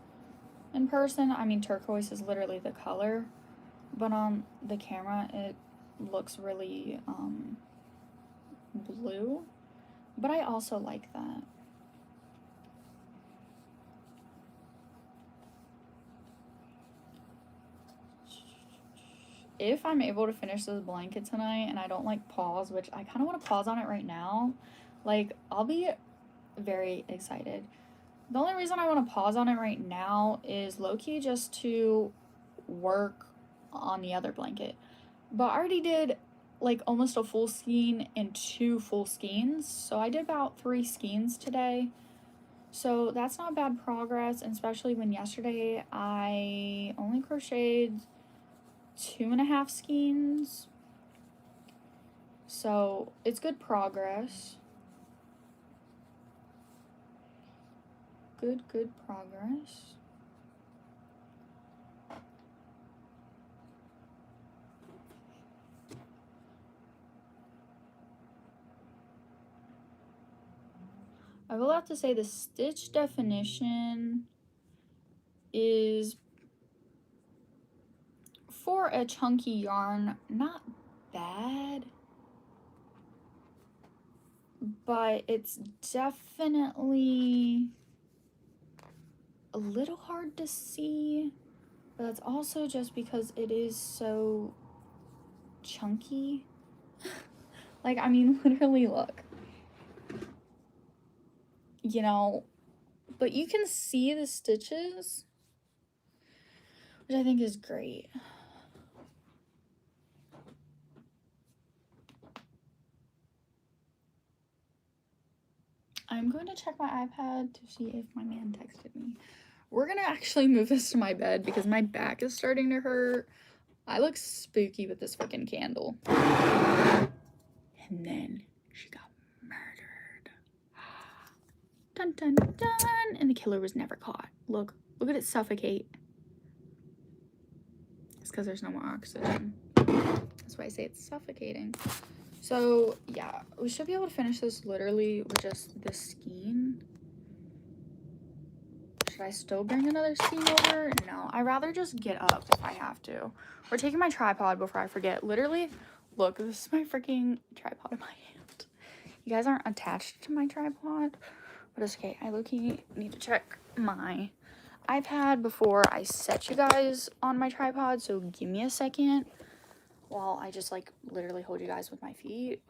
in person. I mean, turquoise is literally the color, but on the camera, looks really blue, but I also like that. If I'm able to finish this blanket tonight and I don't like pause, which I kind of want to pause on it right now, like I'll be very excited. The only reason I want to pause on it right now is low-key just to work on the other blanket. But I already did like almost a full skein and 2 full skeins. So I did about 3 skeins today. So that's not bad progress, and especially when yesterday I only crocheted 2.5 skeins. So it's good progress. Good progress. I will have to say the stitch definition is, for a chunky yarn, not bad, but it's definitely a little hard to see, but that's also just because it is so chunky. Like, I mean, literally, look. You know, but you can see the stitches, which I think is great. I'm going to check my iPad to see if my man texted me. We're gonna actually move this to my bed because my back is starting to hurt. I look spooky with this freaking candle. And then she got murdered. Dun dun dun! And the killer was never caught. Look at it suffocate. It's because there's no more oxygen. That's why I say it's suffocating. So yeah, we should be able to finish this literally with just this skein. Should I still bring another skein over? No, I'd rather just get up if I have to. We're taking my tripod before I forget. Literally, look, this is my freaking tripod in my hand. You guys aren't attached to my tripod, but it's okay. I low-key need to check my iPad before I set you guys on my tripod, so give me a second while I just like literally hold you guys with my feet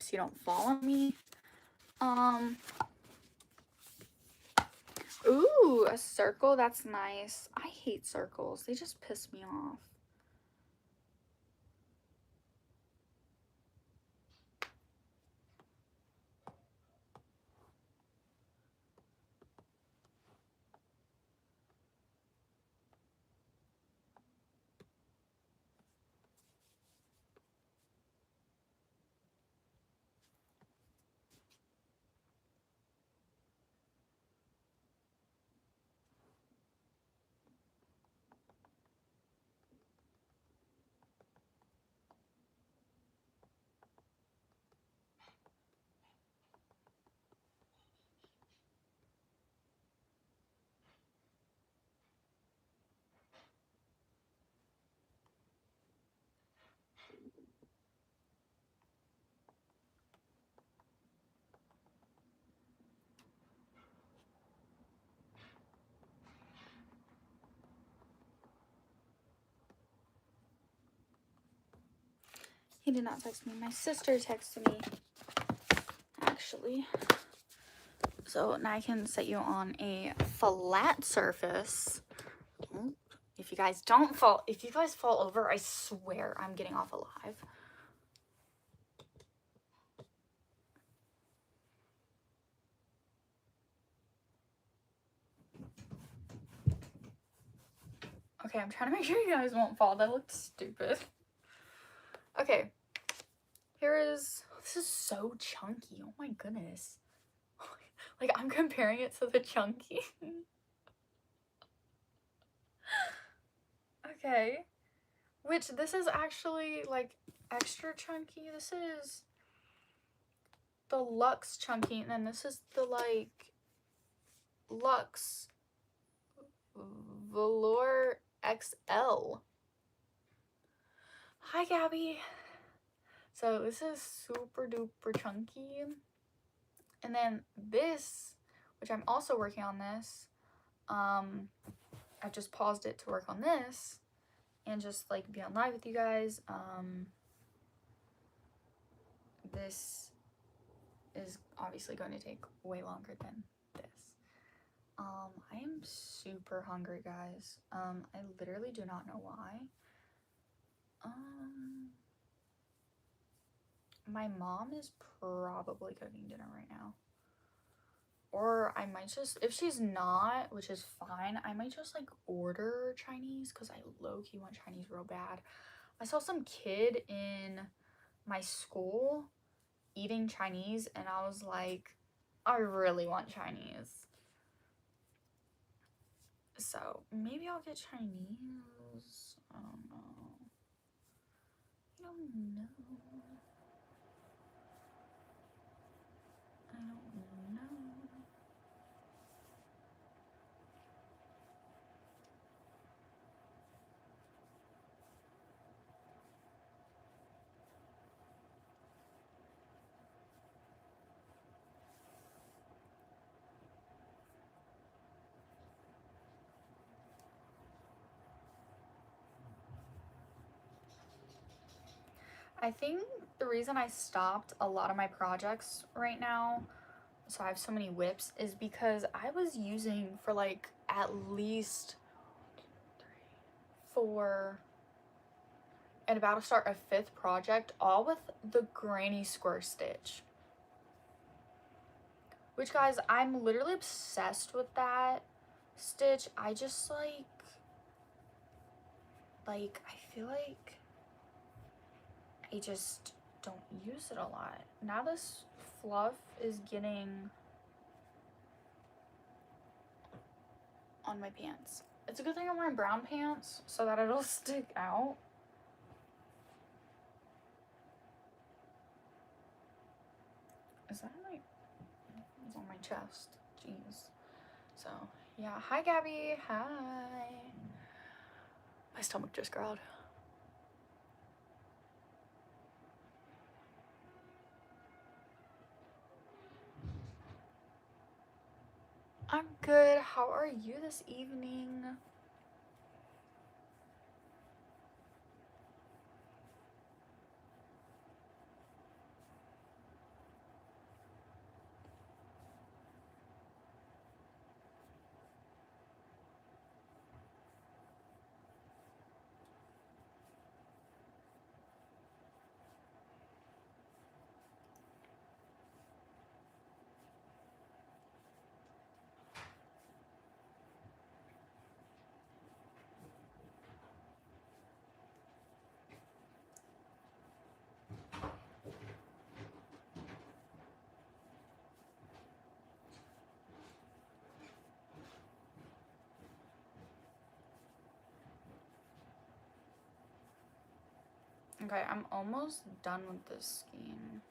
so you don't fall on me. Ooh, a circle. That's nice. I hate circles. They just piss me off. He did not text me. My sister texted me, actually. So now I can set you on a flat surface. If you guys fall over, I swear I'm getting off alive. Okay, I'm trying to make sure you guys won't fall. That looked stupid. Okay. This is so chunky. Oh my goodness. Like, I'm comparing it to the chunky. Okay. Which, this is actually, like, extra chunky. This is the Luxe chunky, and then this is the, like, Luxe Velour XL. Hi, Gabby. So this is super duper chunky. And then this, which I'm also working on this, I just paused it to work on this and just like be on live with you guys. This is obviously going to take way longer than this. I am super hungry, guys. I literally do not know why. My mom is probably cooking dinner right now. Or I might just, if she's not, which is fine, I might just like order Chinese because I low-key want Chinese real bad. I saw some kid in my school eating Chinese and I was like, I really want Chinese. So maybe I'll get Chinese. I don't know. I don't know. I don't know. I think the reason I stopped a lot of my projects right now, so I have so many whips, is because I was using for like at least 4 and about to start a 5th project, all with the granny square stitch. Which, guys, I'm literally obsessed with that stitch. I just I feel like I just don't use it a lot. Now this fluff is getting on my pants. It's a good thing I'm wearing brown pants so that it'll stick out. Is that my, it's on my chest, jeez. So yeah, hi Gabby, hi. My stomach just growled. I'm good, how are you this evening? Okay, I'm almost done with this skein.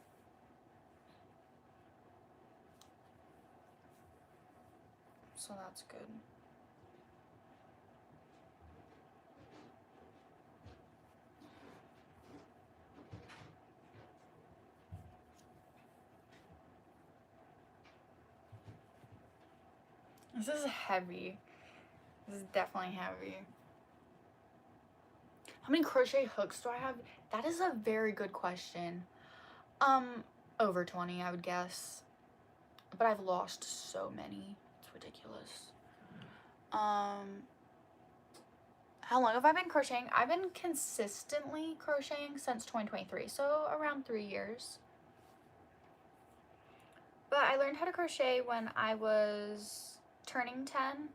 So that's good. This is heavy. This is definitely heavy. How many crochet hooks do I have? That is a very good question. Over 20, I would guess. But I've lost so many. It's ridiculous. How long have I been crocheting? I've been consistently crocheting since 2023, so around 3 years. But I learned how to crochet when I was turning 10,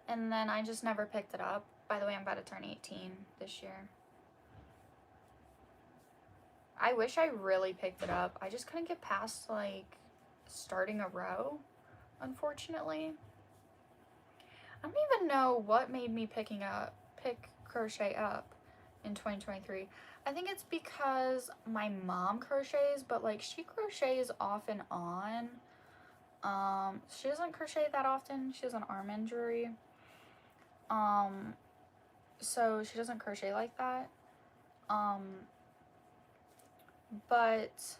and then I just never picked it up. By the way, I'm about to turn 18 this year. I wish I really picked it up. I just couldn't get past like starting a row, unfortunately. I don't even know what made me pick crochet up in 2023. I think it's because my mom crochets, but like she crochets off and on. She doesn't crochet that often. She has an arm injury. So she doesn't crochet like that. But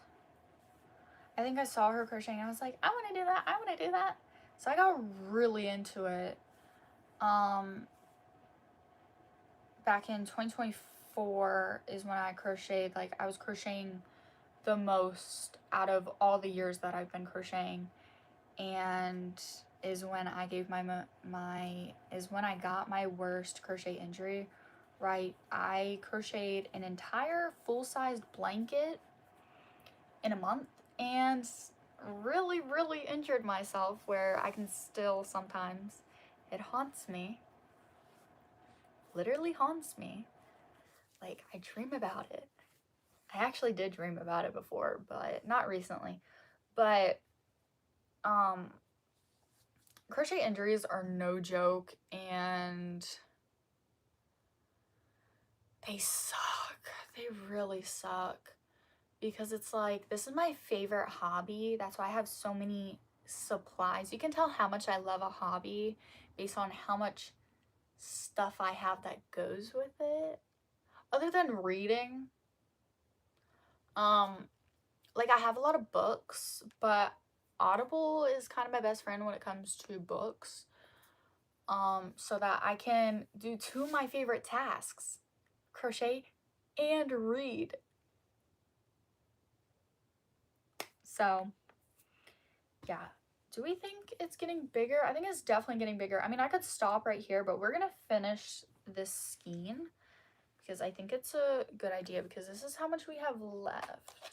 I think I saw her crocheting and I was like, I want to do that. I want to do that. So I got really into it. Back in 2024 is when I crocheted. Like, I was crocheting the most out of all the years that I've been crocheting, and is when I gave is when I got my worst crochet injury. Right, I crocheted an entire full-sized blanket in a month and really injured myself, where I can still sometimes, it haunts me, literally haunts me. Like, I dream about it. I actually did dream about it before, but not recently. But crochet injuries are no joke, and they suck. They really suck, because it's like, this is my favorite hobby. That's why I have so many supplies. You can tell how much I love a hobby based on how much stuff I have that goes with it. Other than reading, like, I have a lot of books, but Audible is kind of my best friend when it comes to books. So that I can do two of my favorite tasks: crochet and read. So, yeah. Do we think it's getting bigger? I think it's definitely getting bigger. I mean, I could stop right here, but we're gonna finish this skein because I think it's a good idea, because this is how much we have left.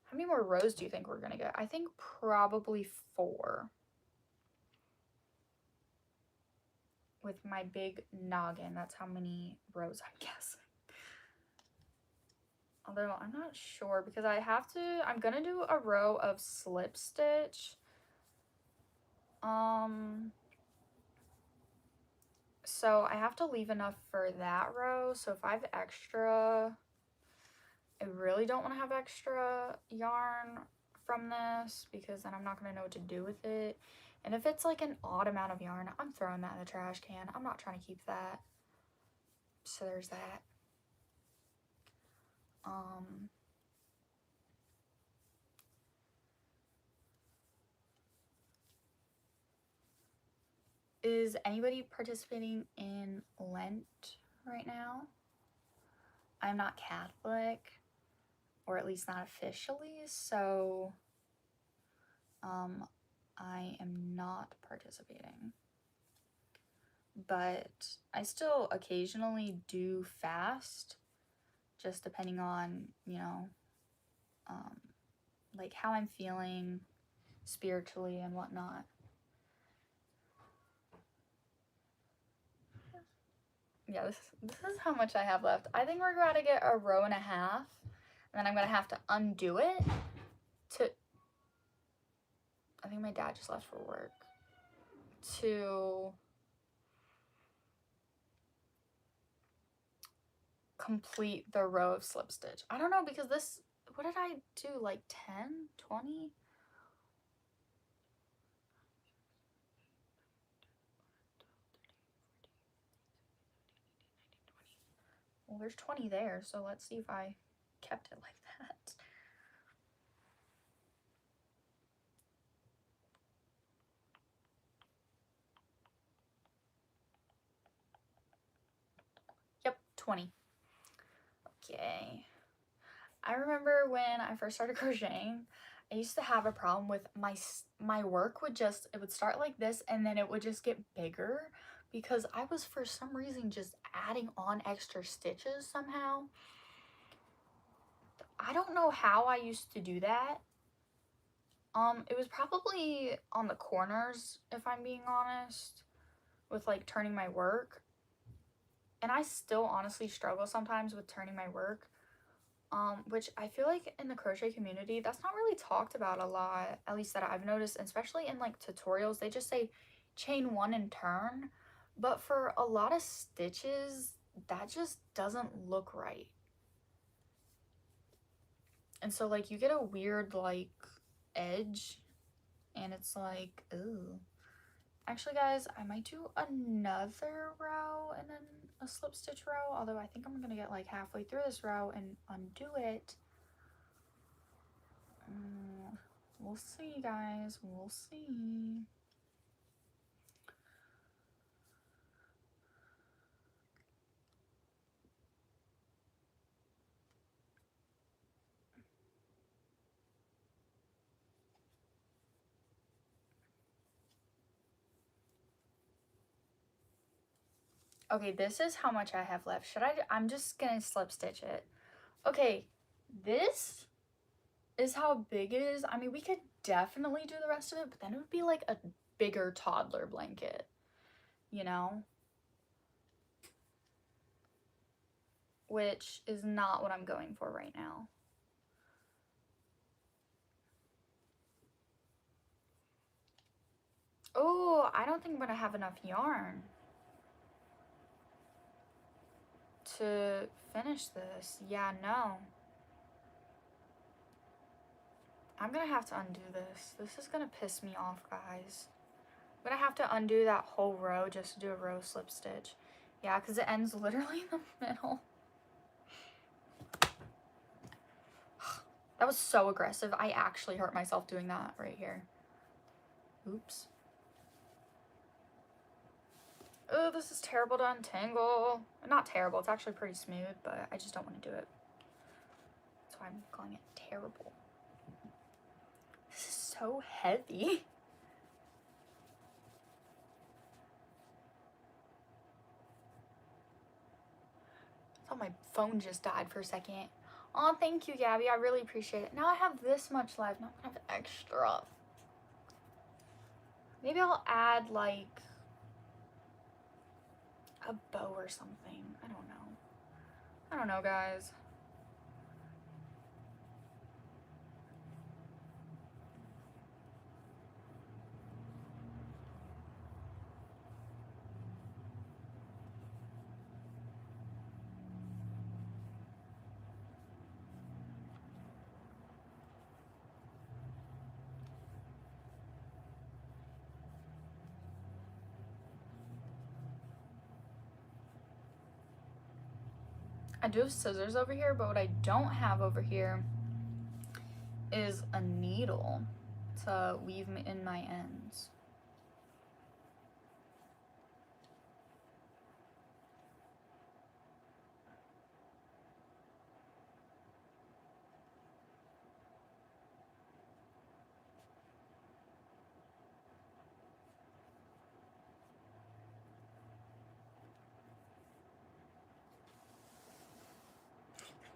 How many more rows do you think we're gonna get? I think probably 4. With my big noggin, that's how many rows I'm guessing. Although I'm not sure, because I'm gonna do a row of slip stitch. So I have to leave enough for that row. So if I have extra, I really don't want to have extra yarn from this, because then I'm not gonna know what to do with it. And if it's like an odd amount of yarn, I'm throwing that in the trash can. I'm not trying to keep that. So there's that. Is anybody participating in Lent right now? I'm not Catholic, or at least not officially, so I am not participating. But I still occasionally do fast, just depending on, like how I'm feeling spiritually and whatnot. Yeah, this is how much I have left. I think we're going to get a row and a half, and then I'm going to have to undo it to, I think my dad just left for work, to complete the row of slip stitch. I don't know, because this, what did I do, like 10, 20? Well, there's 20 there, so let's see if I kept it like that. Yep, 20. Okay. I remember when I first started crocheting, I used to have a problem with my work it would start like this, and then it would just get bigger, because I was, for some reason, just adding on extra stitches somehow. I don't know how I used to do that. It was probably on the corners, if I'm being honest, with like turning my work. And I still honestly struggle sometimes with turning my work. Which I feel like in the crochet community, that's not really talked about a lot, at least that I've noticed, especially in like tutorials. They just say chain 1 and turn, but for a lot of stitches, that just doesn't look right. And so like you get a weird like edge, and it's like, ooh. Actually, guys, I might do another row and then a slip stitch row, although I think I'm gonna get like halfway through this row and undo it. We'll see, guys. We'll see. Okay, this is how much I have left. I'm just gonna slip stitch it. Okay, this is how big it is. I mean, we could definitely do the rest of it, but then it would be like a bigger toddler blanket, you know? Which is not what I'm going for right now. Oh, I don't think I'm gonna have enough yarn to finish this. Yeah, no. I'm gonna have to undo this. This is gonna piss me off, guys. I'm gonna have to undo that whole row just to do a row slip stitch. Yeah, because it ends literally in the middle. That was so aggressive. I actually hurt myself doing that right here. Oops. Oh, this is terrible to untangle. Not terrible, it's actually pretty smooth, but I just don't want to do it. That's why I'm calling it terrible. This is so heavy. I thought my phone just died for a second. Oh, thank you, Gabby. I really appreciate it. Now I have this much left. Now I'm gonna have extra. Maybe I'll add like a bow or something. I don't know. I don't know, guys. I do have scissors over here, but what I don't have over here is a needle to weave in my ends.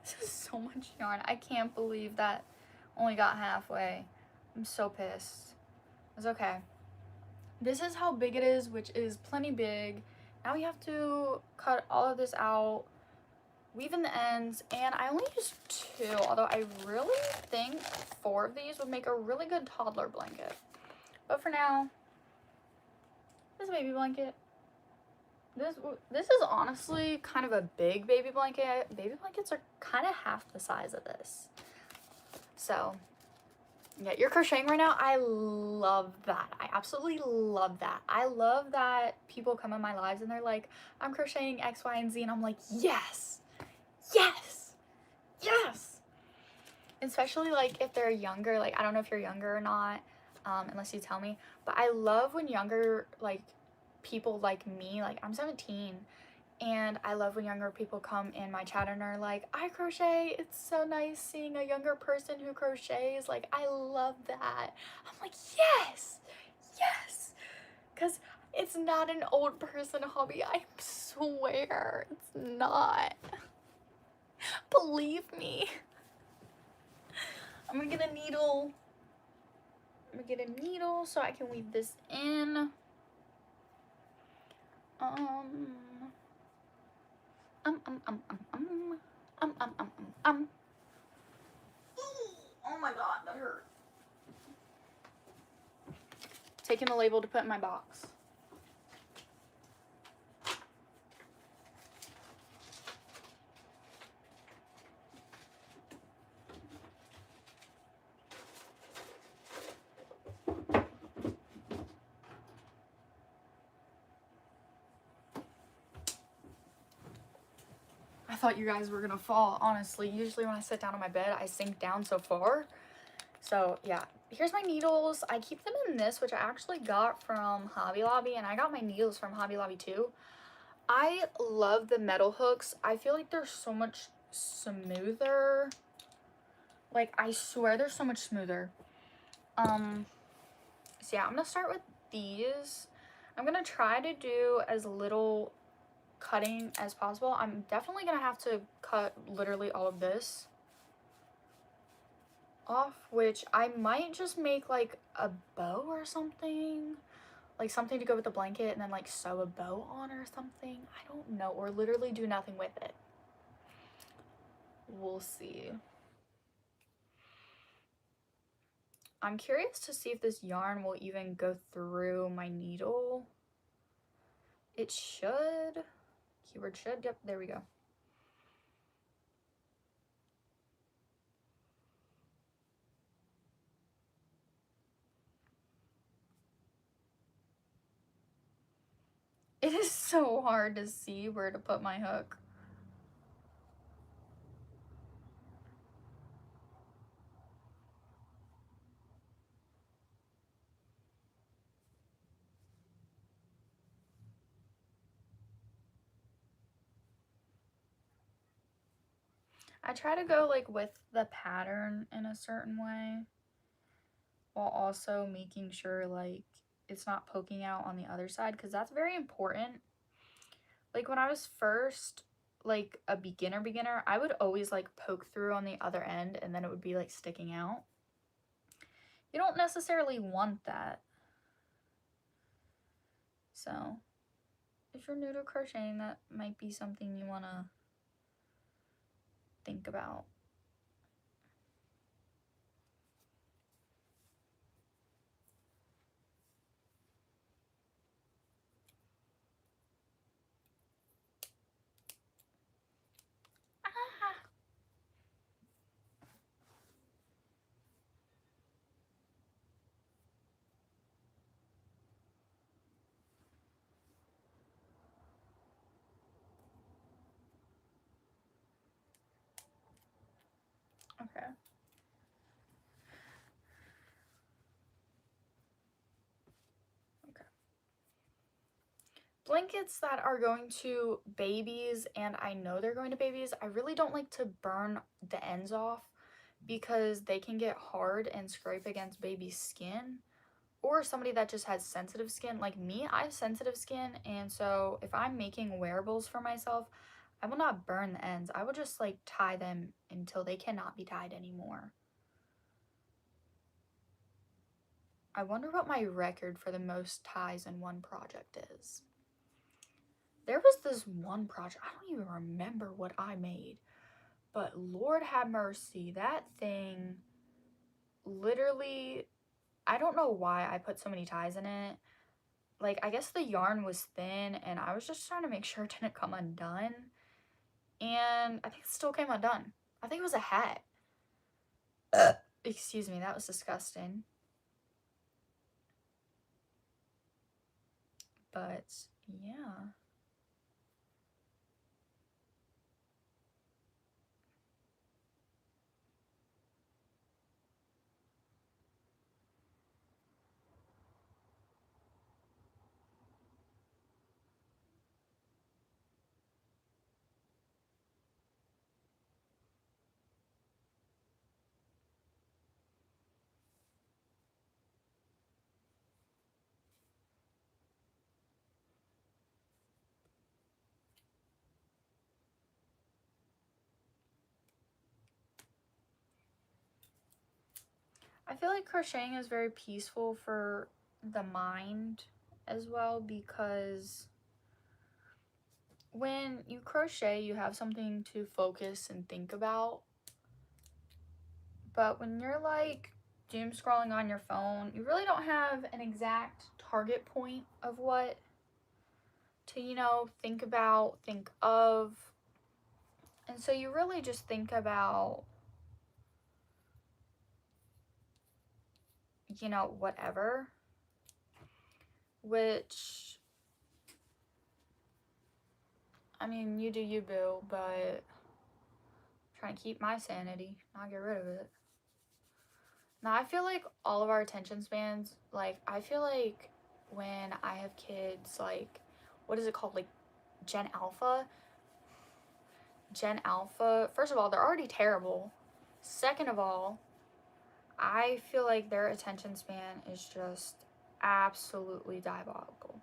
This is so much yarn. I can't believe that only got halfway. I'm so pissed. It's okay. This is how big it is, which is plenty big. Now we have to cut all of this out, weave in the ends, and I only used 2, although I really think 4 of these would make a really good toddler blanket. But for now, this baby blanket. This is honestly kind of a big baby blanket. Baby blankets are kind of half the size of this. So, yeah, you're crocheting right now. I love that. I absolutely love that. I love that people come in my lives and they're like, I'm crocheting X, Y, and Z. And I'm like, yes, yes, yes. Especially like if they're younger. Like, I don't know if you're younger or not, unless you tell me. But I love when younger, like, people like me, like I'm 17, and I love when younger people come in my chat and are like, I crochet. It's so nice seeing a younger person who crochets. Like, I love that. I'm like, yes, yes, because it's not an old person hobby. I swear it's not. Believe me. I'm gonna get a needle. I'm gonna get a needle so I can weave this in. Oh my god, that hurt. Taking a label to put in my box. thought you guys were gonna fall, honestly. Usually when I sit down on my bed, I sink down so far. So yeah, here's my needles. I keep them in this, which I actually got from Hobby Lobby, and I got my needles from Hobby Lobby too. I love the metal hooks. I feel like they're so much smoother. Like, I swear they're so much smoother. So yeah, I'm gonna start with these. I'm gonna try to do as little cutting as possible. I'm definitely gonna have to cut literally all of this off, which I might just make like a bow or something, like something to go with the blanket, and then like sew a bow on or something. I don't know, or literally do nothing with it. We'll see. I'm curious to see if this yarn will even go through my needle. It should. Keyword should. Yep, there we go. It is so hard to see where to put my hook. I try to go like with the pattern in a certain way, while also making sure like it's not poking out on the other side, because that's very important. Like when I was first like a beginner, I would always like poke through on the other end, and then it would be like sticking out. You don't necessarily want that. So if you're new to crocheting, that might be something you want to think about. Ah. Okay. Blankets that are going to babies, and I know they're going to babies, I really don't like to burn the ends off because they can get hard and scrape against baby's skin, or somebody that just has sensitive skin. Like me, I have sensitive skin, and so if I'm making wearables for myself, I will not burn the ends. I will just like tie them until they cannot be tied anymore. I wonder what my record for the most ties in one project is. There was this one project, I don't even remember what I made, but Lord have mercy, that thing literally, I don't know why I put so many ties in it. Like, I guess the yarn was thin, and I was just trying to make sure it didn't come undone. And I think it still came undone. I think it was a hat. Excuse me, that was disgusting. But, yeah. I feel like crocheting is very peaceful for the mind as well, because when you crochet, you have something to focus and think about. But when you're like doom scrolling on your phone, you really don't have an exact target point of what to, think about, think of. And so you really just think about, whatever. Which, I mean, you do you, boo, but Trying to keep my sanity, not get rid of it. Now, I feel like all of our attention spans, like, I feel like when I have kids, like, what is it called? Like, Gen Alpha? Gen Alpha, first of all, they're already terrible. Second of all, I feel like their attention span is just absolutely diabolical.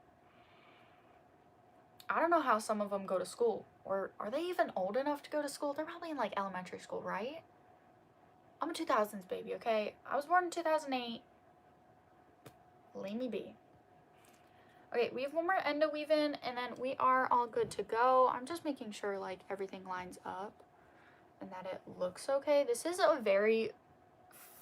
I don't know how some of them go to school. Or are they even old enough to go to school? They're probably in like elementary school, right? I'm a 2000s baby, okay? I was born in 2008. Leave me be. Okay, we have one more end to weave in, and then we are all good to go. I'm just making sure like everything lines up and that it looks okay. This is a very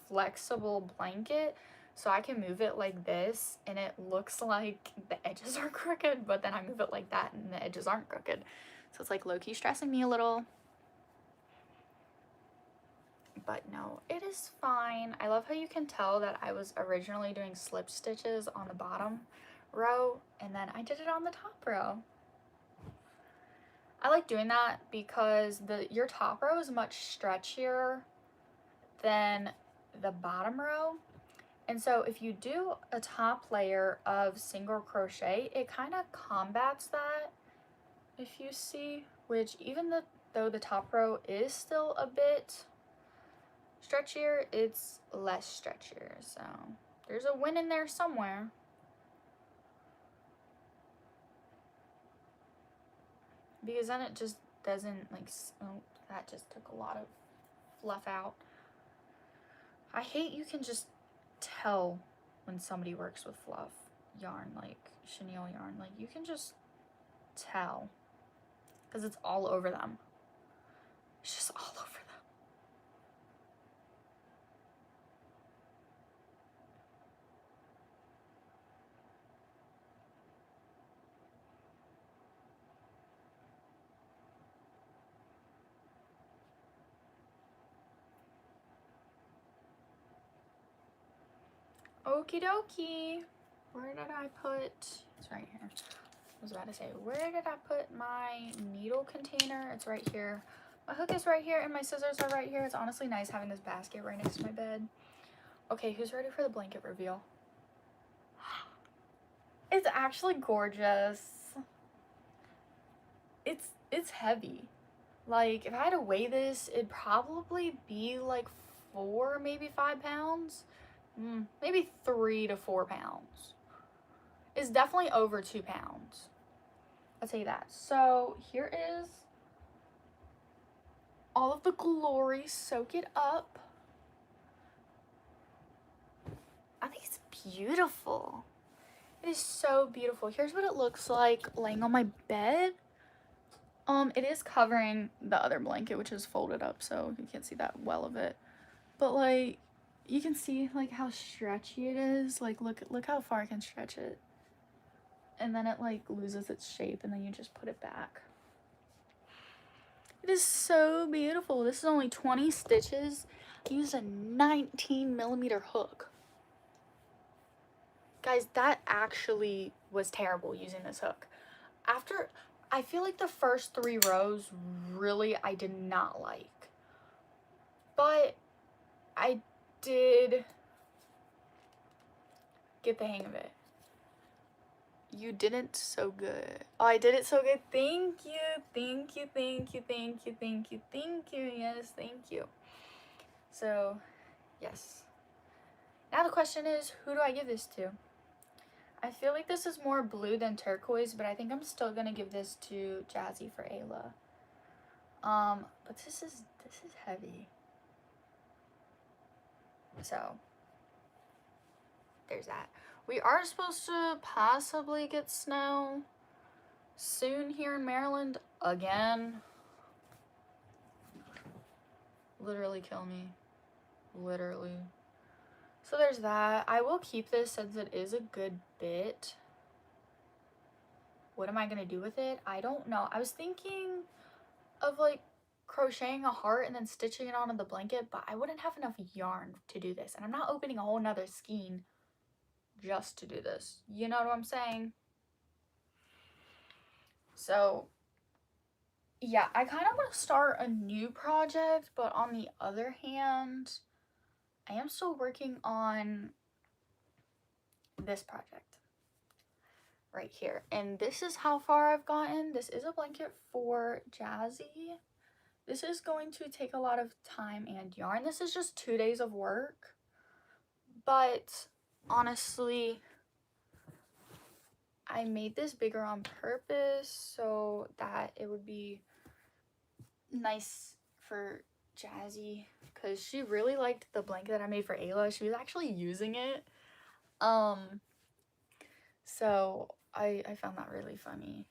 flexible blanket, so I can move it like this and it looks like the edges are crooked, but then I move it like that and the edges aren't crooked. So it's like low-key stressing me a little. But no, it is fine. I love how you can tell that I was originally doing slip stitches on the bottom row and then I did it on the top row. I like doing that because your top row is much stretchier than the bottom row. And so if you do a top layer of single crochet, it kind of combats that, if you see, which even though the top row is still a bit stretchier, it's less stretchier. So there's a win in there somewhere. Because then it just doesn't like, oh, that just took a lot of fluff out. I hate you can just tell when somebody works with fluff yarn, like chenille yarn. Like you can just tell because it's all over them. It's just all over them. Okie dokie. Where did I put? It's right here. I was about to say, where did I put my needle container? It's right here. My hook is right here and my scissors are right here. It's honestly nice having this basket right next to my bed. Okay, who's ready for the blanket reveal? It's actually gorgeous. It's heavy. Like, if I had to weigh this, it'd probably be like 4, maybe 5 pounds. Maybe 3 to 4 pounds. It's definitely over 2 pounds. I'll tell you that. So here is all of the glory. Soak it up. I think it's beautiful. It is so beautiful. Here's what it looks like laying on my bed. It is covering the other blanket, which is folded up, so you can't see that well of it. But like, you can see like how stretchy it is. Like, look how far I can stretch it. And then it like loses its shape, and then you just put it back. It is so beautiful. This is only 20 stitches. I used a 19mm hook. Guys, that actually was terrible using this hook. I feel like the first 3 rows really I did not like. But I did get the hang of it. You didn't so good. Oh, I did it so good. Thank you. Thank you. Thank you. Thank you. Thank you. Thank you. Yes, thank you. So, yes. Now the question is, who do I give this to? I feel like this is more blue than turquoise, but I think I'm still gonna give this to Jazzy for Ayla. But this is heavy. So there's that. We are supposed to possibly get snow soon here in Maryland again. Literally kill me. Literally. So there's that. I will keep this since it is a good bit. What am I gonna do with it? I don't know. I was thinking of like crocheting a heart and then stitching it onto the blanket, but I wouldn't have enough yarn to do this. And I'm not opening a whole nother skein just to do this. You know what I'm saying? So yeah, I kind of want to start a new project, but on the other hand, I am still working on this project right here. And this is how far I've gotten. This is a blanket for Jazzy. This is going to take a lot of time and yarn. This is just 2 days of work. But honestly, I made this bigger on purpose so that it would be nice for Jazzy, because she really liked the blanket that I made for Ayla. She was actually using it. So I found that really funny.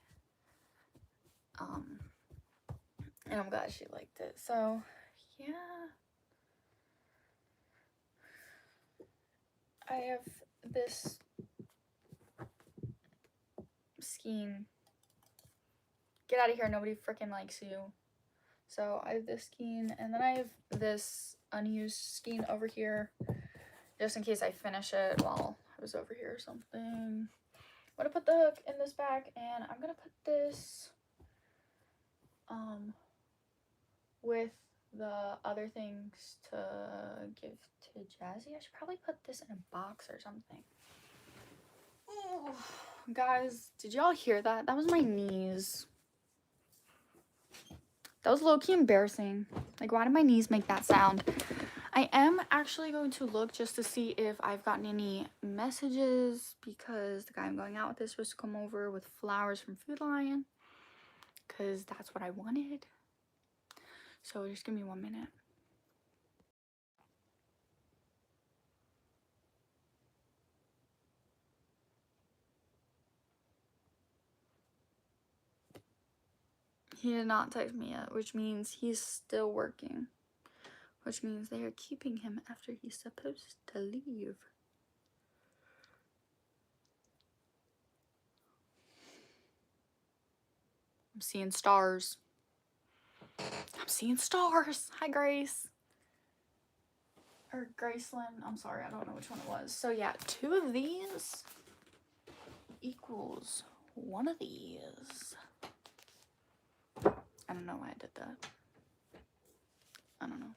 And I'm glad she liked it. So yeah. I have this skein. Get out of here, nobody freaking likes you. So I have this skein, and then I have this unused skein over here, just in case I finish it while I was over here or something. I'm gonna put the hook in this bag, and I'm gonna put this with the other things to give to Jazzy. I should probably put this in a box or something. Oh, guys, did y'all hear that? That was my knees. That was low-key embarrassing. Like, why did my knees make that sound? I am actually going to look just to see if I've gotten any messages, because the guy I'm going out with is supposed to come over with flowers from Food Lion, because that's what I wanted. So just give me 1 minute. He did not text me yet, which means he's still working, which means they are keeping him after he's supposed to leave. I'm seeing stars. I'm seeing stars. Hi, Grace. Or Graceland. I'm sorry, I don't know which one it was. So yeah, 2 of these equals 1 of these. I don't know why I did that. I don't know.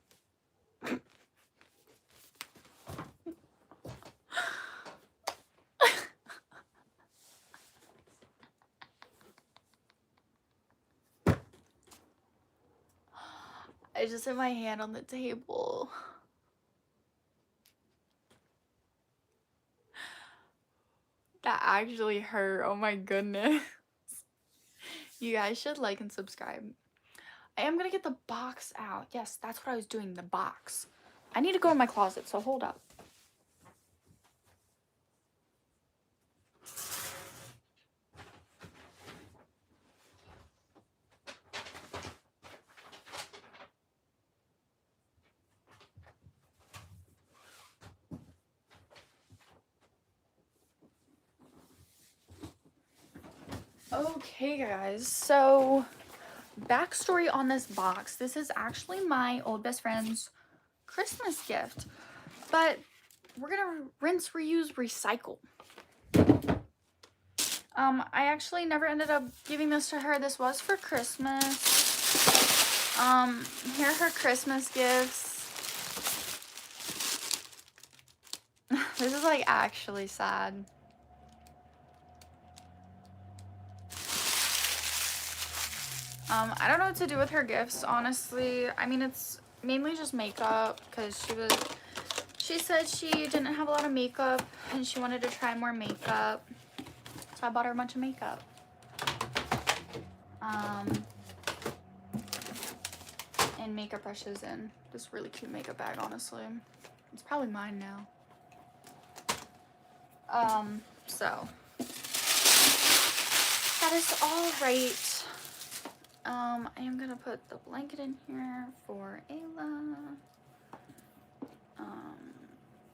I just hit my hand on the table. That actually hurt. Oh my goodness. You guys should like and subscribe. I am gonna get the box out. Yes, that's what I was doing, the box. I need to go in my closet, so hold up. Okay, guys, so backstory on this box. This is actually my old best friend's Christmas gift, but we're gonna rinse, reuse, recycle. I actually never ended up giving this to her. This was for Christmas. Here are her Christmas gifts. This is like actually sad. I don't know what to do with her gifts, honestly. I mean, it's mainly just makeup, because she said she didn't have a lot of makeup and she wanted to try more makeup. So I bought her a bunch of makeup. And makeup brushes and this really cute makeup bag, honestly. It's probably mine now. So that is all right. I am gonna put the blanket in here for Ayla.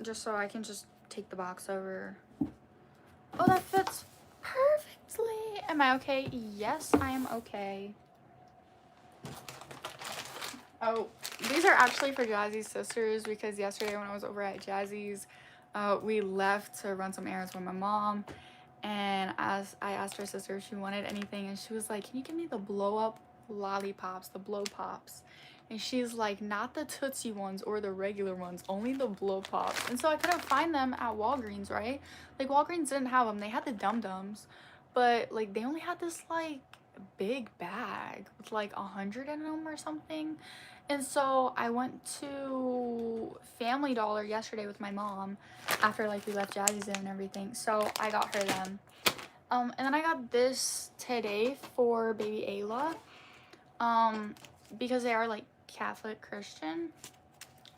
Just so I can just take the box over. Oh, that fits perfectly. Am I okay? Yes, I am okay. Oh, these are actually for Jazzy's sisters, because yesterday when I was over at Jazzy's, we left to run some errands with my mom, and as I asked her sister if she wanted anything, and she was like, "Can you give me the blow up lollipops, the blow pops. And she's like, not the Tootsie ones or the regular ones, only the blow pops. And so I couldn't find them at Walgreens, right? Like, Walgreens didn't have them. They had the Dum Dums, but like they only had this like big bag with like 100 in them or something. And so I went to Family Dollar yesterday with my mom after like we left Jazzy's in and everything. So I got her them. And then I got this today for baby Ayla. Because they are like Catholic Christian.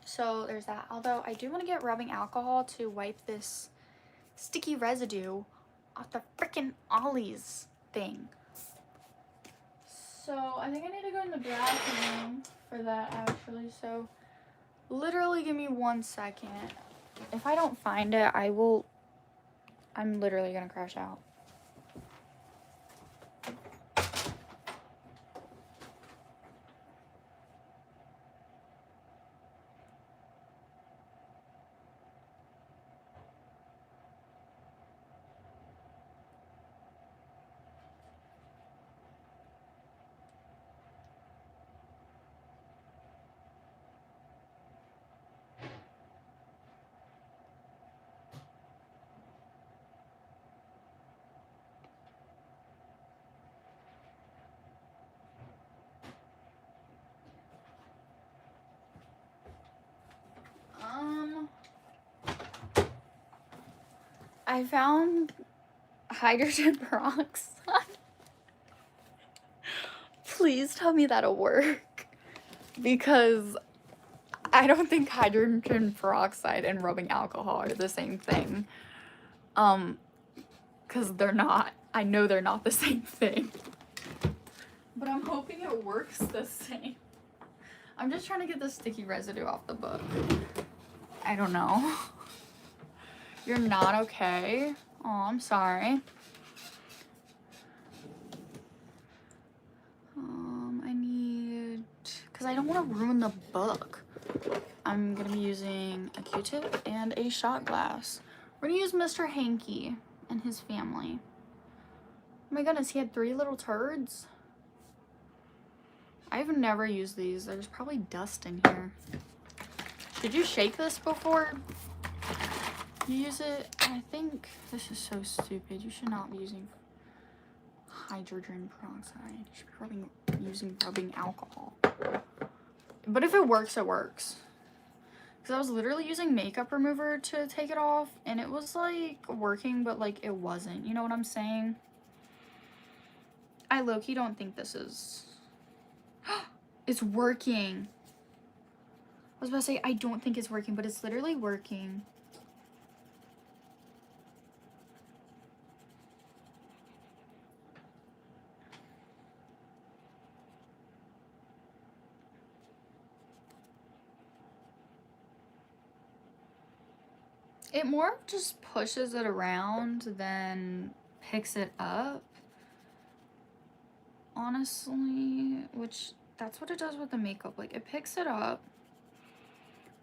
So there's that. Although I do want to get rubbing alcohol to wipe this sticky residue off the freaking Ollie's thing. So I think I need to go in the bathroom for that actually. So literally give me 1 second. If I don't find it, I'm literally gonna crash out. I found hydrogen peroxide. Please tell me that'll work, because I don't think hydrogen peroxide and rubbing alcohol are the same thing. Because they're not. I know they're not the same thing. But I'm hoping it works the same. I'm just trying to get the sticky residue off the book. I don't know. You're not okay? Oh, I'm sorry. I need... Because I don't want to ruin the book. I'm going to be using a Q-tip and a shot glass. We're going to use Mr. Hanky and his family. Oh my goodness, he had 3 little turds. I've never used these. There's probably dust in here. Did you shake this before you use it? I think this is so stupid. You should not be using hydrogen peroxide. You should be using rubbing alcohol. But if it works, it works. Because I was literally using makeup remover to take it off, and it was like working, but like it wasn't. You know what I'm saying? I low-key don't think this is... It's working. I was about to say, I don't think it's working, but it's literally working. It more just pushes it around than picks it up. Honestly, which that's what it does with the makeup. Like, it picks it up,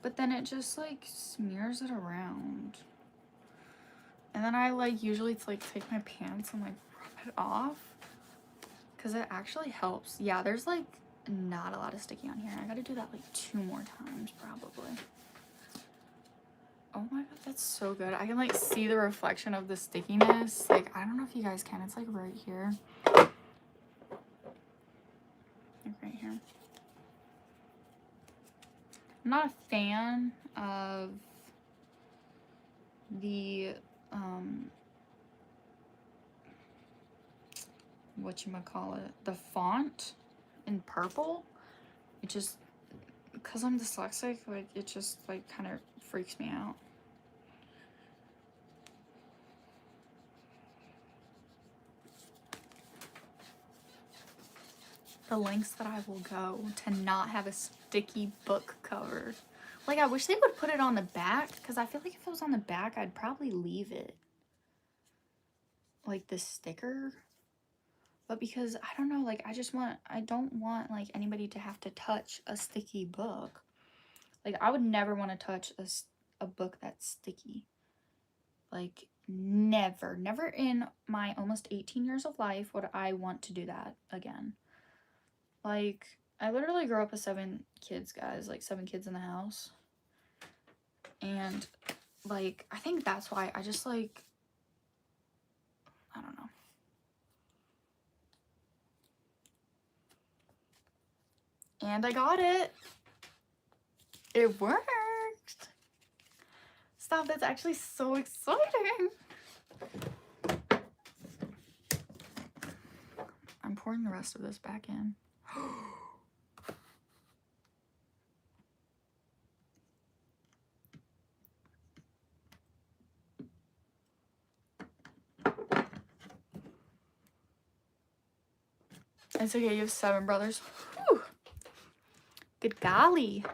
but then it just like smears it around. And then I like usually like take my pants and like rub it off, because it actually helps. Yeah, there's like not a lot of sticky on here. I gotta do that like 2 more times probably. Oh my god, that's so good. I can like see the reflection of the stickiness. Like, I don't know if you guys can. It's like right here. Like right here. I'm not a fan of the whatchamacallit, the font in purple. It just, because I'm dyslexic, like it just like kind of freaks me out. The lengths that I will go to not have a sticky book cover. Like, I wish they would put it on the back, because I feel like if it was on the back, I'd probably leave it. Like, the sticker. But because, I don't know, like, I don't want, like, anybody to have to touch a sticky book. Like, I would never want to touch a book that's sticky. Like, never. Never in my almost 18 years of life would I want to do that again. Like, I literally grew up with 7 kids, guys. Like, 7 kids in the house. And, like, I think that's why I just, like, I don't know. And I got it. It worked. Stop, that's actually so exciting. I'm pouring the rest of this back in. It's okay, you have 7 brothers. Whew. Good golly.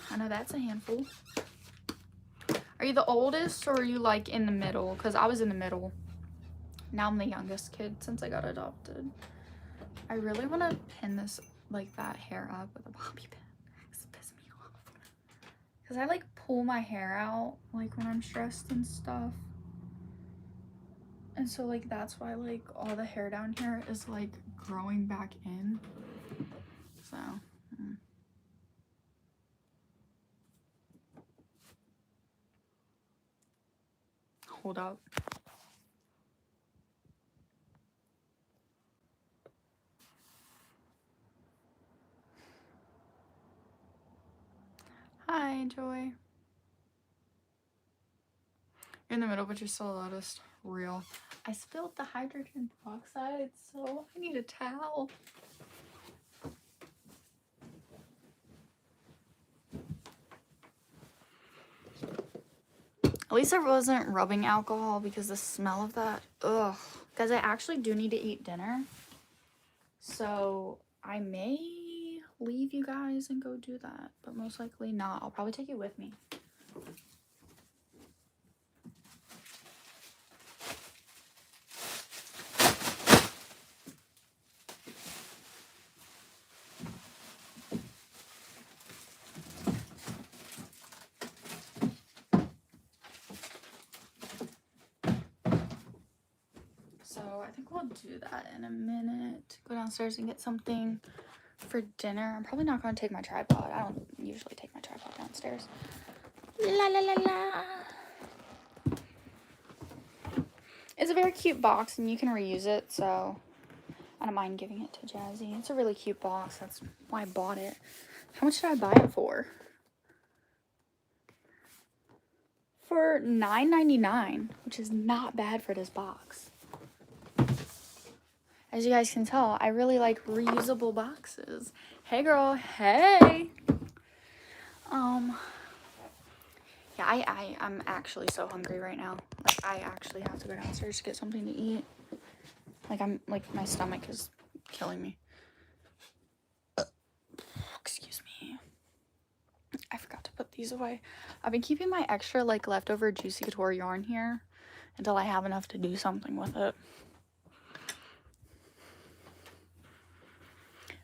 I know that's a handful. Are you the oldest or are you like in the middle? Because I was in the middle. Now I'm the youngest kid since I got adopted. I really want to pin this, like, that hair up with a bobby pin. It's pissing me off. Because I like pull my hair out like when I'm stressed and stuff. And so like that's why like all the hair down here is like growing back in. So hold up. Hi, Joy. You're in the middle, but you're still the loudest. Real. I spilled the hydrogen peroxide, so I need a towel. At least I wasn't rubbing alcohol because the smell of that, ugh. Guys, I actually do need to eat dinner. So I may leave you guys and go do that, but most likely not. I'll probably take you with me. So I think we'll do that in a minute. Go downstairs and get something for dinner. I'm probably not going to take my tripod. I don't usually take my tripod downstairs. La la la la. It's a very cute box and you can reuse it, so I don't mind giving it to Jazzy. It's a really cute box. That's why I bought it. How much did I buy it for? For $9.99, which is not bad for this box. As you guys can tell, I really like reusable boxes. Hey girl, hey. Yeah, I'm actually so hungry right now. Like, I actually have to go downstairs to get something to eat. Like, my stomach is killing me. Excuse me. I forgot to put these away. I've been keeping my extra, like, leftover Juicy Couture yarn here until I have enough to do something with it.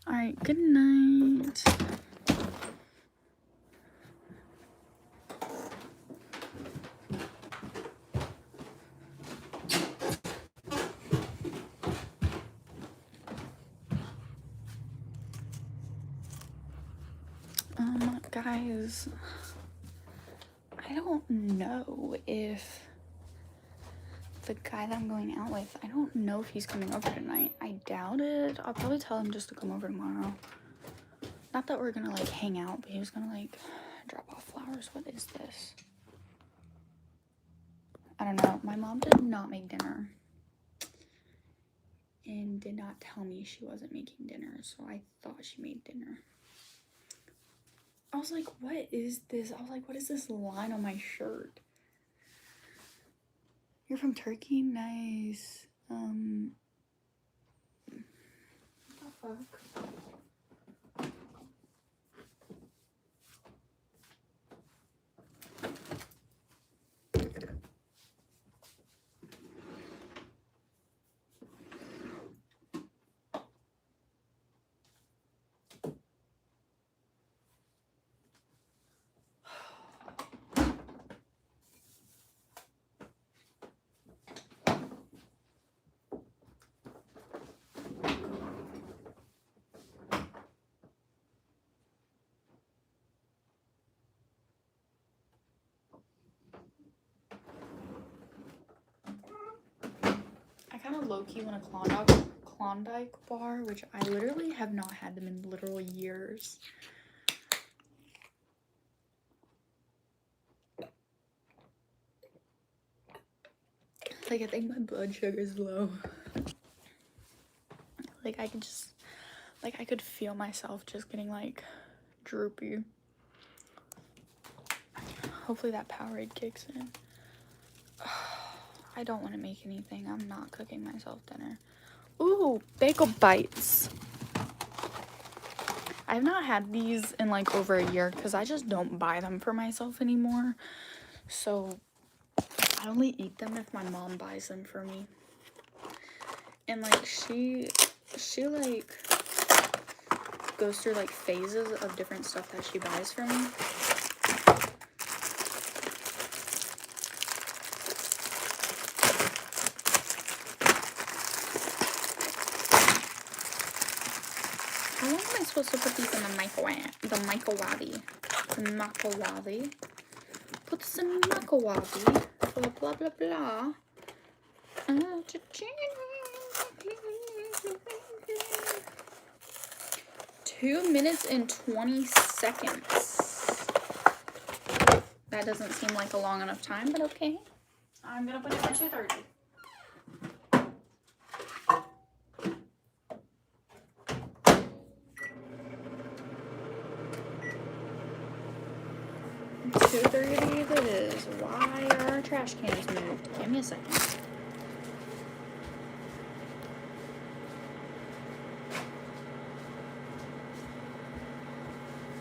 Alright, good night. Guys, I don't know if the guy that I'm going out with, I don't know if he's coming over tonight. I doubt it. I'll probably tell him just to come over tomorrow. Not that we're gonna like hang out, but he was gonna like drop off flowers. What is this? I don't know. My mom did not make dinner and did not tell me she wasn't making dinner, so I thought she made dinner. I was like, what is this? I was like, what is this line on my shirt? You're from Turkey? Nice. What the fuck? kind of low-key want a Klondike bar, which I literally have not had them in literal years. Like, I think my blood sugar is low. Like, I could just, like, I could feel myself just getting, like, droopy. Hopefully that Powerade kicks in. I don't want to make anything. I'm not cooking myself dinner. Ooh, bagel bites. I've not had these in like over a year because I just don't buy them for myself anymore. So I only eat them if my mom buys them for me. And like she like goes through like phases of different stuff that she buys for me. How long am I supposed to put these in the microwave? The microwave. Put this in the microwave. Blah blah blah blah. 2 minutes and 20 seconds. That doesn't seem like a long enough time, but okay. I'm gonna put it at 2:30. It's 2:30 it is. Why are our trash cans moved? Give me a second.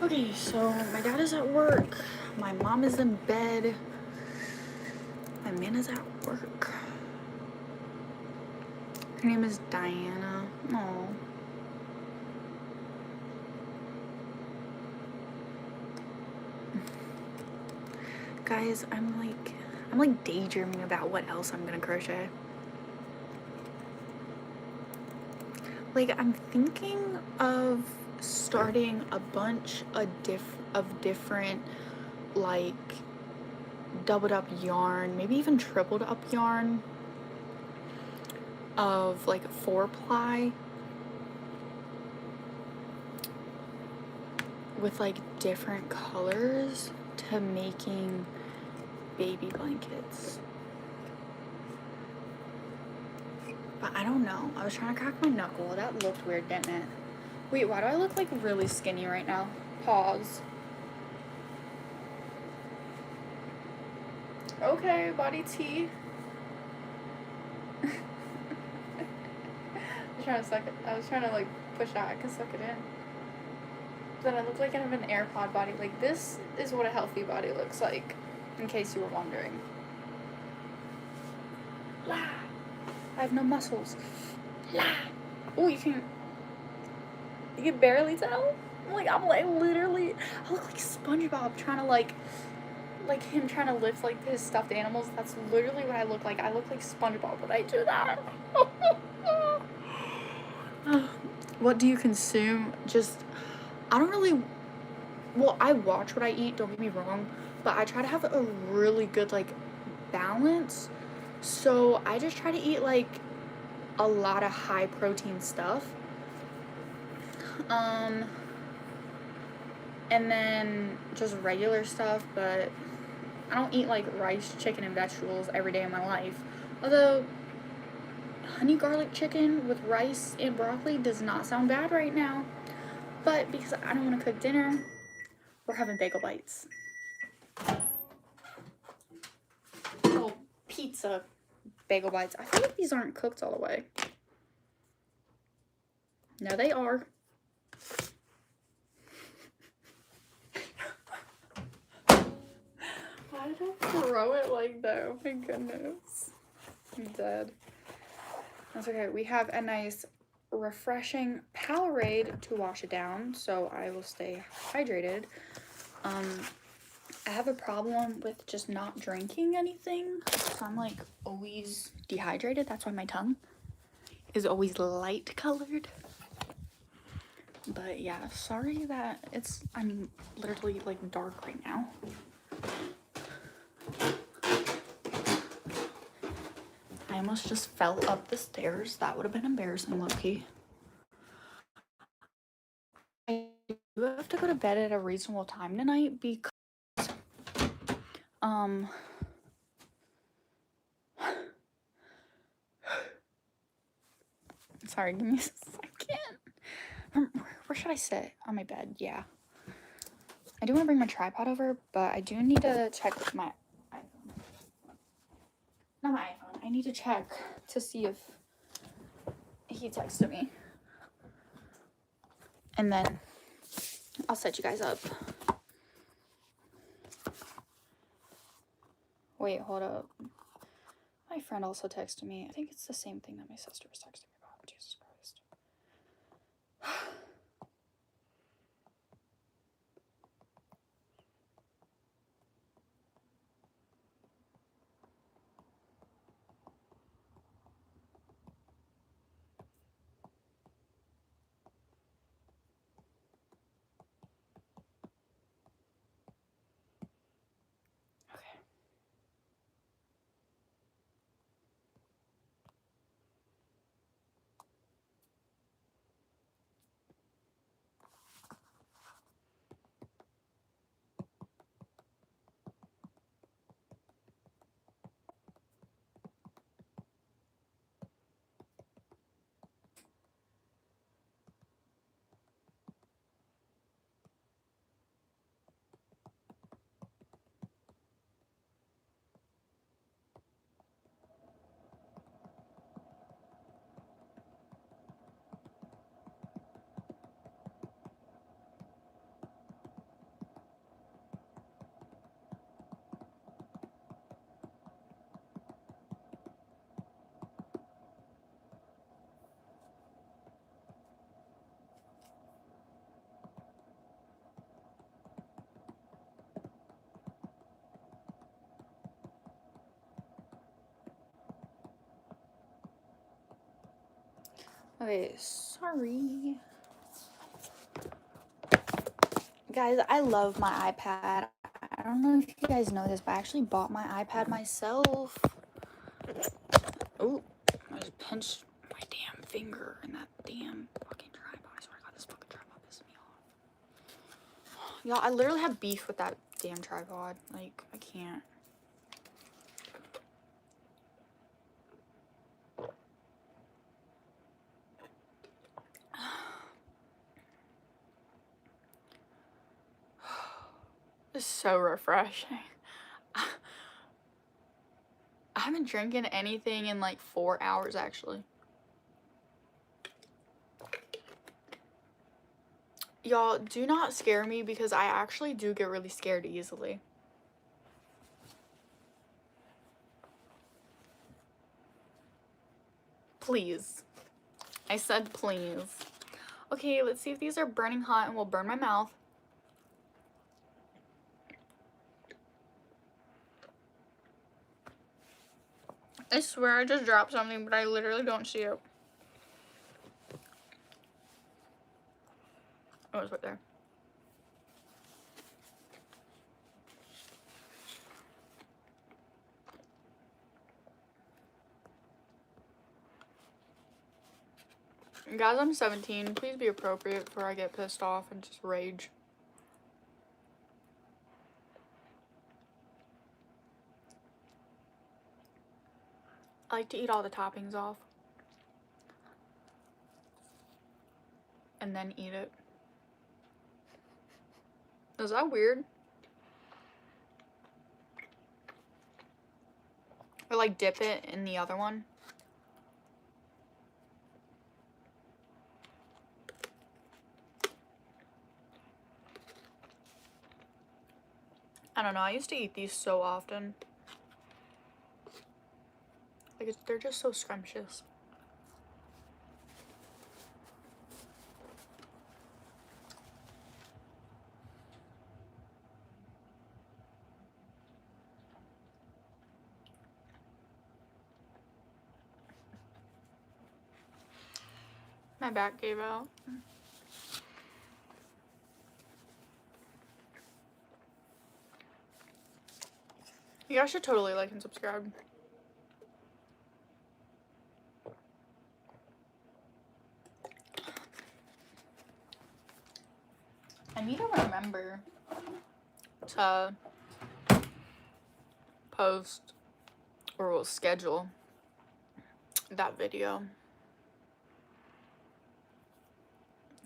Okay, so my dad is at work. My mom is in bed. My man is at work. Her name is Diana. Oh. Guys, I'm like daydreaming about what else I'm gonna crochet. Like, I'm thinking of starting a bunch of different like doubled up yarn, maybe even tripled up yarn of like 4-ply with like different colors to making baby blankets. But I don't know. I was trying to crack my knuckle. That looked weird, didn't it? Wait, why do I look like really skinny right now? Pause. Okay, body tea. I was trying to like push out. I could suck it in. Then I look like I have an AirPod body. Like, this is what a healthy body looks like, in case you were wondering. La. I have no muscles. La. Oh, you can barely tell. I'm like literally. I look like SpongeBob trying to like him trying to lift like his stuffed animals. That's literally what I look like. I look like SpongeBob when I do that. What do you consume? Just, I don't really, well, I watch what I eat, don't get me wrong, but I try to have a really good like balance. So I just try to eat like a lot of high protein stuff. And then just regular stuff, but I don't eat like rice, chicken, and vegetables every day of my life. Although honey garlic chicken with rice and broccoli does not sound bad right now. But because I don't want to cook dinner, we're having bagel bites. Oh, pizza bagel bites. I feel like these aren't cooked all the way. No, they are. Why did I throw it like that? Oh my goodness. I'm dead. That's okay. We have a nice, refreshing Powerade to wash it down, so I will stay hydrated. I have a problem with just not drinking anything, so I'm like always dehydrated. That's why my tongue is always light colored. But yeah, sorry that I'm literally like dark right now. I almost just fell up the stairs. That would have been embarrassing, low-key. I do have to go to bed at a reasonable time tonight because sorry, give me a second. Where should I sit? On my bed, yeah. I do want to bring my tripod over, but I do need to check with my iPhone. Not my iPhone. I need to check to see if he texted me. And then I'll set you guys up. Wait, hold up. My friend also texted me. I think it's the same thing that my sister was texting me about. Jesus Christ. Okay. Okay, sorry. Guys, I love my iPad. I don't know if you guys know this, but I actually bought my iPad myself. Oh, I just pinched my damn finger in that damn fucking tripod. I swear to God, this fucking tripod pisses me off. Y'all, I literally have beef with that damn tripod. Like, I can't. It's so refreshing. I haven't drinking anything in like 4 hours, actually. Y'all, do not scare me because I actually do get really scared easily. Please. I said please. Okay, let's see if these are burning hot and will burn my mouth. I swear I just dropped something, but I literally don't see it. Oh, it's right there. Guys, I'm 17. Please be appropriate before I get pissed off and just rage. I like to eat all the toppings off. And then eat it. Is that weird? Or like dip it in the other one. I don't know. I used to eat these so often. Like, they're just so scrumptious. My back gave out. You guys should totally like and subscribe. need to remember to post or we'll schedule that video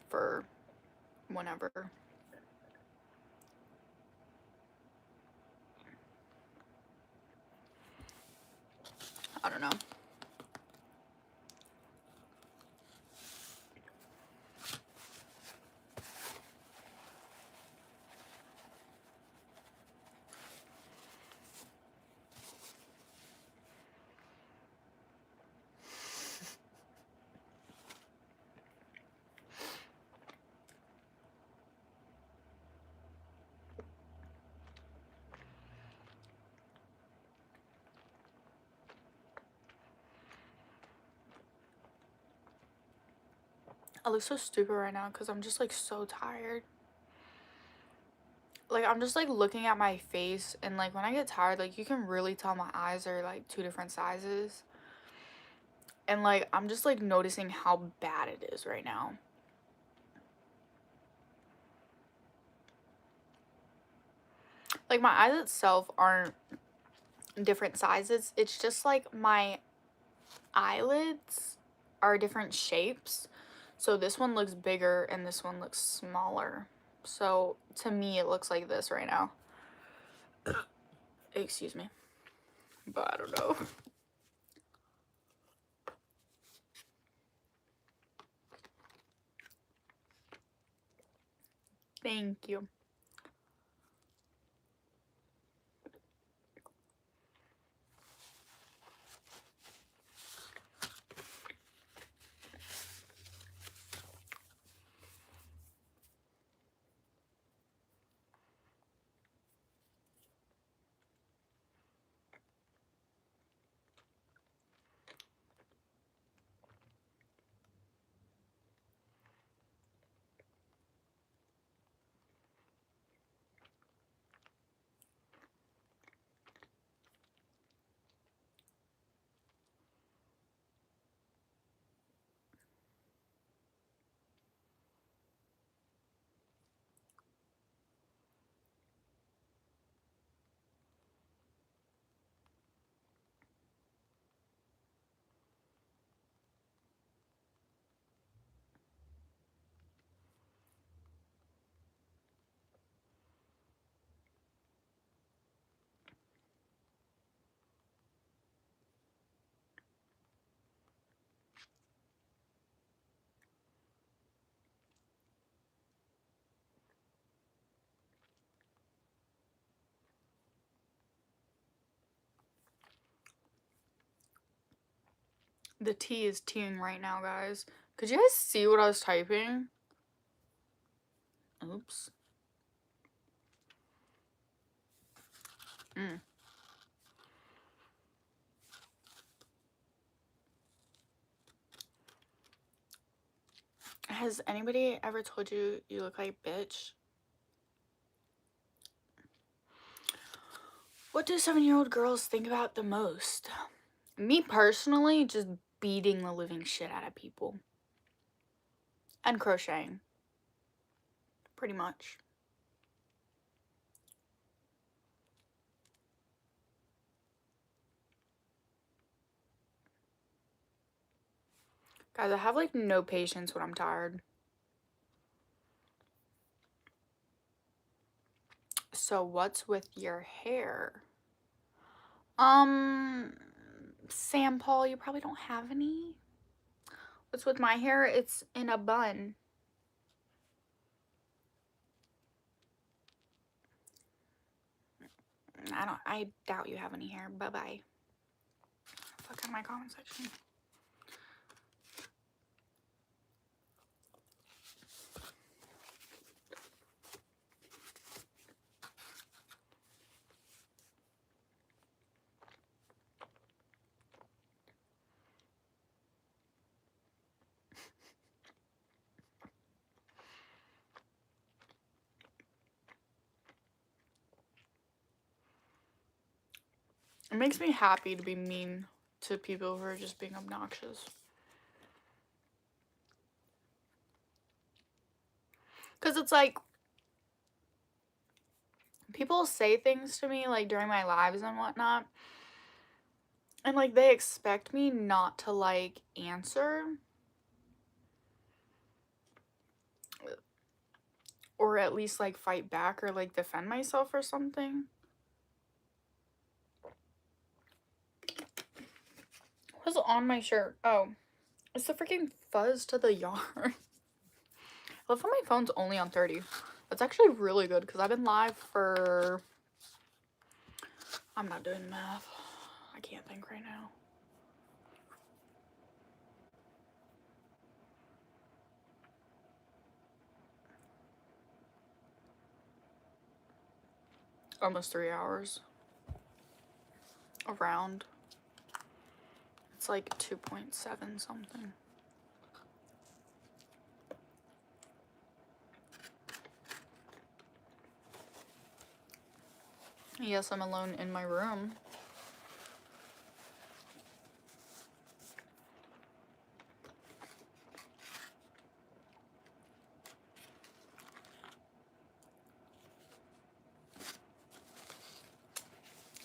for whenever. I don't know. I look so stupid right now because I'm just like so tired. Like I'm just like looking at my face, and like when I get tired, like you can really tell my eyes are like two different sizes. And like I'm just like noticing how bad it is right now. Like my eyes itself aren't different sizes. It's just like my eyelids are different shapes. So this one looks bigger and this one looks smaller. So to me it looks like this right now. Excuse me. But I don't know. Thank you. The tea is teeing right now, guys. Could you guys see what I was typing? Oops. Has anybody ever told you you look like a bitch? What do 7-year-old girls think about the most? Me personally, just beating the living shit out of people. And crocheting. Pretty much. Guys, I have like no patience when I'm tired. So what's with your hair? Sam Paul, you probably don't have any. What's with my hair? It's in a bun. I doubt you have any hair. Bye-bye. Fuck out of my comment section. It makes me happy to be mean to people who are just being obnoxious. Because it's like, people say things to me, like, during my lives and whatnot, and, like, they expect me not to, like, answer or at least, like, fight back or, like, defend myself or something. What's on my shirt? Oh, it's the freaking fuzz to the yarn. I love how my phone's only on 30. That's actually really good because I've been live for... I'm not doing math. I can't think right now. Almost 3 hours. Around. It's like 2.7 something. Yes, I'm alone in my room.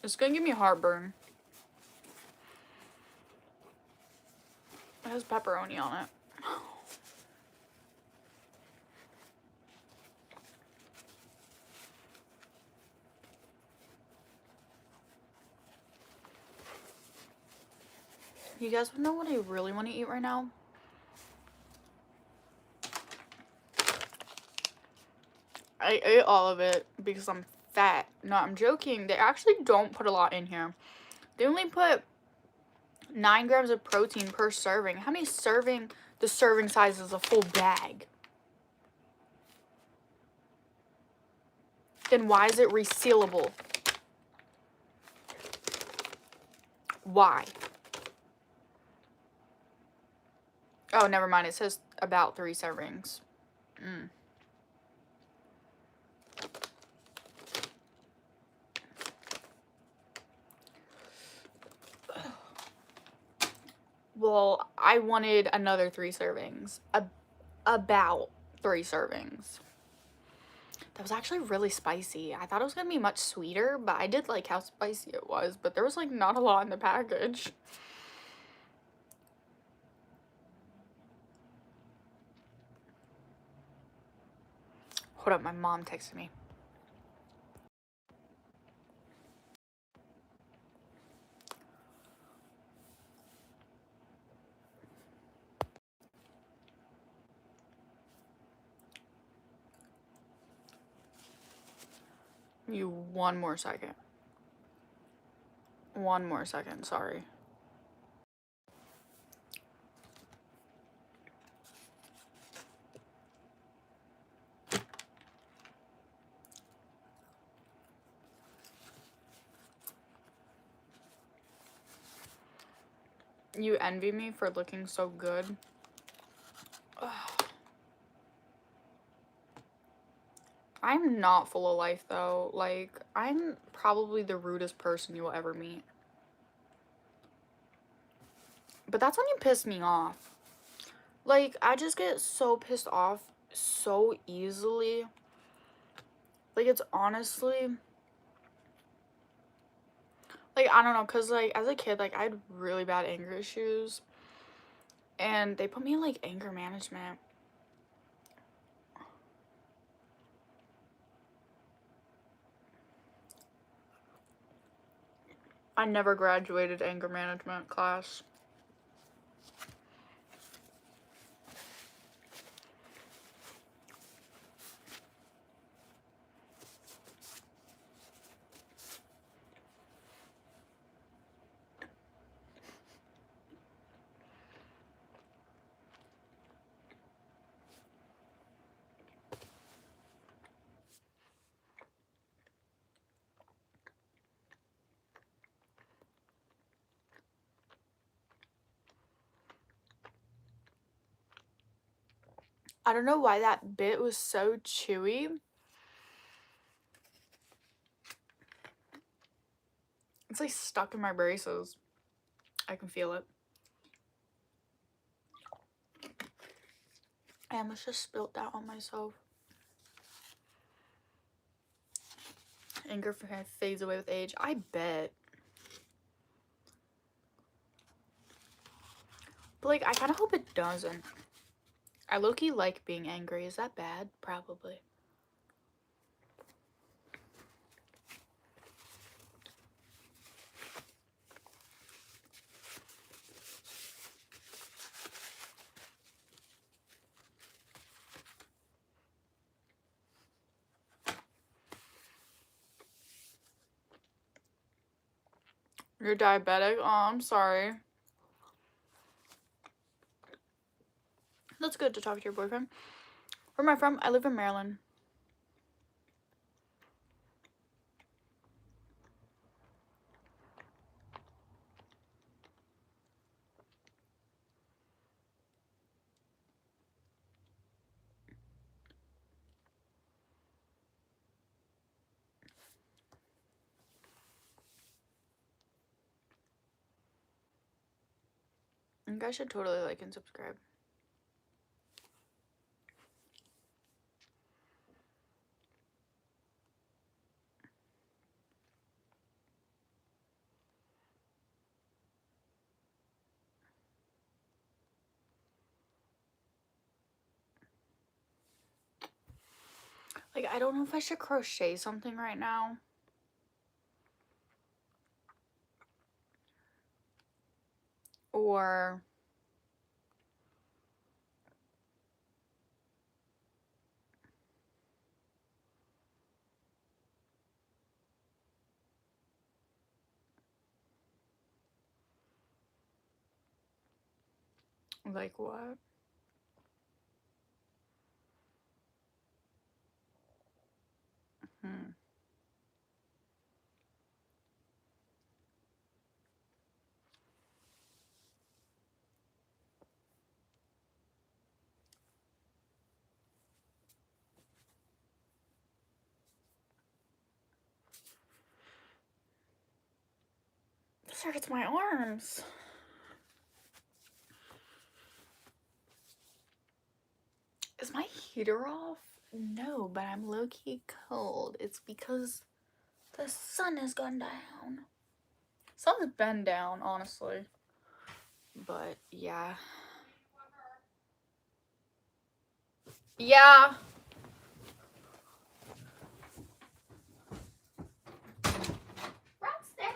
It's gonna give me heartburn. It has pepperoni on it. You guys wanna know what I really want to eat right now? I ate all of it because I'm fat. No, I'm joking. They actually don't put a lot in here. They only put 9 grams of protein per serving. How many serving? The serving size is a full bag. Then why is it resealable? Why? Oh, never mind. It says about 3 servings. Well, I wanted another 3 servings. About 3 servings. That was actually really spicy. I thought it was gonna be much sweeter, but I did like how spicy it was. But there was like not a lot in the package. Hold up, my mom texted me. You 1 more second. 1 more second, sorry. You envy me for looking so good. Ugh. I'm not full of life though. Like, I'm probably the rudest person you will ever meet. But that's when you piss me off. Like, I just get so pissed off so easily. Like, it's honestly... Like, I don't know, because, like, as a kid, like, I had really bad anger issues. And they put me in, like, anger management. I never graduated anger management class. I don't know why that bit was so chewy. It's like stuck in my braces. I can feel it. I almost just spilled that on myself. Anger fades away with age. I bet. But, like, I kind of hope it doesn't. I low-key like being angry. Is that bad? Probably. You're diabetic? Oh, I'm sorry. That's good to talk to your boyfriend. Where am I from? I live in Maryland. You guys should totally like and subscribe. Like, I don't know if I should crochet something right now. Or like what? Hmm. This hurts my arms. Is my heater off? No, but I'm low-key cold. It's because the sun has gone down. Sun's been down, honestly. But, yeah. Yeah. Roxanne.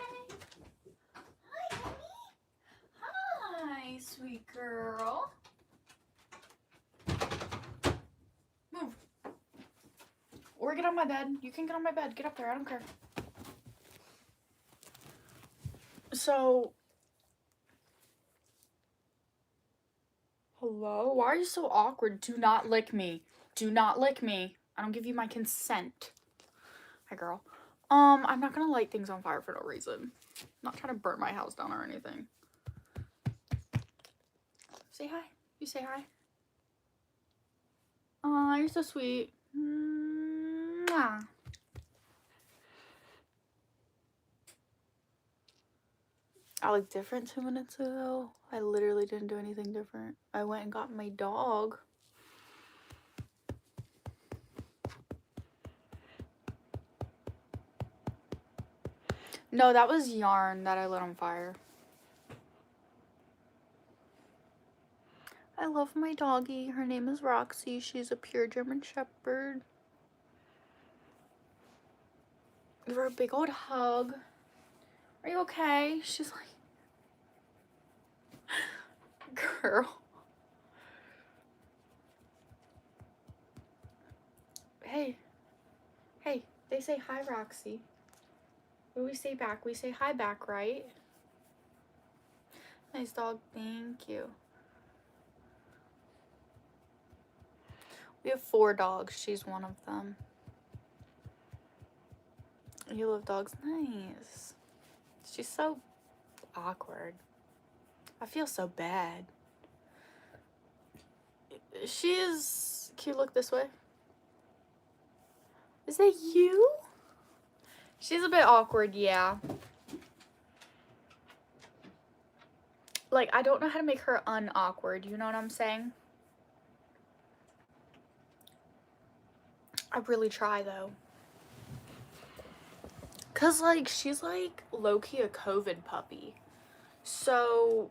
Hi, honey. Hi, sweet girl. Move. Or get on my bed. You can get on my bed. Get up there. I don't care. So, hello? Why are you so awkward? Do not lick me. Do not lick me. I don't give you my consent. Hi, girl. I'm not gonna light things on fire for no reason. I'm not trying to burn my house down or anything. Say hi. You say hi. Aw, you're so sweet. Mwah. I look different 2 minutes ago. I literally didn't do anything different. I went and got my dog. No, that was yarn that I lit on fire. I love my doggie. Her name is Roxy. She's a pure German Shepherd. Give her a big old hug. Are you okay? She's like, girl. Hey. Hey, they say hi, Roxy. What do we say back? We say hi back, right? Nice dog. Thank you. We have 4 dogs. She's one of them. You love dogs? Nice. She's so awkward. I feel so bad. She is... Can you look this way? Is that you? She's a bit awkward, yeah. Like, I don't know how to make her unawkward. You know what I'm saying? I really try, though. Cause like she's like low-key a COVID puppy. So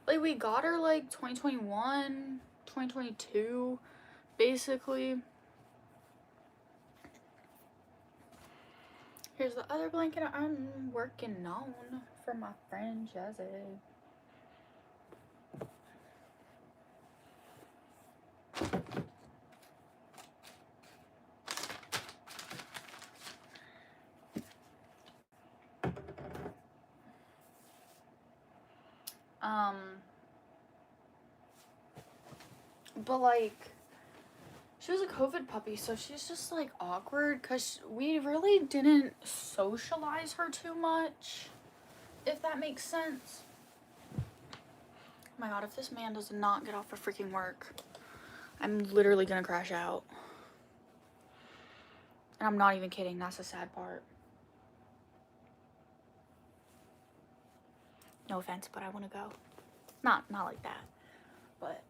like we got her like 2021, 2022, basically. Here's the other blanket I'm working on for my friend Jazzy. But like, she was a COVID puppy, so she's just like awkward because we really didn't socialize her too much, if that makes sense. Oh my god, if this man does not get off for freaking work, I'm literally gonna crash out. And I'm not even kidding, that's the sad part. No offense, but I want to go. Not like that, but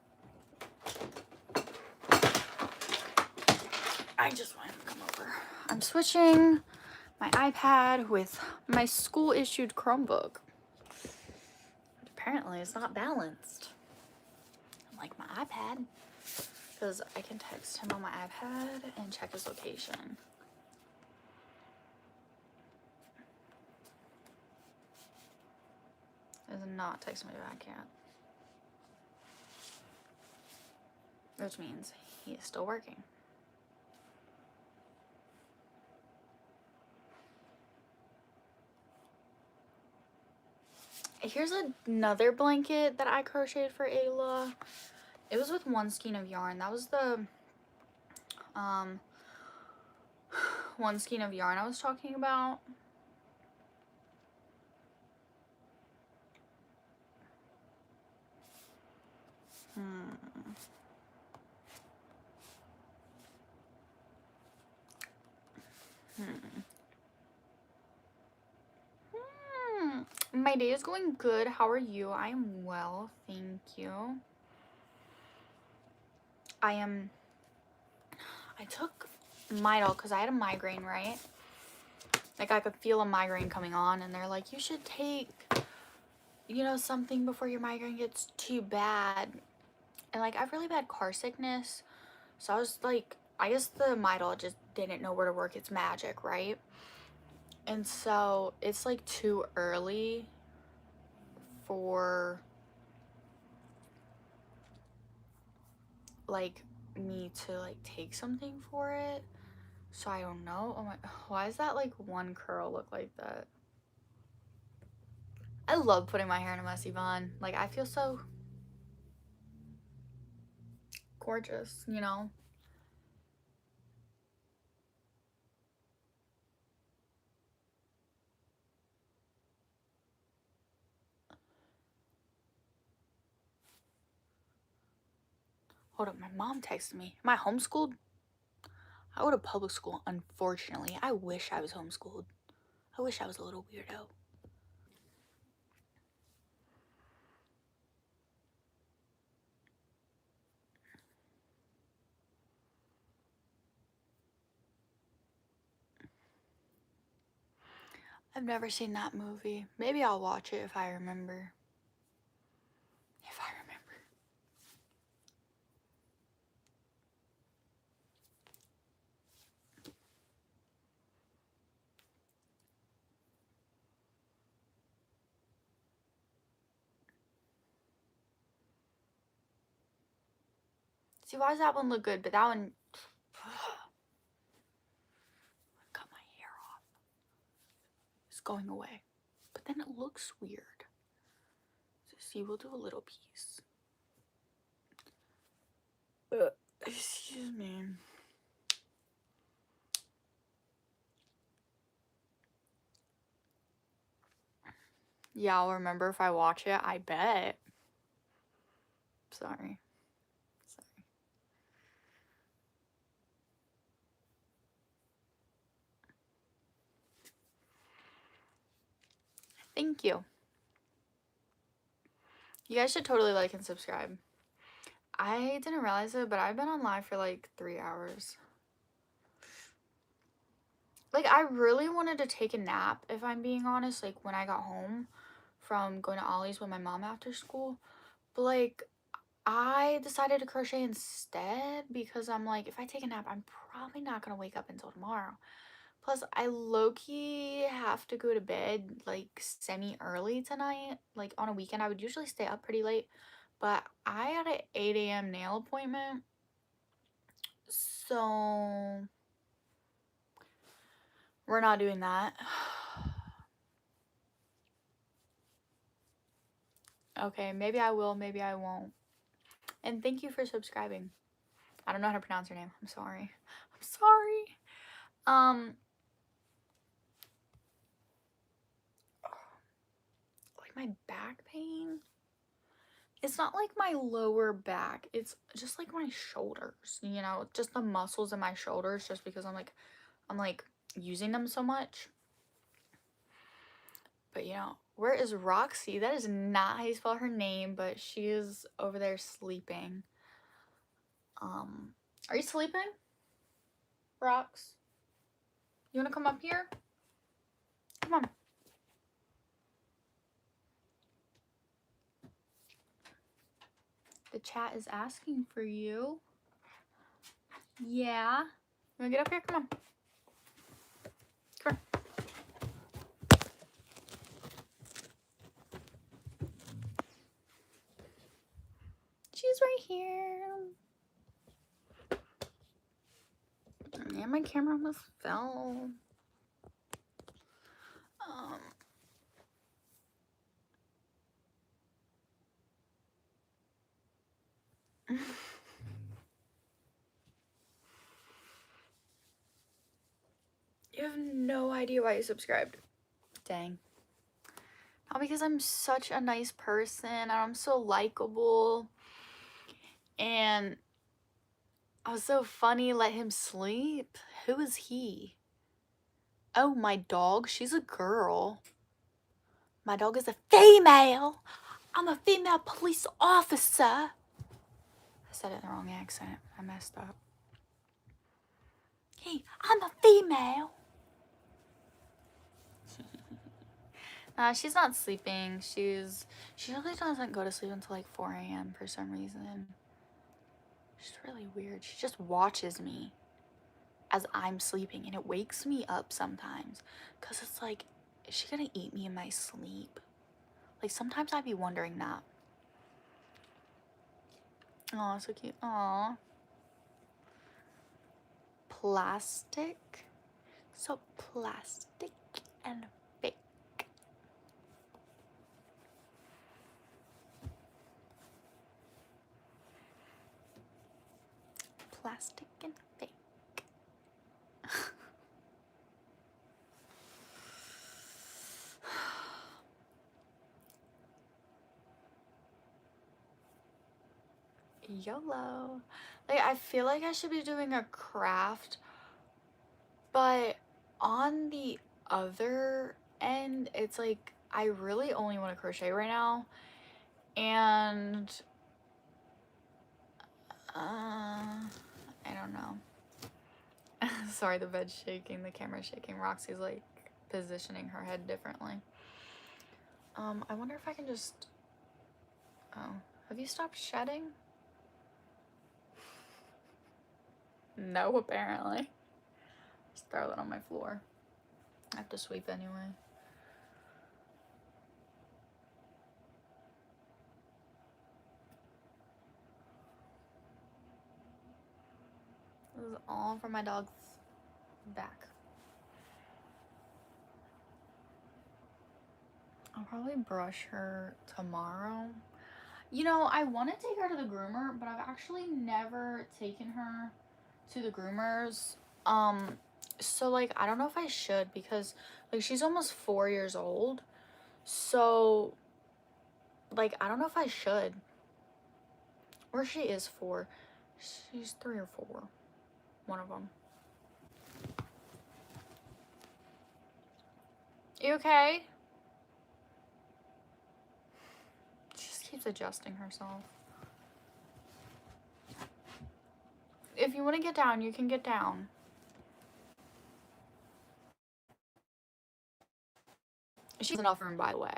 I just want him to come over. I'm switching my iPad with my school-issued Chromebook. Apparently, it's not balanced. Like my iPad, because I can text him on my iPad and check his location. He is not texting me back yet. Which means he is still working. Here's another blanket that I crocheted for Ayla. It was with one skein of yarn. That was the one skein of yarn I was talking about. My day is going good. How are you? I am well, thank you. I took Midol because I had a migraine, right? Like I could feel a migraine coming on, and they're like, you should take, you know, something before your migraine gets too bad. And like I have really bad car sickness, so I was like, I guess the Midol just didn't know where to work its magic, right? And so it's like too early for like me to like take something for it. So I don't know. Oh my, why does that like one curl look like that? I love putting my hair in a messy bun. Like I feel so gorgeous, you know? Hold up, my mom texted me. Am I homeschooled? I go to public school, unfortunately. I wish I was homeschooled. I wish I was a little weirdo. I've never seen that movie. Maybe I'll watch it if I remember. If I remember. See, why does that one look good, but that one... cut my hair off. It's going away. But then it looks weird. So see, we'll do a little piece. Excuse me. Yeah, I'll remember if I watch it, I bet. Sorry. Thank you. You guys should totally like and subscribe. I didn't realize it, but I've been on live for like 3 hours. like, I really wanted to take a nap, if I'm being honest, like, when I got home from going to Ollie's with my mom after school. But, like, I decided to crochet instead because I'm like, if I take a nap, I'm probably not gonna wake up until tomorrow. Plus, I low-key have to go to bed, like, semi-early tonight. Like, on a weekend, I would usually stay up pretty late, but I had an 8 a.m. nail appointment, so we're not doing that. Okay, maybe I will, maybe I won't. And thank you for subscribing. I don't know how to pronounce your name. I'm sorry. I'm sorry. Like my back pain. It's not like my lower back. It's just like my shoulders, you know, just the muscles in my shoulders just because I'm like using them so much. But you know, where is Roxy? That is not how you spell her name, but she is over there sleeping. Are you sleeping? Rox? You wanna come up here? Come on. The chat is asking for you. Yeah. You wanna get up here? Come on. Come on. She's right here. Yeah, my camera almost fell. You have no idea why you subscribed. Dang. Not because I'm such a nice person and I'm so likable and I was so funny, let him sleep. Who is he? Oh, my dog. She's a girl. My dog is a female. I'm a female police officer. I said it in the wrong accent. I messed up. Hey, I'm a female. She's not sleeping. She really doesn't go to sleep until like 4 a.m. for some reason. She's really weird. She just watches me as I'm sleeping and it wakes me up sometimes. Cause it's like, is she gonna eat me in my sleep? Like sometimes I'd be wondering that. Oh, so cute. Aw. Plastic. So plastic and fake. Plastic and fake. YOLO. Like, I feel like I should be doing a craft, but on the other end, it's like, I really only want to crochet right now, and, I don't know. Sorry, the bed's shaking, the camera's shaking. Roxy's, like, positioning her head differently. I wonder if I can just, oh, have you stopped shedding? No, apparently. Just throw it on my floor. I have to sweep anyway. This is all from my dog's back. I'll probably brush her tomorrow. You know, I want to take her to the groomer, but I've actually never taken her to the groomers. So like, I don't know if I should because like she's almost 4 years old. So like, I don't know if I should. Or she is 4. She's 3 or 4. One of them. You okay? She just keeps adjusting herself. If you want to get down, you can get down. She's enough room, by the way.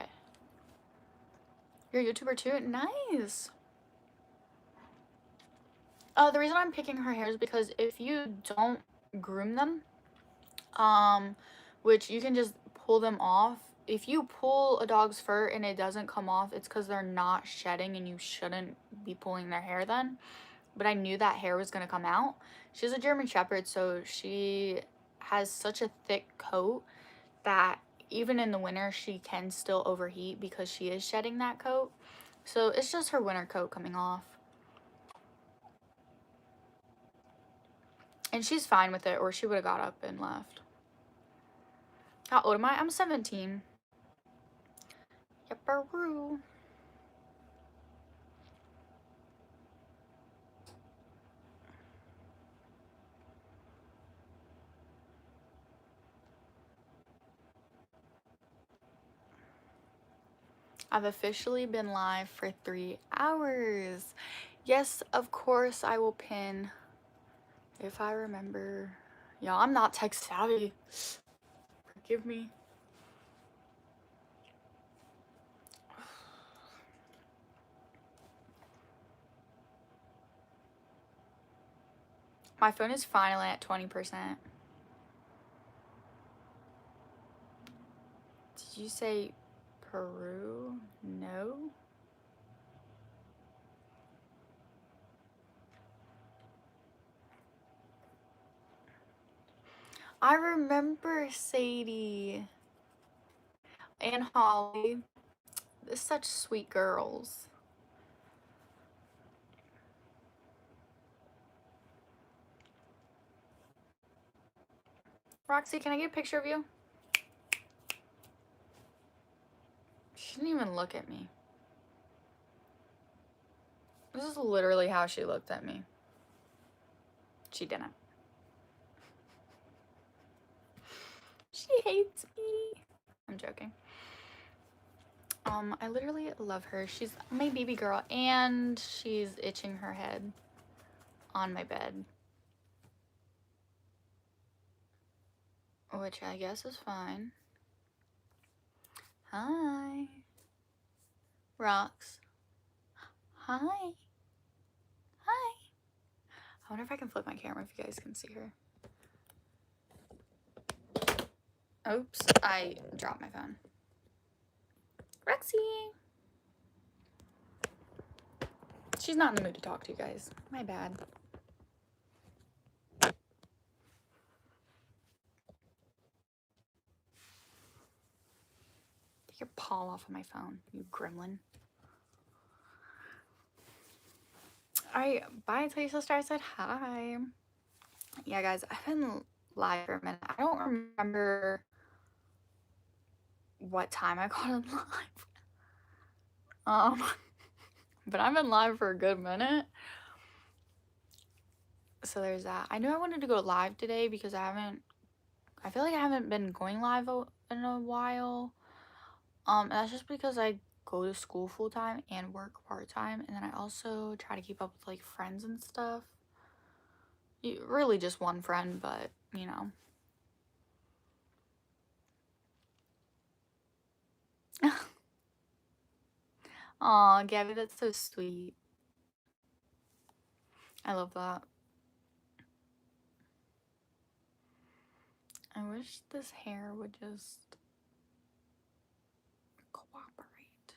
You're a YouTuber too? Nice. The reason I'm picking her hair is because if you don't groom them, which you can just pull them off. If you pull a dog's fur and it doesn't come off, it's because they're not shedding and you shouldn't be pulling their hair then. But I knew that hair was going to come out. She's a German Shepherd, so she has such a thick coat that even in the winter she can still overheat because she is shedding that coat. So it's just her winter coat coming off. And she's fine with it, or she would have got up and left. How old am I? I'm 17. Yepperoo. I've officially been live for 3 hours. Yes, of course I will pin if I remember. Y'all, I'm not tech savvy. Forgive me. My phone is finally at 20%. Did you say Peru? No. I remember Sadie and Holly. They're such sweet girls. Roxy, can I get a picture of you? She didn't even look at me. This is literally how she looked at me. She didn't. She hates me. I'm joking. I literally love her. She's my baby girl, and she's itching her head on my bed. Which I guess is fine. Hi. Rox. Hi. Hi. I wonder if I can flip my camera if you guys can see her. Oops, I dropped my phone. Roxy. She's not in the mood to talk to you guys. My bad. Take your paw off of my phone, you gremlin. Alright, bye. Tell your sister I said hi. Yeah, guys, I've been live for a minute. I don't remember what time I got on live. But I've been live for a good minute. So there's that. I knew I wanted to go live today because I feel like I haven't been going live in a while. And that's just because I go to school full time and work part time, and then I also try to keep up with like friends and stuff. Really just one friend, but you know. Aw, Gabby, that's so sweet. I love that. I wish this hair would just cooperate.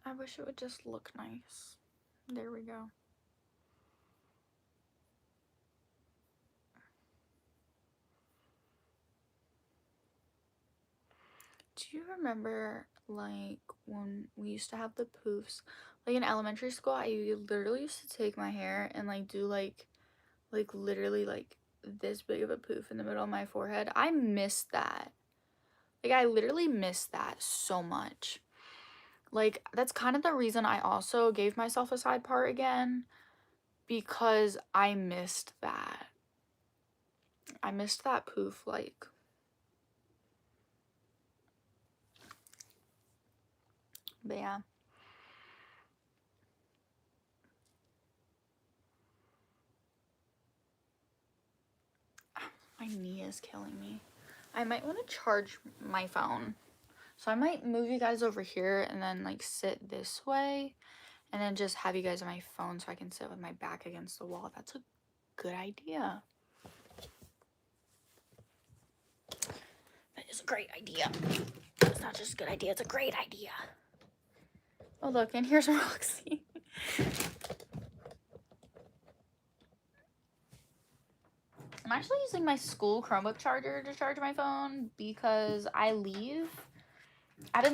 I wish it would just look nice. There we go. Do you remember, like, when we used to have the poofs? Like, in elementary school, I literally used to take my hair and, like, do, like, literally, like, this big of a poof in the middle of my forehead. I missed that. Like, I literally missed that so much. Like, that's kind of the reason I also gave myself a side part again, because I missed that. I missed that poof, like. But yeah. My My knee is killing me. I might want to charge my phone. So I might move you guys over here and then like sit this way and then just have you guys on my phone so I can sit with my back against the wall. That's a good idea. That is a great idea. It's not just a good idea, it's a great idea. Oh look, and here's Roxy. I'm actually using my school Chromebook charger to charge my phone because I've been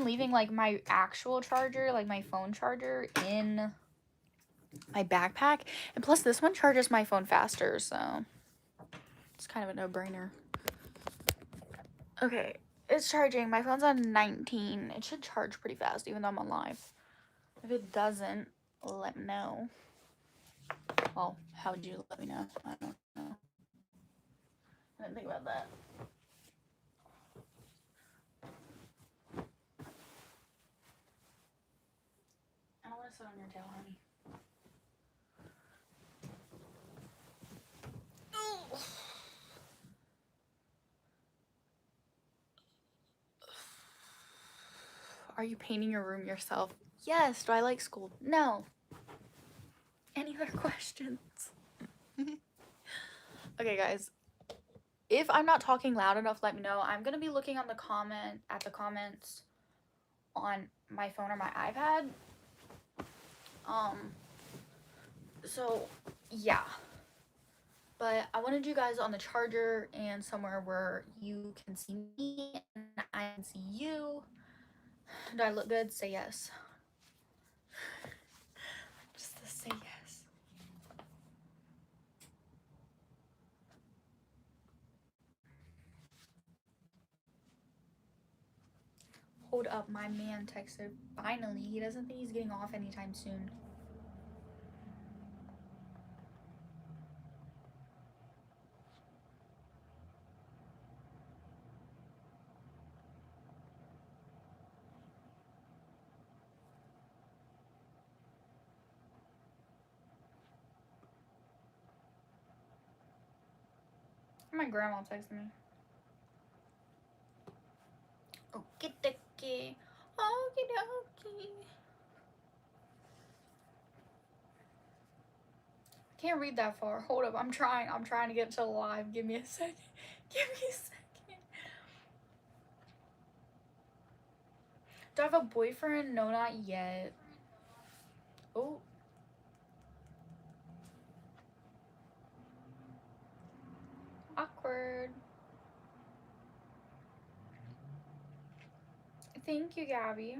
leaving like my actual charger, like my phone charger, in my backpack. And plus this one charges my phone faster, so it's kind of a no-brainer. Okay, it's charging. My phone's on 19. It should charge pretty fast even though I'm on live. If it doesn't, let me know. Well, how would you let me know? I don't know. I didn't think about that. I don't want to sit on your tail, honey. Ooh. Are you painting your room yourself? Yes. Do I like school? No. Any other questions? Okay, guys. If I'm not talking loud enough, let me know. I'm gonna be looking on the comments on my phone or my iPad. So yeah. But I wanted you guys on the charger and somewhere where you can see me and I can see you. Do I look good? Say yes. Just to say yes. Hold up, my man texted. Finally, he doesn't think he's getting off anytime soon. My grandma texted me. Okie dokie. Okie dokie. Can't read that far. Hold up, I'm trying to get to the live. Give me a second. Give me a second. Do I have a boyfriend? No, not yet. Oh. Awkward. Thank you, Gabby.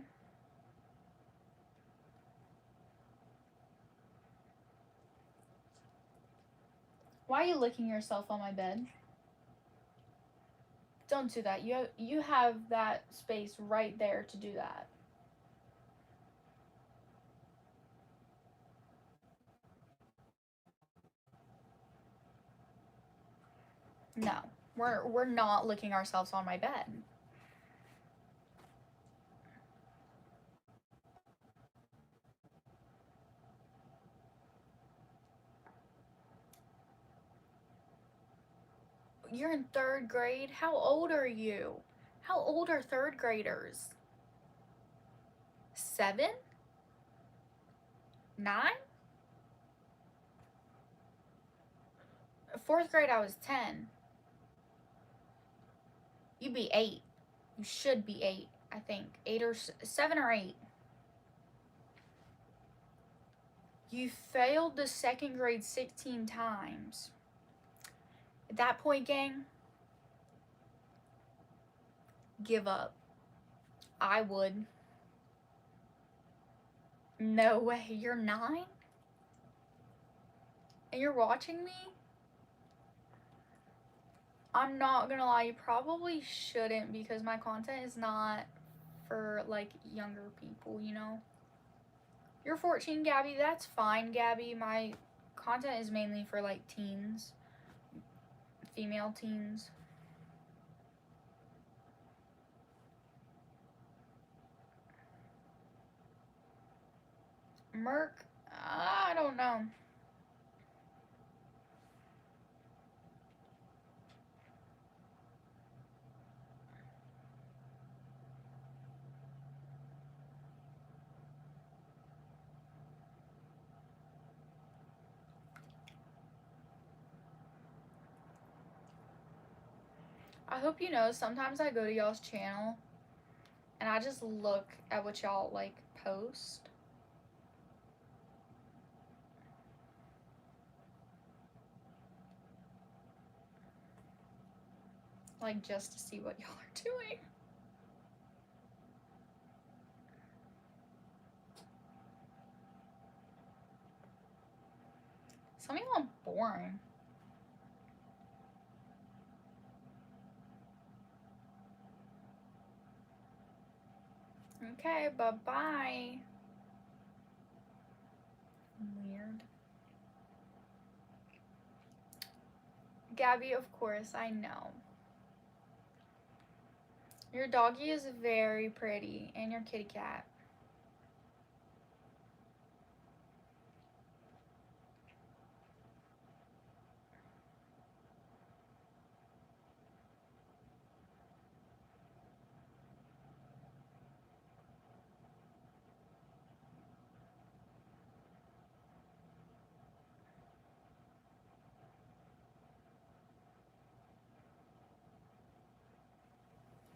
Why are you licking yourself on my bed? Don't do that. You have that space right there to do that. No. We're not licking ourselves on my bed. You're in 3rd grade? How old are you? How old are 3rd graders? 7? 9? 4th grade I was 10. You'd be 8. You should be 8, I think. 8 or 7 or 8. You failed the 2nd grade 16 times. At that point, gang, give up. I would. No way. You're 9? And you're watching me? I'm not gonna lie, you probably shouldn't because my content is not for like younger people, you know? You're 14, Gabby. That's fine, Gabby. My content is mainly for like teens, female teens. Merc, I don't know. I hope you know, sometimes I go to y'all's channel and I just look at what y'all like post. Like just to see what y'all are doing. Some of y'all are boring. Okay, bye-bye. Weird. Gabby, of course, I know. Your doggy is very pretty, and your kitty cat.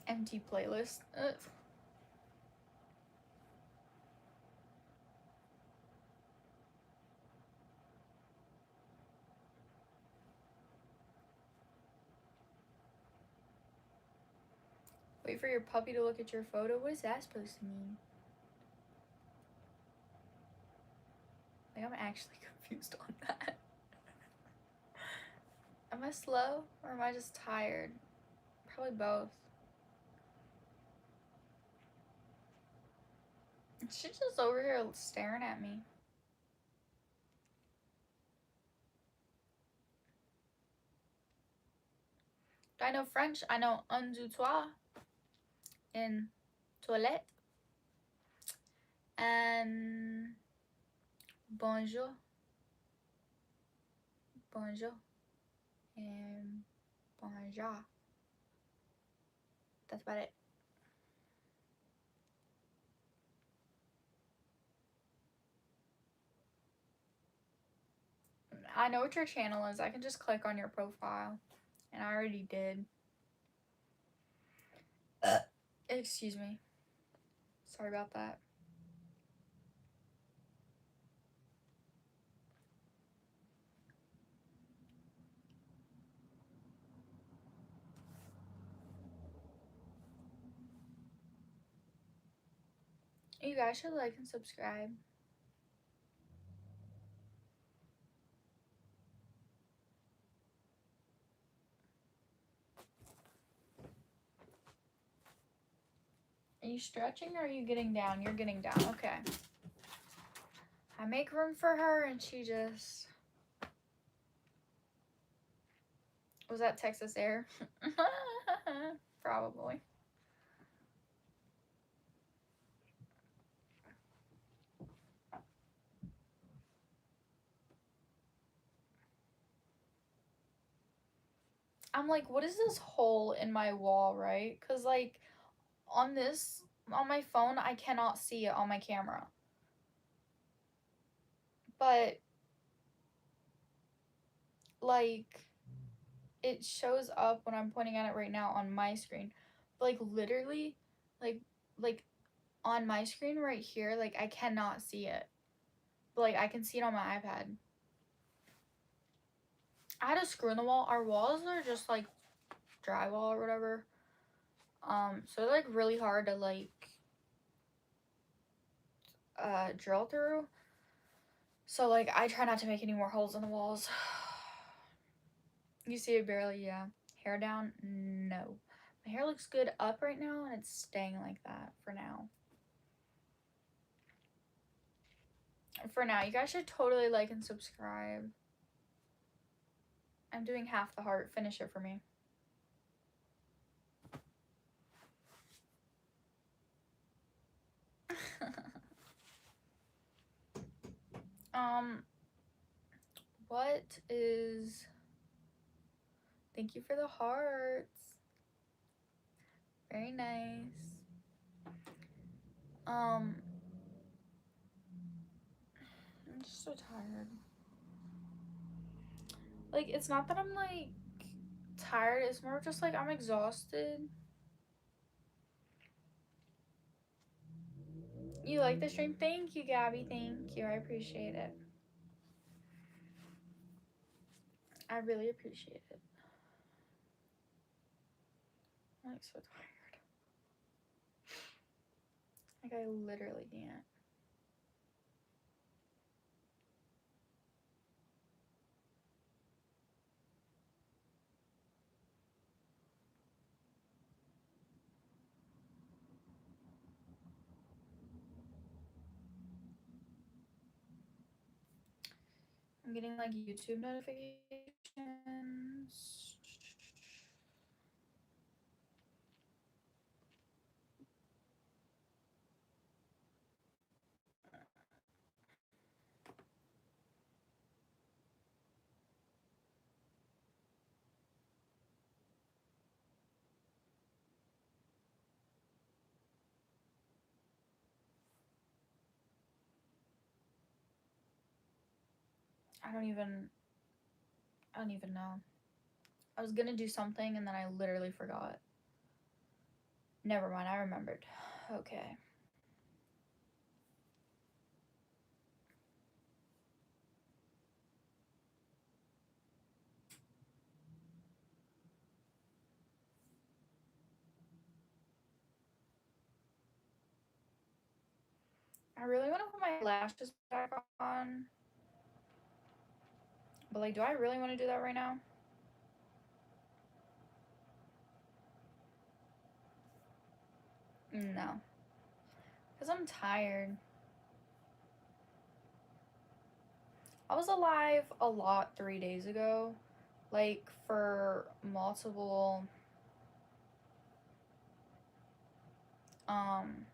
Empty playlist. Ugh. Wait for your puppy to look at your photo? What is that supposed to mean? Like, I'm actually confused on that. Am I slow or am I just tired? Probably both. She's just over here staring at me. Do I know French? I know un, deux, trois in toilette. And bonjour. Bonjour. And bonjour. That's about it. I know what your channel is. I can just click on your profile. And I already did. Excuse me. Sorry about that. You guys should like and subscribe. Are you stretching or are you getting down? You're getting down. Okay. I make room for her and she just... Was that Texas Air? Probably. I'm like, what is this hole in my wall, right? Because, like, on my phone, I cannot see it on my camera. But, like, it shows up when I'm pointing at it right now on my screen. But, like, literally, like, on my screen right here, like, I cannot see it. But, like, I can see it on my iPad. I had a screw in the wall. Our walls are just, like, drywall or whatever. So they're, like, really hard to, like, drill through. So, like, I try not to make any more holes in the walls. You see it barely, yeah. Hair down? No. My hair looks good up right now, and it's staying like that for now. For now, you guys should totally like and subscribe. I'm doing half the heart. Finish it for me. What is... Thank you for the hearts. Very nice. I'm just so tired. Like, it's not that I'm, like, tired. It's more just like I'm exhausted. You like the stream? Thank you, Gabby. Thank you. I appreciate it. I really appreciate it. I'm like so tired. Like I literally can't. I'm getting like YouTube notifications. I don't even know. I was gonna do something and then I literally forgot. Never mind, I remembered. Okay. I really want to put my lashes back on. But like, do I really want to do that right now? No. Because I'm tired. I was alive a lot 3 days ago. Like, for multiple, um,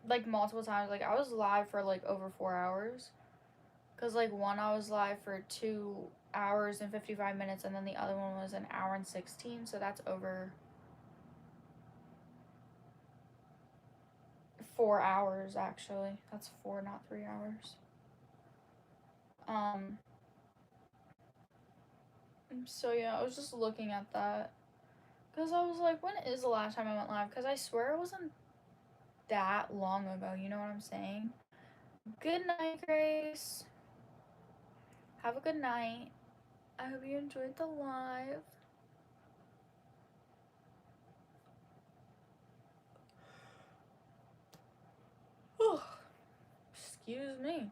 like multiple times. Like, I was live for like over 4 hours. Because, like, one I was live for 2 hours and 55 minutes, and then the other one was an hour and 16. So that's over 4 hours, actually. That's 4, not 3 hours. So yeah, I was just looking at that. Because I was like, when is the last time I went live? Because I swear it wasn't that long ago. You know what I'm saying? Good night, Grace. Have a good night. I hope you enjoyed the live. Excuse me.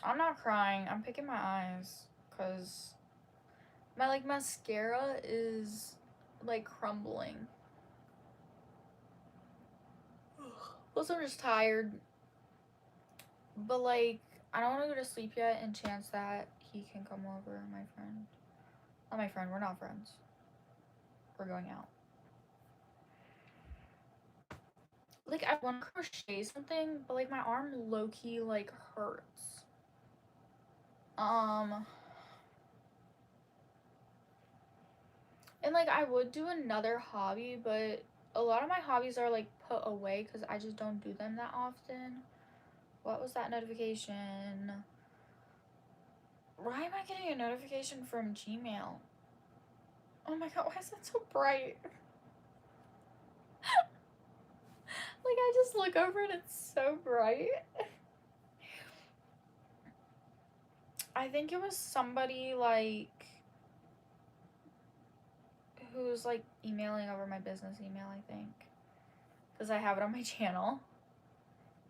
I'm not crying. I'm picking my eyes because my like mascara is like crumbling. Plus, I'm just tired. But like, I don't want to go to sleep yet, and chance that he can come over. My friend, not my friend. We're not friends. We're going out. Like, I want to crochet something, but like my arm low key like hurts. And like I would do another hobby, but a lot of my hobbies are like put away because I just don't do them that often. What was that notification? Why am I getting a notification from Gmail? Oh my god, why is that so bright? Like I just look over and it's so bright. I think it was somebody like who's like emailing over my business email, I think. Because I have it on my channel.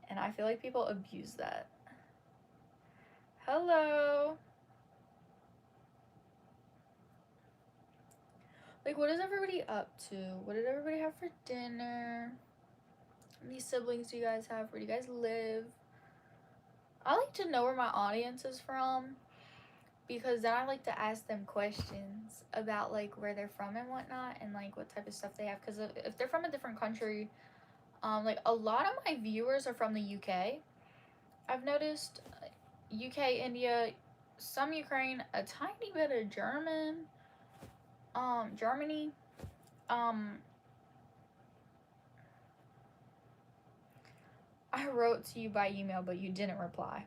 And I feel like people abuse that. Hello. Like, what is everybody up to? What did everybody have for dinner? How many siblings do you guys have? Where do you guys live? I like to know where my audience is from because then I like to ask them questions about like where they're from and whatnot and like what type of stuff they have. Because if they're from a different country, like a lot of my viewers are from the UK. I've noticed UK, India, some Ukraine, a tiny bit of German. Germany. I wrote to you by email, but you didn't reply.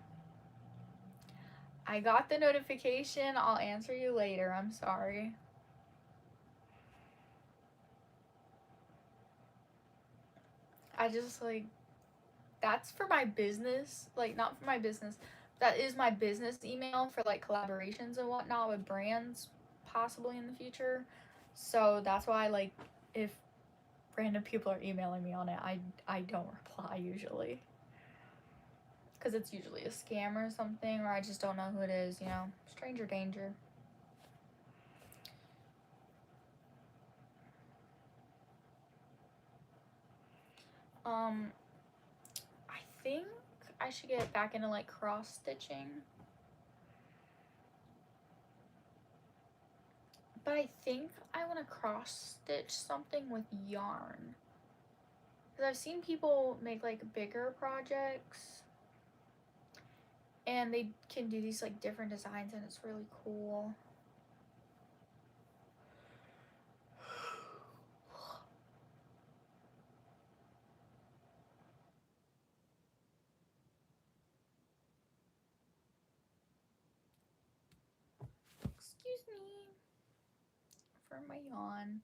I got the notification. I'll answer you later. I'm sorry. I just like, that's for my business. Like, not for my business. That is my business email for like collaborations and whatnot with brands, possibly in the future. So that's why, like, if random people are emailing me on it, I don't reply usually. Because it's usually a scam or something, or I just don't know who it is, you know? Stranger danger. I think I should get back into like cross stitching. But I think I want to cross stitch something with yarn. Because I've seen people make like bigger projects and they can do these like different designs and it's really cool. Excuse me for my yawn.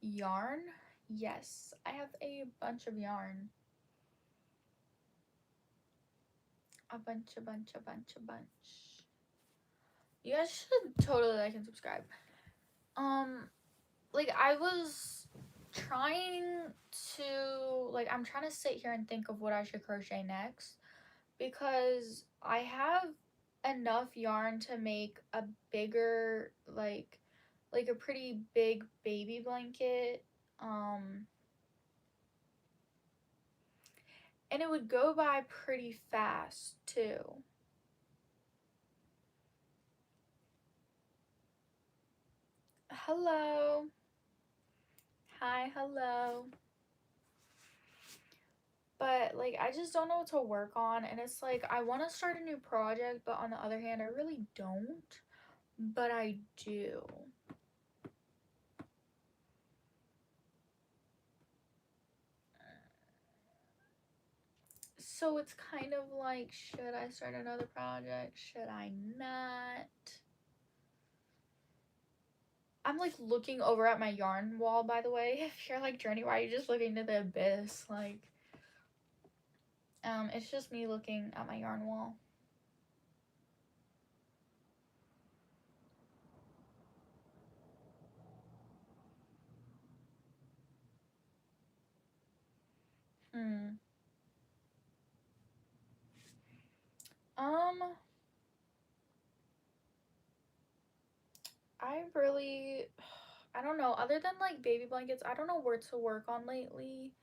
Yarn? Yes, I have a bunch of yarn. A bunch. You guys should totally like and subscribe. Like I was trying to, like, I'm trying to sit here and think of what I should crochet next because I have enough yarn to make a bigger, like a pretty big baby blanket. And it would go by pretty fast too. Hello. Hi, hello. But like I just don't know what to work on, and it's like I want to start a new project, but on the other hand I really don't, but I do. So it's kind of like, should I start another project? Should I not? I'm like looking over at my yarn wall, by the way. If you're like, Journey, why are you just looking to the abyss? Like, it's just me looking at my yarn wall. Um, I really, I don't know. Other than like baby blankets, I don't know where to work on lately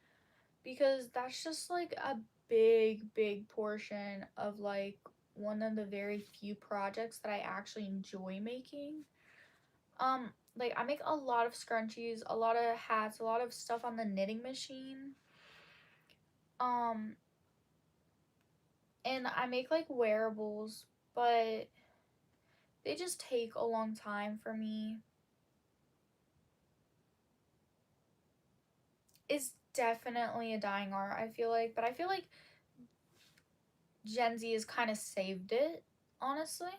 because that's just like a big portion of like one of the very few projects that I actually enjoy making. Like I make a lot of scrunchies, a lot of hats, a lot of stuff on the knitting machine. Um, and I make like wearables, but they just take a long time for me. It's definitely a dying art, I feel like, but I feel like Gen Z has kind of saved it, honestly.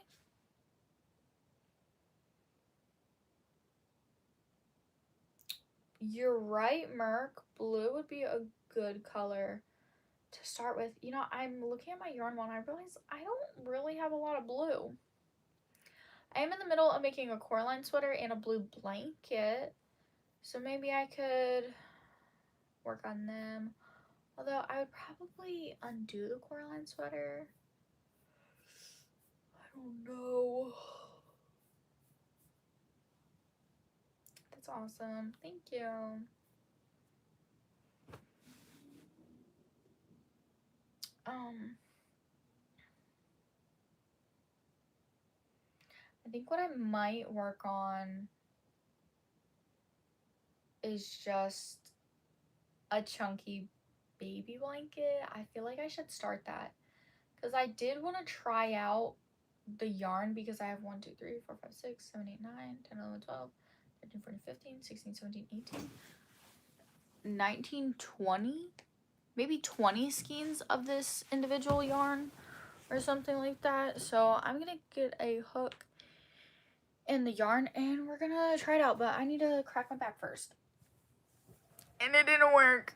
You're right, Merc. Blue would be a good color to start with. You know, I'm looking at my yarn one. I realize I don't really have a lot of blue. I am in the middle of making a Coraline sweater and a blue blanket. So maybe I could work on them. Although I would probably undo the Coraline sweater. I don't know. That's awesome. Thank you. I think what I might work on is just a chunky baby blanket. I feel like I should start that because I did want to try out the yarn because I have 1, 2, 3, 4, 5, 6, 7, 8, 9, 10, 11, 12, 13, 14, 15, 16, 17, 18, 19, 20, maybe 20 skeins of this individual yarn or something like that. So I'm gonna get a hook and the yarn and we're gonna try it out, but I need to crack my back first. And it didn't work.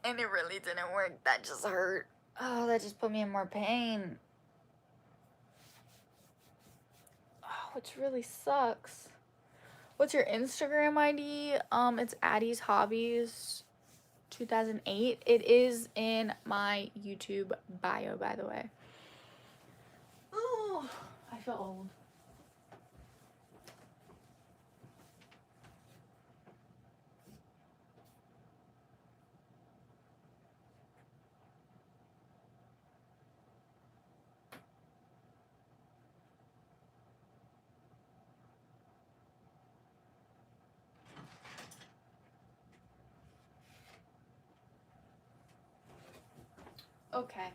And it really didn't work. That just hurt. Oh, that just put me in more pain. Oh, which really sucks. What's your Instagram ID? It's Addie's Hobbies 2008. It is in my YouTube bio, by the way. Oh, I feel old. Okay,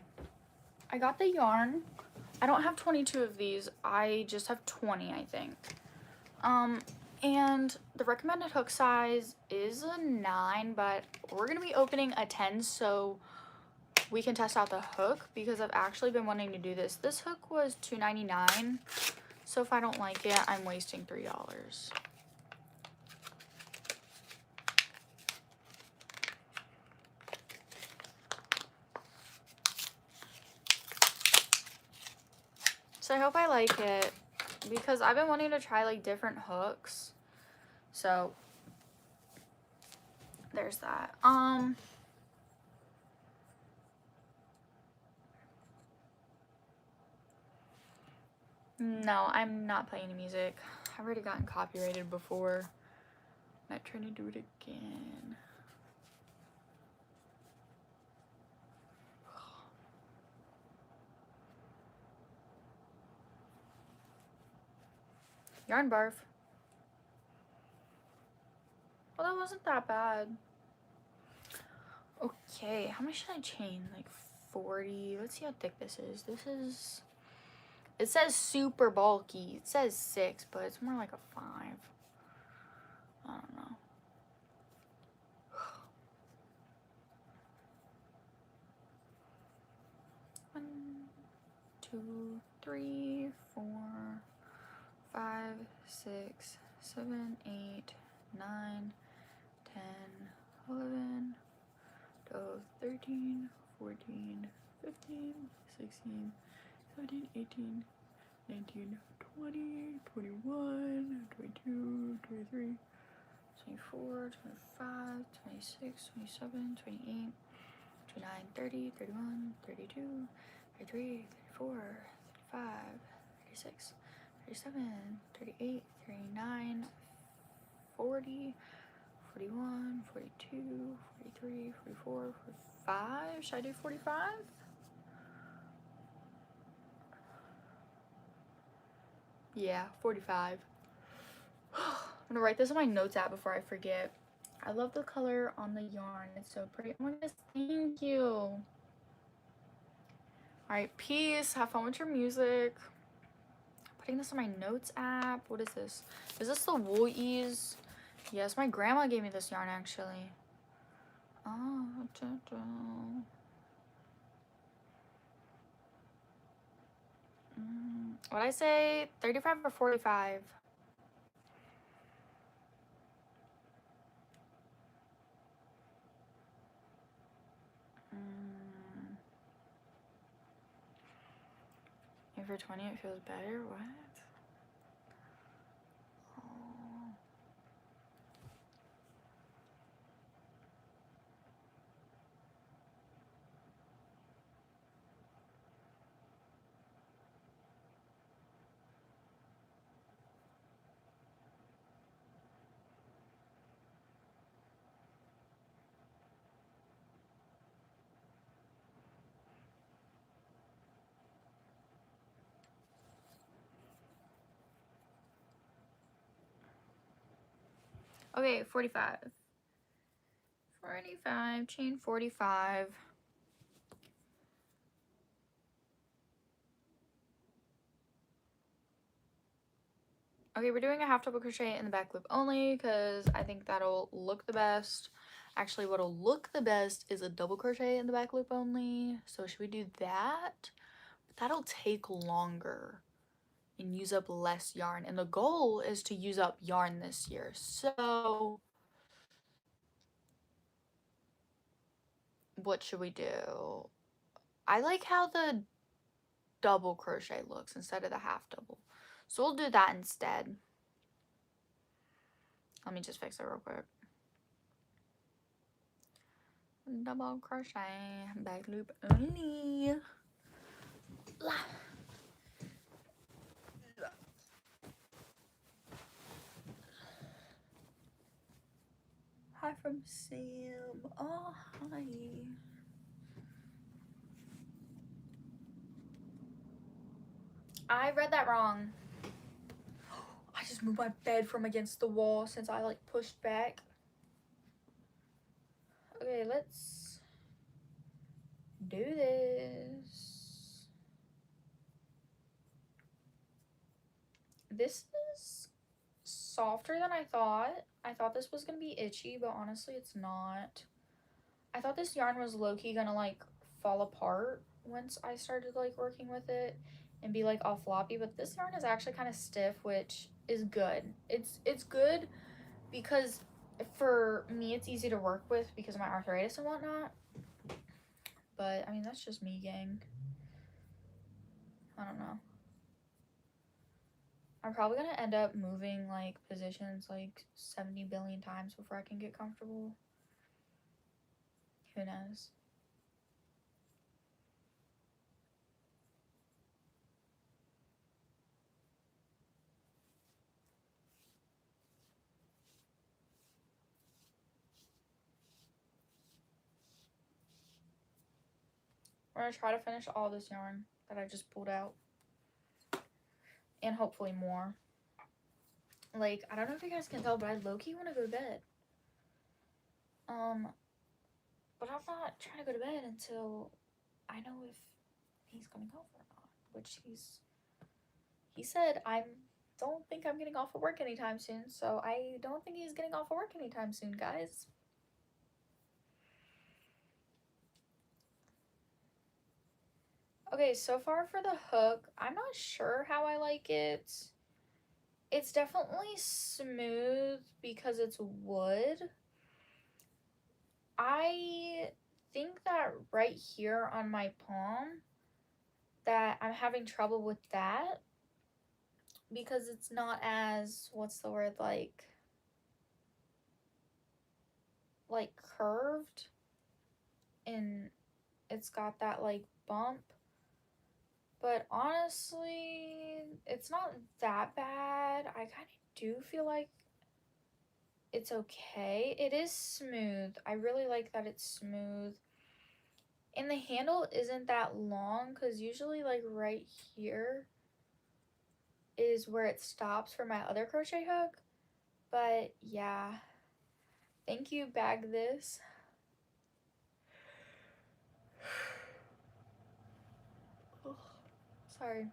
I got the yarn. I don't have 22 of these. I just have 20, I think. And the recommended hook size is a 9, but we're gonna be opening a 10 so we can test out the hook because I've actually been wanting to do this. This hook was $2.99, so if I don't like it, I'm wasting $3. So I hope I like it because I've been wanting to try like different hooks. So there's that. No, I'm not playing music. I've already gotten copyrighted before. I'm not trying to do it again. Yarn barf. Well, that wasn't that bad. Okay, how much should I chain? Like 40. Let's see how thick this is. This is... It says super bulky. It says 6, but it's more like a 5. I don't know. 1, 2, 3, 4, 5, 6, 7, 8, 9, 10, 11, 12, 13, 14, 15, 16, 17, 18, 19, 20, 21, 22, 23, 24, 25, 26, 27, 28, 29, 30, 31, 32, 33, 34, 35, 36, 37, 38, 39, 40, 41, 42, 43, 44, 45. Should I do 45? Yeah, 45. I'm gonna write this on my notes app before I forget. I love the color on the yarn. It's so pretty. Oh my goodness, thank you. Alright, peace. Have fun with your music. Putting this on my notes app. What is this? Is this the Wool Ease? Yes, my grandma gave me this yarn actually. Oh, what'd I say? 35 or 45? If for 20 it feels better? What? Oh. Okay, 45. 45, chain 45. Okay, we're doing a half double crochet in the back loop only because I think that'll look the best. Actually, what'll look the best is a double crochet in the back loop only. So should we do that? But that'll take longer and use up less yarn. And the goal is to use up yarn this year. So what should we do? I like how the double crochet looks instead of the half double. So we'll do that instead. Let me just fix it real quick. Double crochet, back loop only. Hi from Sam. Oh, hi. I read that wrong. I just moved my bed from against the wall since I like pushed back. Okay, let's do this. This is softer than I thought. I thought this was gonna be itchy, but honestly it's not. I thought this yarn was low-key gonna like fall apart once I started like working with it and be like all floppy, but this yarn is actually kind of stiff, which is good. It's good because for me it's easy to work with because of my arthritis and whatnot. But I mean, that's just me, gang. I don't know. I'm probably gonna end up moving like positions like 70 billion times before I can get comfortable. Who knows? We're gonna try to finish all this yarn that I just pulled out. And hopefully more. Like, I don't know if you guys can tell, but I low-key want to go to bed. But I'm not trying to go to bed until I know if he's coming home or not. Which he said don't think I'm getting off of work anytime soon. So I don't think he's getting off of work anytime soon, guys. Okay, so far for the hook, I'm not sure how I like it. It's definitely smooth because it's wood. I think that right here on my palm that I'm having trouble with that because it's not as, what's the word, like curved, and it's got that like bump. But honestly, it's not that bad. I kind of do feel like it's okay. It is smooth. I really like that it's smooth. And the handle isn't that long because usually like right here is where it stops for my other crochet hook. But yeah. Thank you, Bag This. Oh, sorry.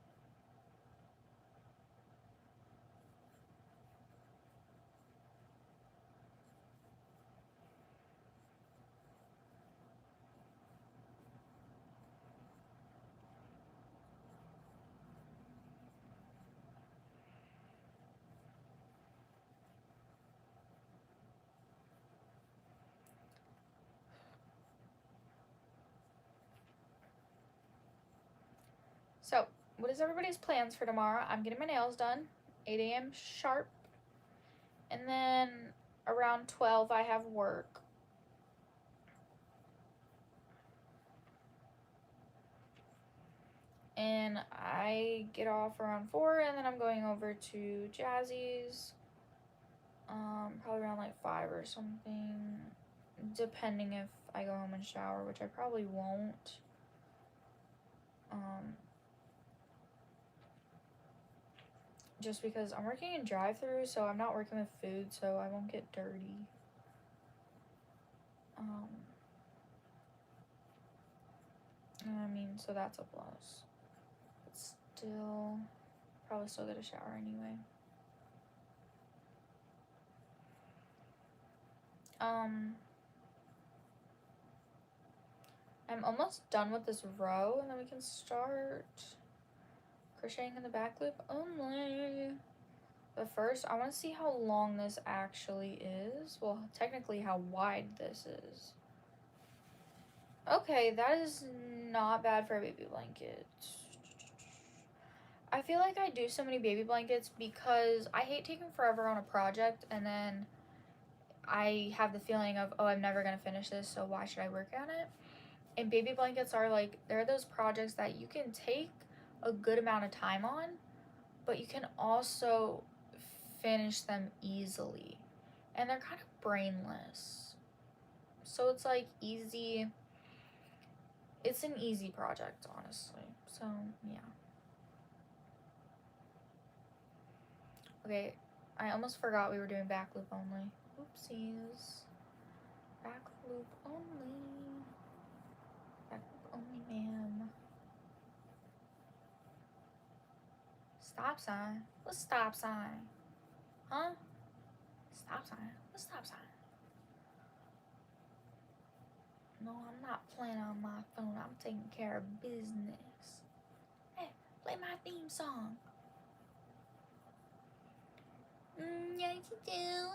So, what is everybody's plans for tomorrow? I'm getting my nails done, 8 a.m. sharp. And then around 12, I have work. And I get off around 4, and then I'm going over to Jazzy's. Probably around like 5 or something. Depending if I go home and shower, which I probably won't. Just because I'm working in drive-thru, so I'm not working with food, so I won't get dirty. I mean, so that's a plus. But still, probably still get a shower anyway. I'm almost done with this row, and then we can start crocheting in the back loop only. But first, I want to see how long this actually is. Well, technically how wide this is. Okay, that is not bad for a baby blanket. I feel like I do so many baby blankets because I hate taking forever on a project and then I have the feeling of, oh, I'm never going to finish this, so why should I work on it? And baby blankets are like, they're those projects that you can take a good amount of time on, but you can also finish them easily. And they're kind of brainless. So it's like easy. It's an easy project, honestly. So, yeah. Okay, I almost forgot we were doing back loop only. Oopsies. Back loop only. Back loop only, ma'am. Stop sign? What stop sign? Huh? Stop sign? What stop sign? No, I'm not playing on my phone. I'm taking care of business. Hey, play my theme song. Yes, you do.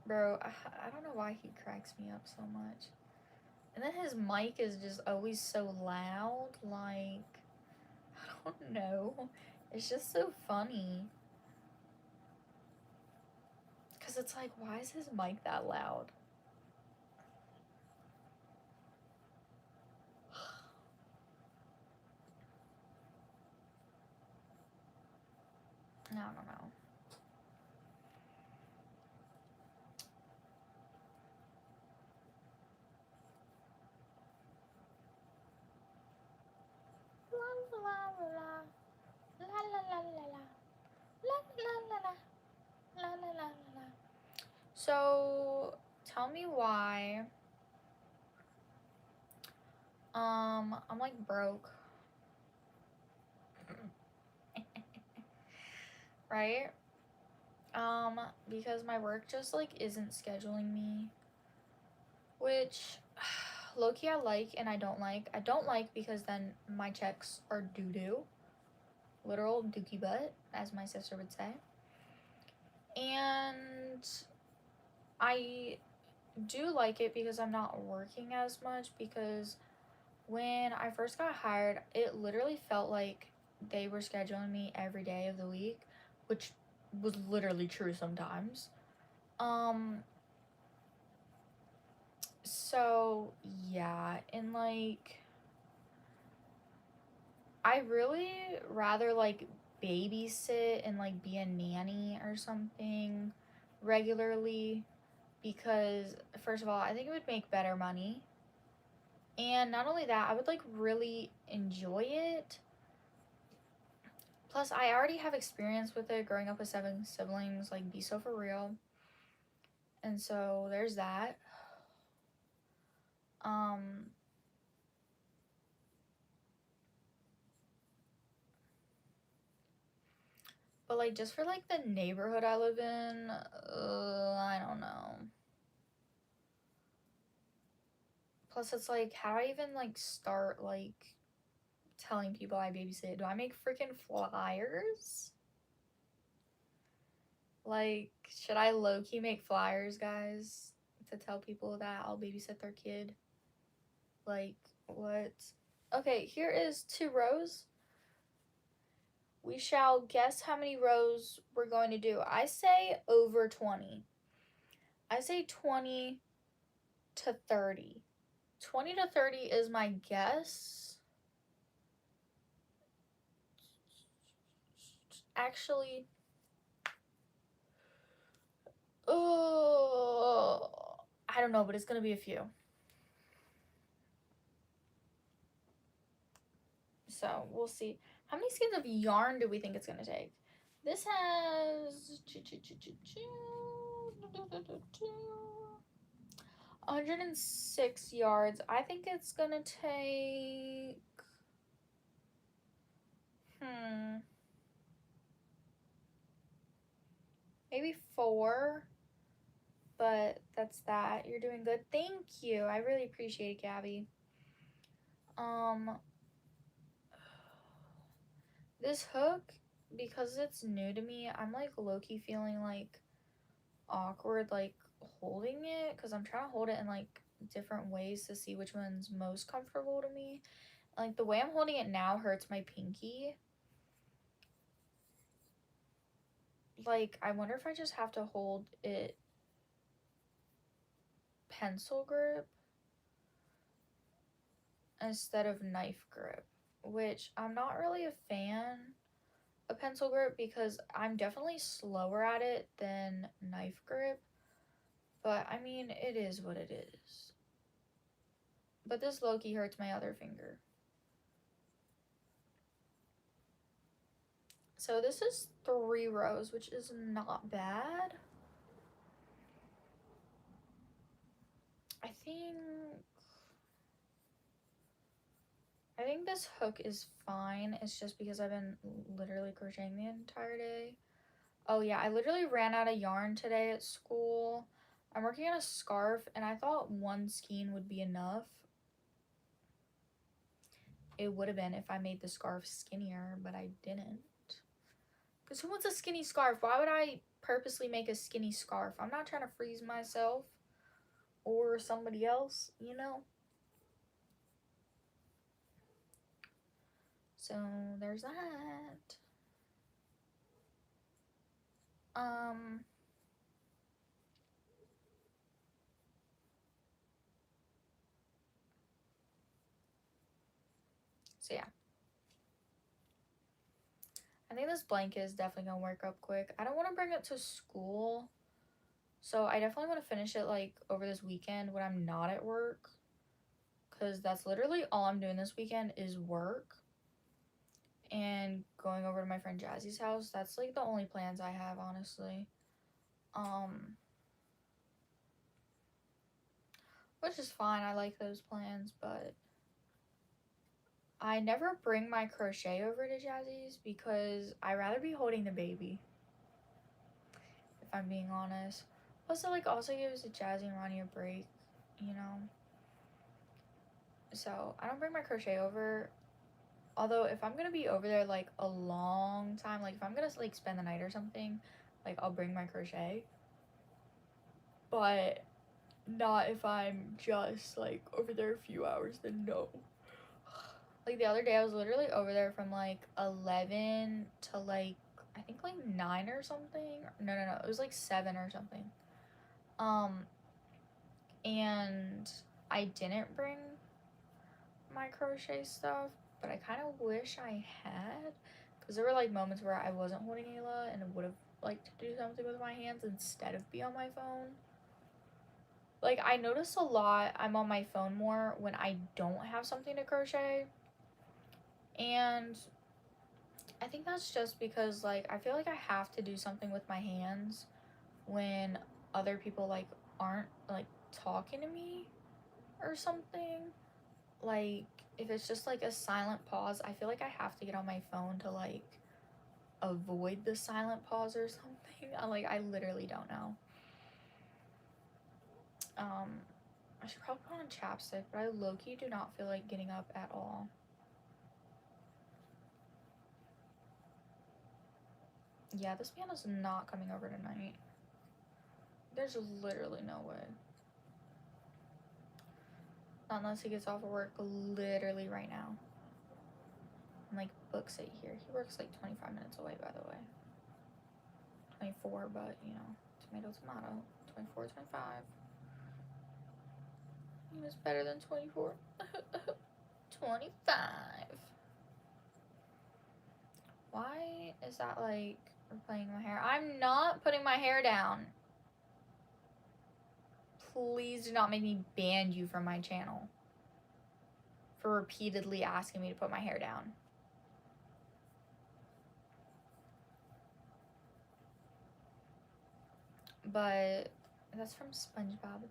Bro, I don't know why he cracks me up so much. And then his mic is just always so loud. Like, I don't know. It's just so funny. Because it's like, why is his mic that loud? I don't know. La la la la. La la la la la. La la la la. La la la la la. So, tell me why. I'm like broke. Right? Because my work just like isn't scheduling me. Which low-key I like and I don't like. I don't like because then my checks are doo-doo. Literal dookie butt, as my sister would say. And I do like it because I'm not working as much, because when I first got hired, it literally felt like they were scheduling me every day of the week, which was literally true sometimes. So yeah, and like I really rather like babysit and like be a nanny or something regularly, because first of all, I think it would make better money. And not only that, I would like really enjoy it. Plus, I already have experience with it growing up with 7 siblings, like be so for real. And so there's that. Um but like just for like the neighborhood I live in, I don't know. Plus, it's like, how do I even like start like telling people I babysit? Do I make freaking flyers? Like, should I low key make flyers, guys, to tell people that I'll babysit their kid? Like, what? Okay, here is 2 rows. We shall guess how many rows we're going to do. I say over 20. I say 20 to 30. 20 to 30 is my guess. Actually, oh, I don't know, but it's gonna be a few. So we'll see. How many skeins of yarn do we think it's gonna take? This has 106 yards. I think it's gonna take maybe 4. but that's that. You're doing good. Thank you. I really appreciate it, Gabby. This hook, because it's new to me, I'm like low-key feeling like awkward like holding it, because I'm trying to hold it in like different ways to see which one's most comfortable to me. Like the way I'm holding it now hurts my pinky. Like I wonder if I just have to hold it pencil grip instead of knife grip, which I'm not really a fan of pencil grip because I'm definitely slower at it than knife grip. But I mean, it is what it is. But this low-key hurts my other finger. So this is 3 rows, which is not bad. I think this hook is fine. It's just because I've been literally crocheting the entire day. Oh yeah, I literally ran out of yarn today at school. I'm working on a scarf and I thought 1 skein would be enough. It would have been if I made the scarf skinnier, but I didn't. Because who wants a skinny scarf? Why would I purposely make a skinny scarf? I'm not trying to freeze myself or somebody else, you know? So there's that. So yeah. I think this blanket is definitely gonna work up quick. I don't want to bring it to school. So I definitely want to finish it like over this weekend when I'm not at work. Because that's literally all I'm doing this weekend is work. And going over to my friend Jazzy's house. That's like the only plans I have, honestly. Which is fine. I like those plans, but I never bring my crochet over to Jazzy's because I rather be holding the baby. If I'm being honest. Plus, it like also gives Jazzy and Ronnie a break, you know. So I don't bring my crochet over. Although if I'm gonna be over there like a long time, like if I'm gonna like spend the night or something, like I'll bring my crochet. But not if I'm just like over there a few hours, then no. Like the other day I was literally over there from like 11 to like I think like 9 or something. No, it was like 7 or something. And I didn't bring my crochet stuff, but I kind of wish I had, because there were like moments where I wasn't holding Ayla and would have liked to do something with my hands instead of be on my phone. Like I notice a lot I'm on my phone more when I don't have something to crochet, and I think that's just because like I feel like I have to do something with my hands when other people like aren't like talking to me or something. Like if it's just like a silent pause, I feel like I have to get on my phone to like avoid the silent pause or something. I literally don't know. I should probably put on chapstick, but I low-key do not feel like getting up at all. Yeah, this man is not coming over tonight. There's literally no way. Unless he gets off of work literally right now. And like books it here. He works like 25 minutes away, by the way. 24, but you know, tomato, 24, 25. It's better than 24. 25. Why is that like playing my hair? I'm not putting my hair down. Please do not make me ban you from my channel for repeatedly asking me to put my hair down. But that's from SpongeBob.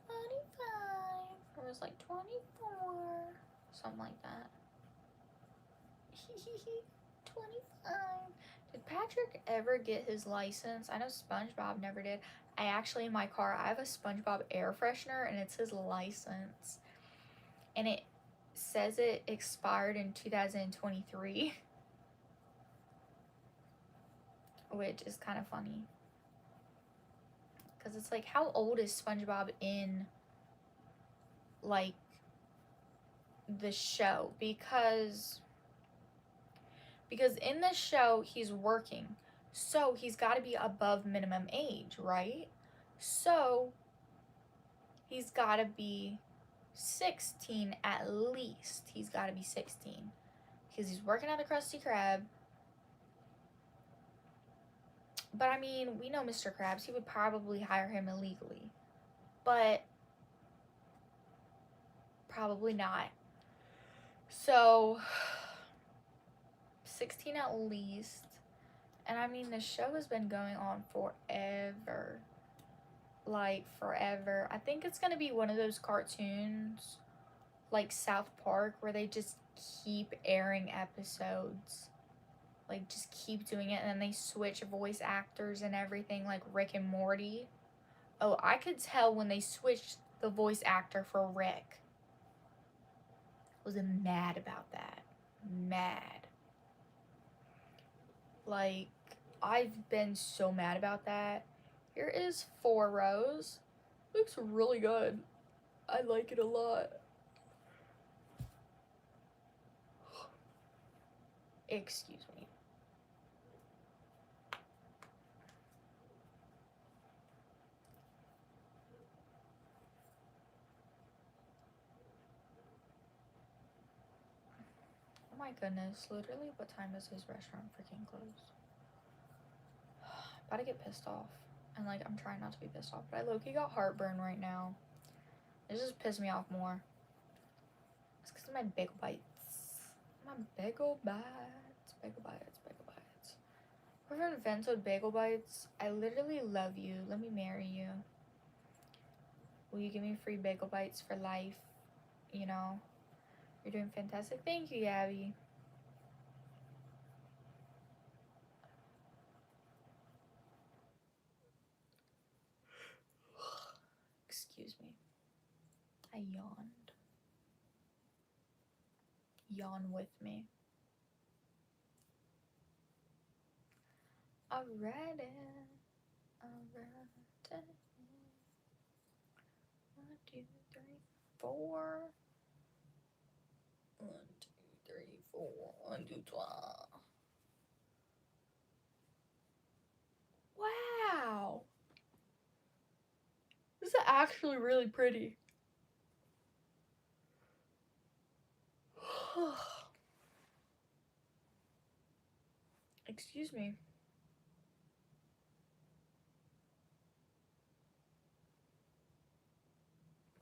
25. Or it was like 24. Something like that. 25. Did Pax Patrick ever get his license? I know SpongeBob never did. I actually, in my car, I have a SpongeBob air freshener, and it's his license. And it says it expired in 2023, which is kind of funny. Because it's like, how old is SpongeBob in, like, the show? Because in the show, he's working. So he's got to be above minimum age, right? So he's got to be 16 at least. He's got to be 16. Because he's working at the Krusty Krab. But I mean, we know Mr. Krabs. He would probably hire him illegally. But probably not. So 16 at least. And I mean, the show has been going on forever. Like, forever. I think it's going to be one of those cartoons like South Park where they just keep airing episodes. Like, just keep doing it. And then they switch voice actors and everything, like Rick and Morty. Oh, I could tell when they switched the voice actor for Rick. I was mad about that. Mad. Like, I've been so mad about that. Here is 4 rows. Looks really good. I like it a lot. Excuse me. Oh my goodness, literally, what time is his restaurant freaking close? About to get pissed off. And like, I'm trying not to be pissed off, but I low-key got heartburn right now. It just pissed me off more. It's because of my bagel bites. My bagel bites. Bagel bites. Bagel bites. Whoever invented bagel bites, I literally love you. Let me marry you. Will you give me free bagel bites for life? You know? You're doing fantastic. Thank you, Gabby. Excuse me. I yawned. Yawn with me. Alrighty. Alrighty. 1, 2, 3, 4. 1, 2, 3, 4. 1, 2, 3. Wow. This is actually really pretty. Excuse me.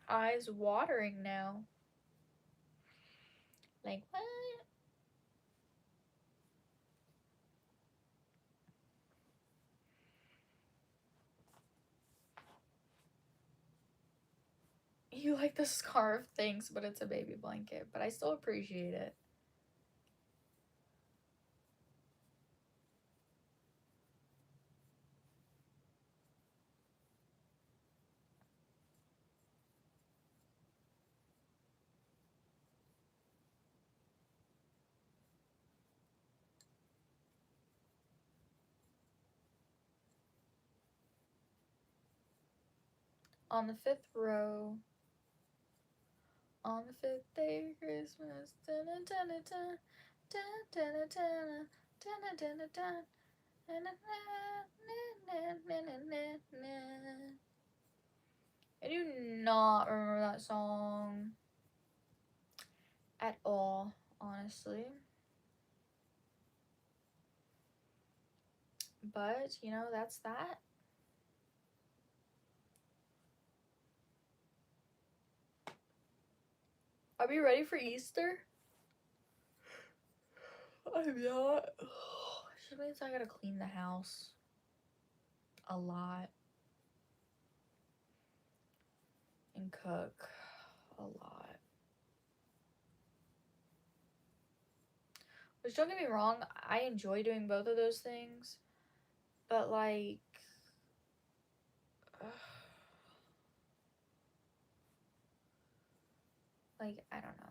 Eyes watering now. Like, what? You like the scarf? Thanks, but it's a baby blanket. But I still appreciate it. On the 5th row. On the 5th day of Christmas. I do not remember that song at all, honestly. But, you know, that's that. Are we ready for Easter? I'm not. Which means I gotta clean the house a lot and cook a lot. Which, don't get me wrong, I enjoy doing both of those things. But, like, I don't know.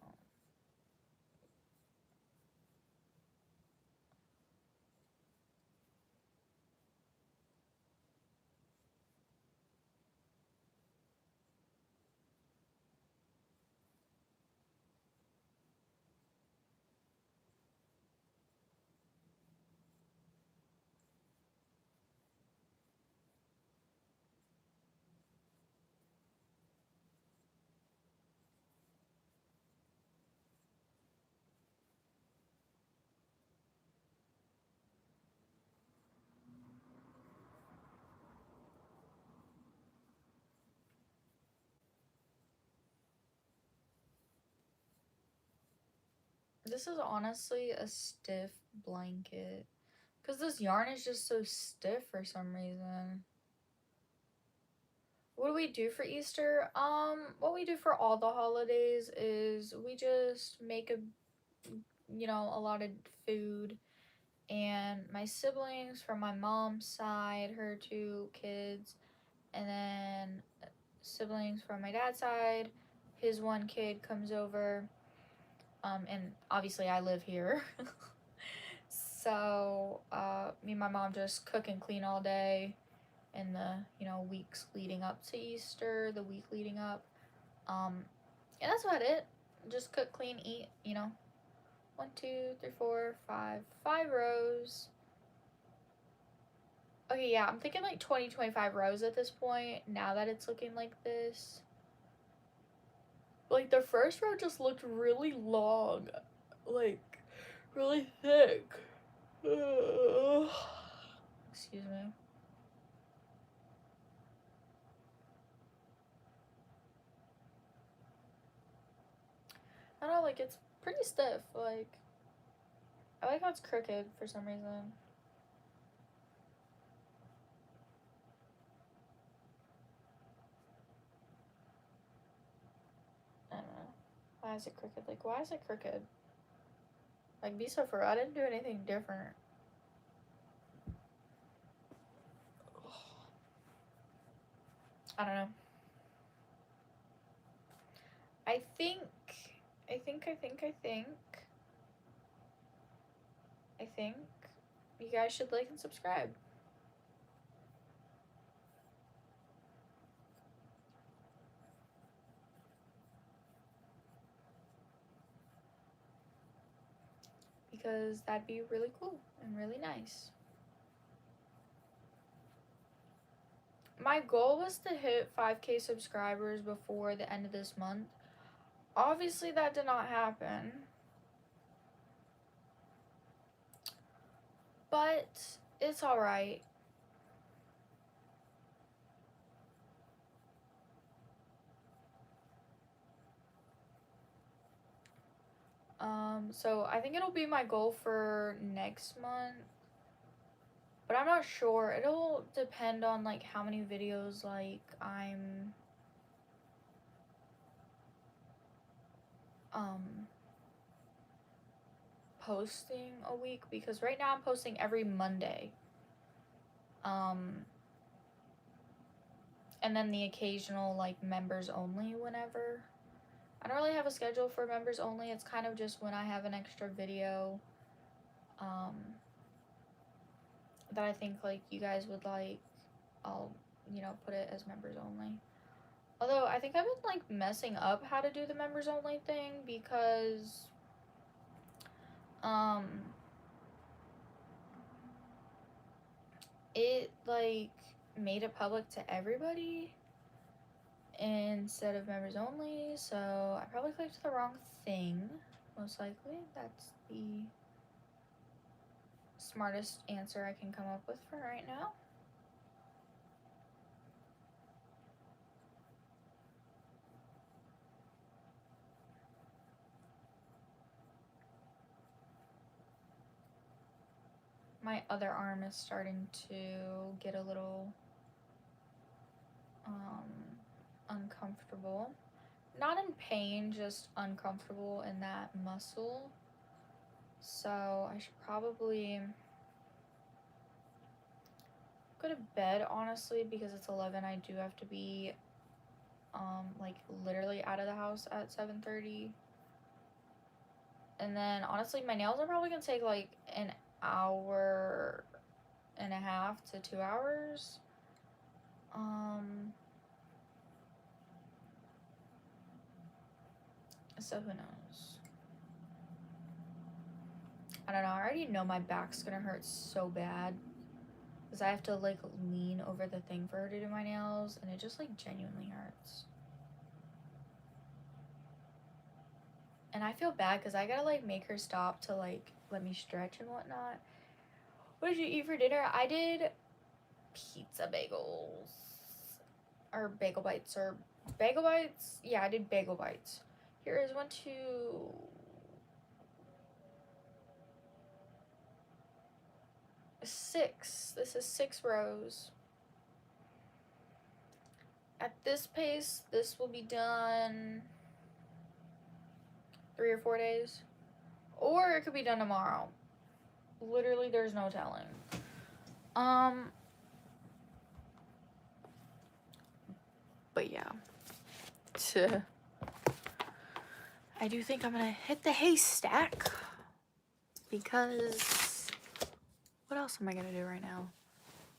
This is honestly a stiff blanket. Because this yarn is just so stiff for some reason. What do we do for Easter? What we do for all the holidays is we just make a lot of food. And my siblings from my mom's side, her two kids, and then siblings from my dad's side, his one kid comes over. And obviously I live here. So, me and my mom just cook and clean all day in the, weeks leading up to Easter, the week leading up. And that's about it. Just cook, clean, eat, 5 rows. Okay, yeah, I'm thinking like 25 rows at this point, now that it's looking like this. Like, the first row just looked really long. Like, really thick. Excuse me. I don't know, like, it's pretty stiff. Like, I like how it's crooked for some reason. I don't know. Why is it crooked? Like, why is it crooked? Like, be so for I didn't do anything different. I don't know. I think you guys should like and subscribe. Because that'd be really cool and really nice. My goal was to hit 5K subscribers before the end of this month. Obviously, that did not happen. But it's alright. So I think it'll be my goal for next month. But I'm not sure. It'll depend on, like, how many videos, like, I'm posting a week, because right now I'm posting every Monday. And then the occasional, like, members only whenever. I don't really have a schedule for members only. It's kind of just when I have an extra video that I think, like, you guys would like, I'll, put it as members only. Although I think I've been, like, messing up how to do the members only thing, because it, like, made it public to everybody instead of members only, so I probably clicked the wrong thing, most likely. That's the smartest answer I can come up with for right now. My other arm is starting to get a little uncomfortable. Not in pain, just uncomfortable in that muscle. So I should probably go to bed, honestly, because it's 11. I do have to be like literally out of the house at 7:30. And then honestly, my nails are probably gonna take like an hour and a half to 2 hours. So who knows? I don't know. I already know my back's gonna hurt so bad because I have to like lean over the thing for her to do my nails, and it just like genuinely hurts. And I feel bad because I gotta like make her stop to like let me stretch and whatnot. What did you eat for dinner? I did pizza bagels. Or bagel bites. Or bagel bites? Yeah, I did bagel bites. Here is 1, 2, 6. This is 6 rows. At this pace, this will be done 3 or 4 days. Or it could be done tomorrow. Literally, there's no telling. But yeah. I do think I'm gonna hit the haystack. Because what else am I gonna do right now?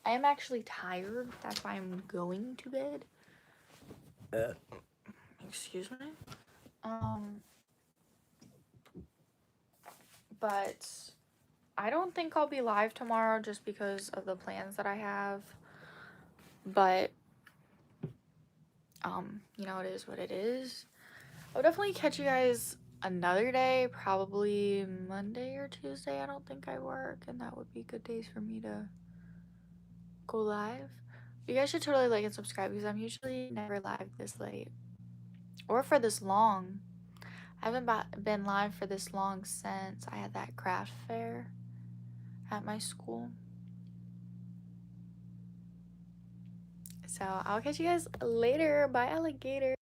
I am actually tired. That's why I'm going to bed. Excuse me. But I don't think I'll be live tomorrow just because of the plans that I have. But you know, it is what it is. I'll definitely catch you guys another day, probably Monday or Tuesday. I don't think I work, and that would be good days for me to go live. You guys should totally like and subscribe because I'm usually never live this late or for this long. I haven't been live for this long since I had that craft fair at my school. So I'll catch you guys later. Bye, alligator.